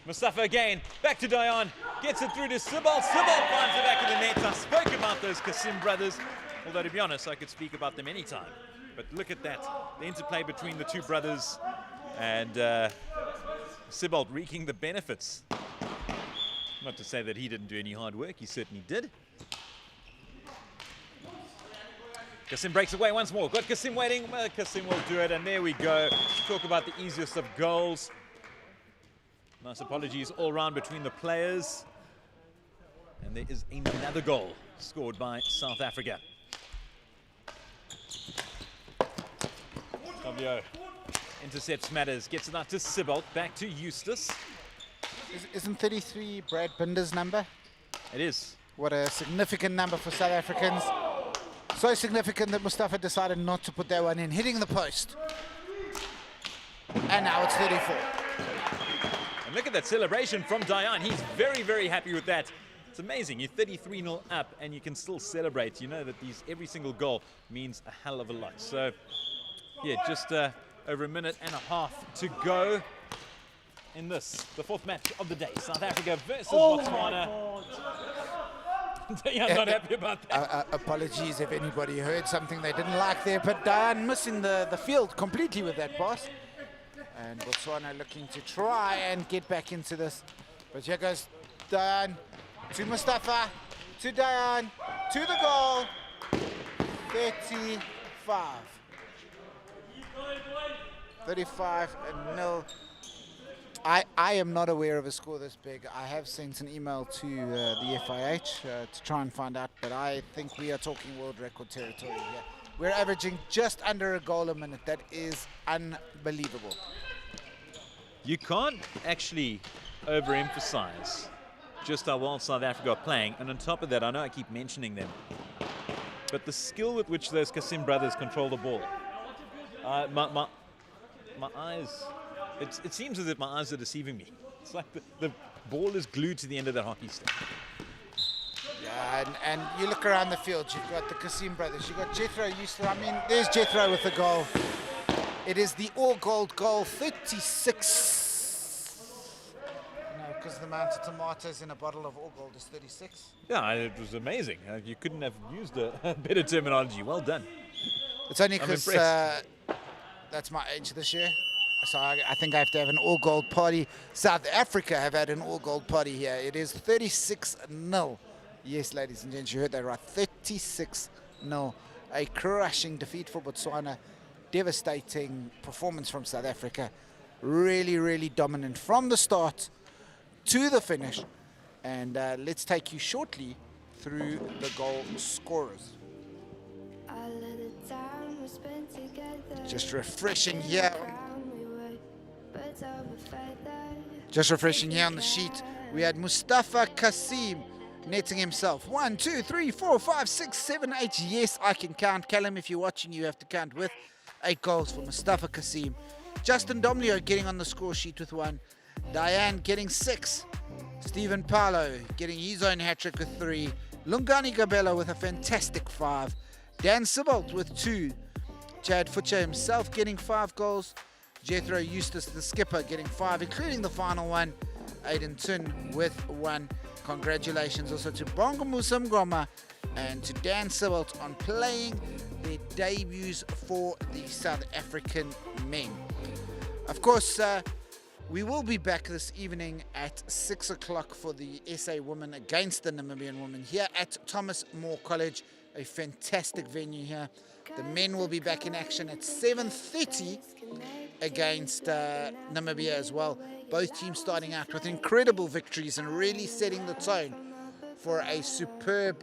Mustafa again, back to Dion. Gets it through to Sibbald. Sibbald finds the back of the net. I spoke about those Kasim brothers. Although, to be honest, I could speak about them anytime. But look at that. The interplay between the two brothers and Sibbald reaping the benefits. Not to say that he didn't do any hard work. He certainly did. Kasim breaks away once more. Got Kasim waiting. Well, Kasim will do it. And there we go. Talk about the easiest of goals. Nice apologies all round between the players. And there is another goal scored by South Africa. Domleo intercepts matters, gets it out to Sibbald, back to Eustace. Isn't 33 Brad Binder's number? It is. What a significant number for South Africans. So significant that Mustafa decided not to put that one in, hitting the post. And now it's 34. And look at that celebration from Dion. He's very, very happy with that. It's amazing. You're 33-0 up and you can still celebrate. You know that every single goal means a hell of a lot. So, yeah, just over a minute and a half to go in this, the 4th match of the day. South Africa versus Botswana. I'm not happy about that. Apologies if anybody heard something they didn't like there, but Dion missing the field completely with that pass. And Botswana looking to try and get back into this. But here goes Dion to Mustafa, to Dion, to the goal. 35-0. I am not aware of a score this big. I have sent an email to the FIH to try and find out, but I think we are talking world record territory here. We're averaging just under a goal a minute. That is unbelievable. You can't actually overemphasize just how well South Africa are playing. And on top of that, I know I keep mentioning them, but the skill with which those Kasim brothers control the ball. My eyes It seems as if my eyes are deceiving me. It's like the ball is glued to the end of that hockey stick. Yeah, and you look around the field, you've got the Kasim brothers, you've got Jethro Eustace. I mean, there's Jethro with the goal. It is the all-gold goal, 36. No, because the amount of tomatoes in a bottle of all-gold is 36. Yeah, it was amazing. You couldn't have used a better terminology. Well done. It's only I'm because impressed. that's my age this year. So I think I have to have an all-gold party. South Africa have had an all-gold party here. It is 36-0. Yes, ladies and gents, you heard that right. 36-0. A crushing defeat for Botswana. Devastating performance from South Africa. Really, really dominant from the start to the finish. And let's take you shortly through the goal scorers. Just refreshing here. Just refreshing here on the sheet. We had Mustafa Kasim netting himself. 1, 2, 3, 4, 5, 6, 7, 8. Yes, I can count. Callum, if you're watching, you have to count with 8 goals for Mustafa Kasim. Justin Domleo getting on the score sheet with 1. Diane getting 6. Stephen Paulo getting his own hat-trick with 3. Lungani Gabella with a fantastic 5. Dan Sibbald with 2. Chad Futcher himself getting 5 goals. Jethro Eustace, the skipper, getting 5, including the final one. Aiden Tun with 1. Congratulations also to Bongo Musamgoma and to Dan Sibbald on playing their debuts for the South African men. Of course, we will be back this evening at 6 o'clock for the SA women against the Namibian women here at Thomas More College, a fantastic venue here. The men will be back in action at 7:30 against Namibia as well. Both teams starting out with incredible victories and really setting the tone for a superb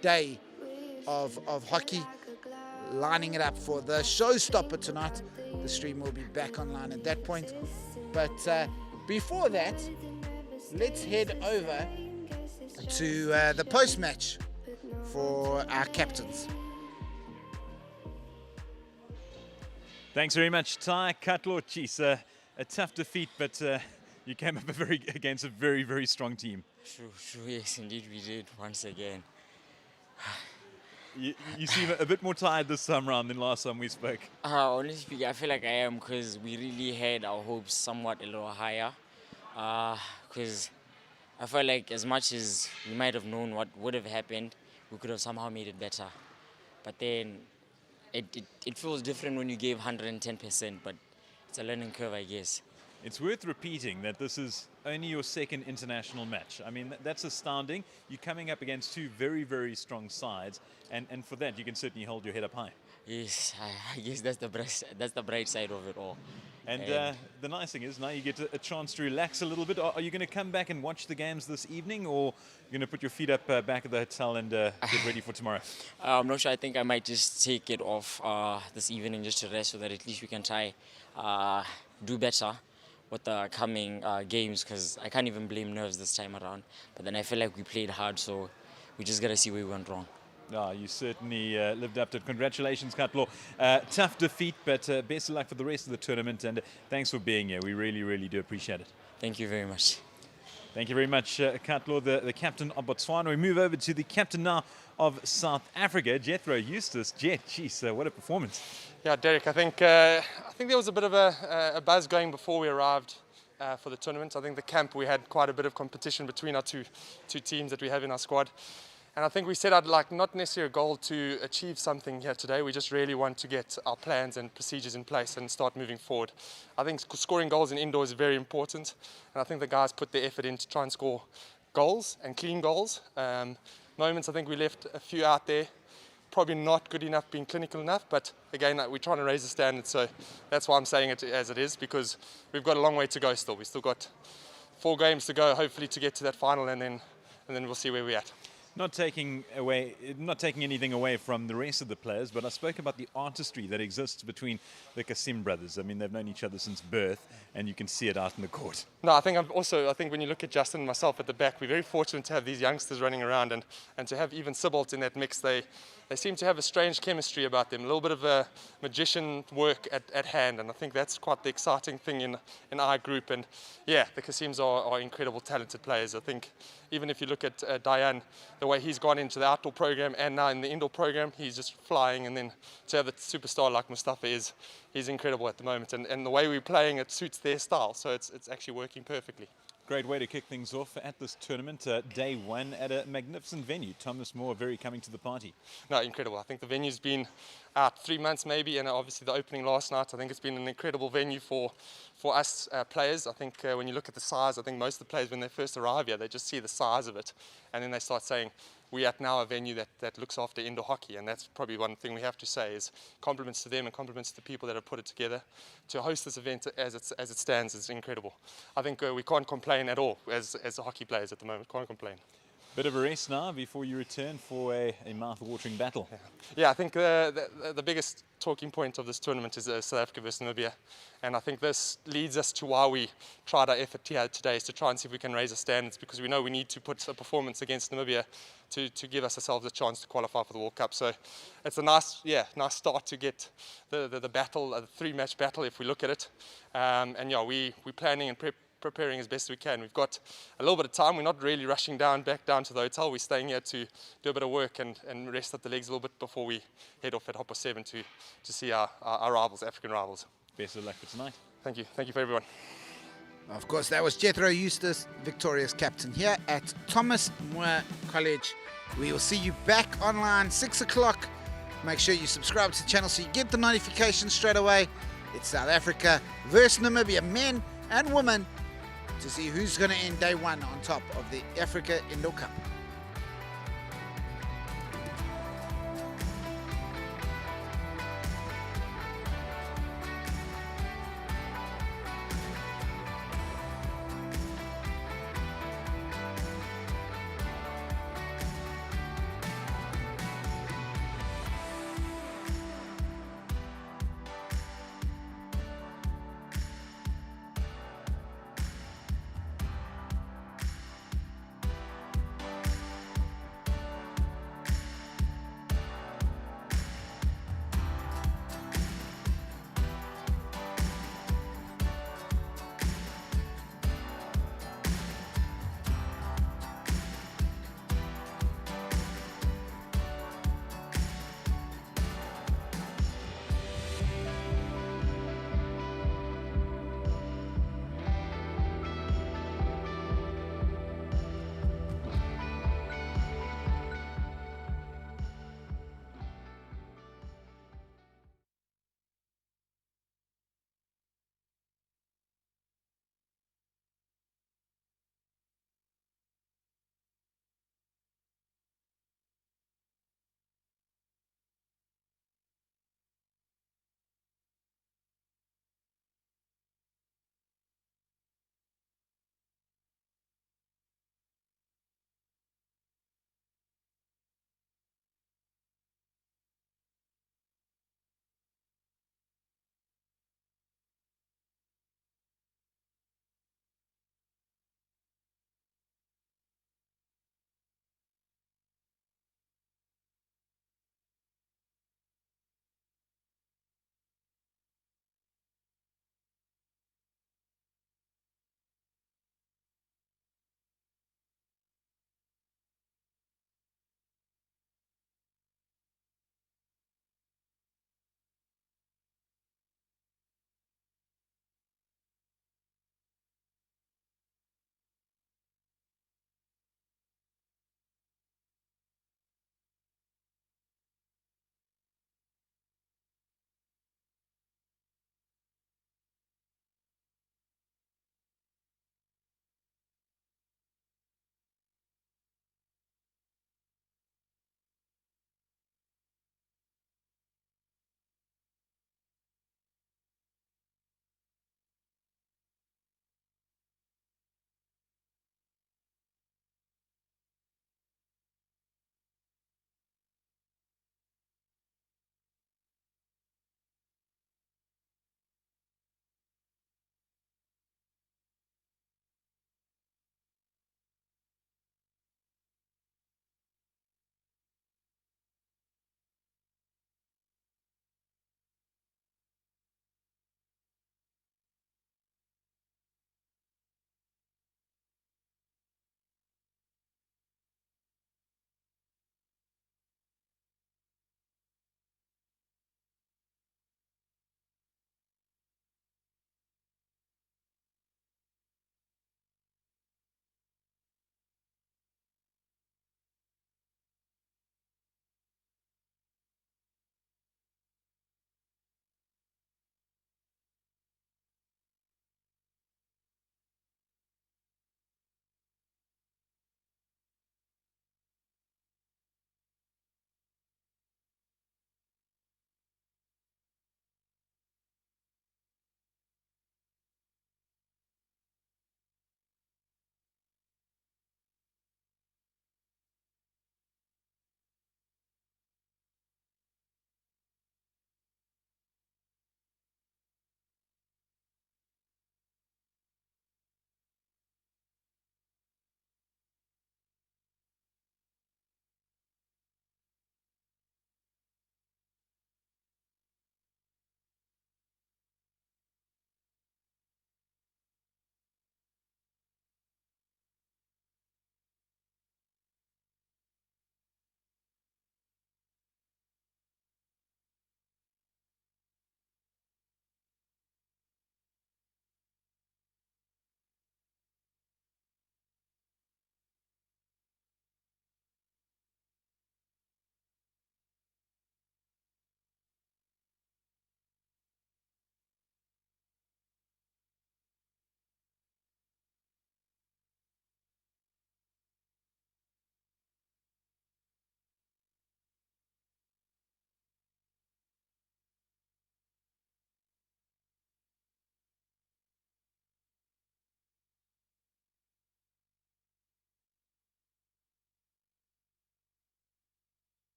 day of hockey, lining it up for the showstopper tonight. The stream will be back online at that point. But before that, let's head over to the post-match for our captains. Thanks very much, Ty Katlo. Jeez, a tough defeat, but you came up against a very, very strong team. True, yes, indeed we did once again. You seem a bit more tired this time round than last time we spoke. Honestly speaking, I feel like I am because we really had our hopes somewhat a little higher. Because I felt like as much as we might have known what would have happened, we could have somehow made it better. But then it feels different when you gave 110%, but it's a learning curve, I guess. It's worth repeating that this is only your second international match. I mean, that's astounding. You're coming up against 2 very, very strong sides, and for that, you can certainly hold your head up high. Yes, I guess that's the bright side of it all. And the nice thing is now you get a chance to relax a little bit. Are you going to come back and watch the games this evening, or you're going to put your feet up back at the hotel and get ready for tomorrow? I'm not sure. I think I might just take it off this evening just to rest so that at least we can try do better with the coming games, because I can't even blame nerves this time around. But then I feel like we played hard, so we just got to see where we went wrong. No, you certainly lived up to it. Congratulations, Katlo. Tough defeat, but best of luck for the rest of the tournament, and thanks for being here. We really, really do appreciate it. Thank you very much. Thank you very much, Katlo, the captain of Botswana. We move over to the captain now of South Africa, Jethro Eustace. Jet, geez, what a performance. Yeah, Derek, I think there was a bit of a buzz going before we arrived for the tournament. I think the camp, we had quite a bit of competition between our two teams that we have in our squad. And I think we set out not necessarily a goal to achieve something here today. We just really want to get our plans and procedures in place and start moving forward. I think scoring goals in indoor is very important. And I think the guys put their effort in to try and score goals and clean goals. Moments, I think we left a few out there. Probably not good enough, being clinical enough. But again, we're trying to raise the standards. So that's why I'm saying it as it is, because we've got a long way to go still. We've still got 4 games to go, hopefully, to get to that final. And then we'll see where we're at. Not taking anything away from the rest of the players, but I spoke about the artistry that exists between the Kasim brothers. I mean, they've known each other since birth, and you can see it out in the court. No, I think when you look at Justin and myself at the back, we're very fortunate to have these youngsters running around, and to have even Sibbald in that mix. they seem to have a strange chemistry about them, a little bit of a magician work at hand, and I think that's quite the exciting thing in our group. And yeah, the Kasims are incredible, talented players. I think even if you look at Diane, the way he's gone into the outdoor program and now in the indoor program, he's just flying. And then to have a superstar like Mustafa he's incredible at the moment, and the way we're playing, it suits their style, so it's actually working perfectly. Great way to kick things off at this tournament, day one at a magnificent venue. Thomas More very coming to the party. No, incredible. I think the venue's been out 3 months maybe, and obviously the opening last night. I think it's been an incredible venue for us players. I think when you look at the size, I think most of the players, when they first arrive here, they just see the size of it, and then they start saying, we're at now a venue that looks after indoor hockey, and that's probably one thing we have to say is compliments to them and compliments to the people that have put it together. To host this event as it stands is incredible. I think we can't complain at all as hockey players at the moment. Can't complain. Bit of a rest now before you return for a mouth-watering battle. Yeah, I think the biggest talking point of this tournament is South Africa versus Namibia, and I think this leads us to why we tried our effort here today, is to try and see if we can raise the standards, because we know we need to put a performance against Namibia to give ourselves a chance to qualify for the World Cup. So it's a nice start to get the battle, the 3-match battle if we look at it, and yeah, we're planning and preparing as best as we can. We've got a little bit of time. We're not really rushing back down to the hotel. We're staying here to do a bit of work and rest up the legs a little bit before we head off at 7:30 to see our rivals, African rivals. Best of luck for tonight. Thank you. Thank you for everyone. Of course, that was Jethro Eustace, victorious captain here at Thomas More College. We will see you back online 6 o'clock. Make sure you subscribe to the channel so you get the notifications straight away. It's South Africa versus Namibia, men and women, to see who's going to end day one on top of the Africa Indoor Cup.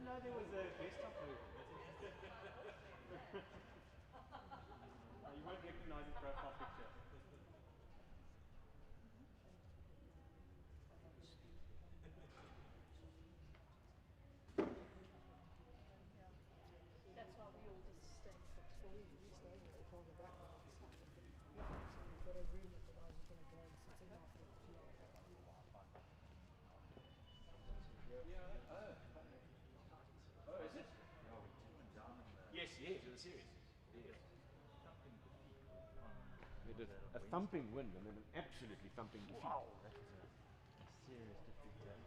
know there was a desktop version. You won't recognize his profile picture. That's why we all just stay fixed for you. We stay here, it's on the back of the side. So we've got a room that the guys are going to go and sit in after the few hours. Oh, is it? Yes, yes, in the series. Yes. They did a thumping win and then an absolutely thumping defeat. Wow, that was a serious defeat there.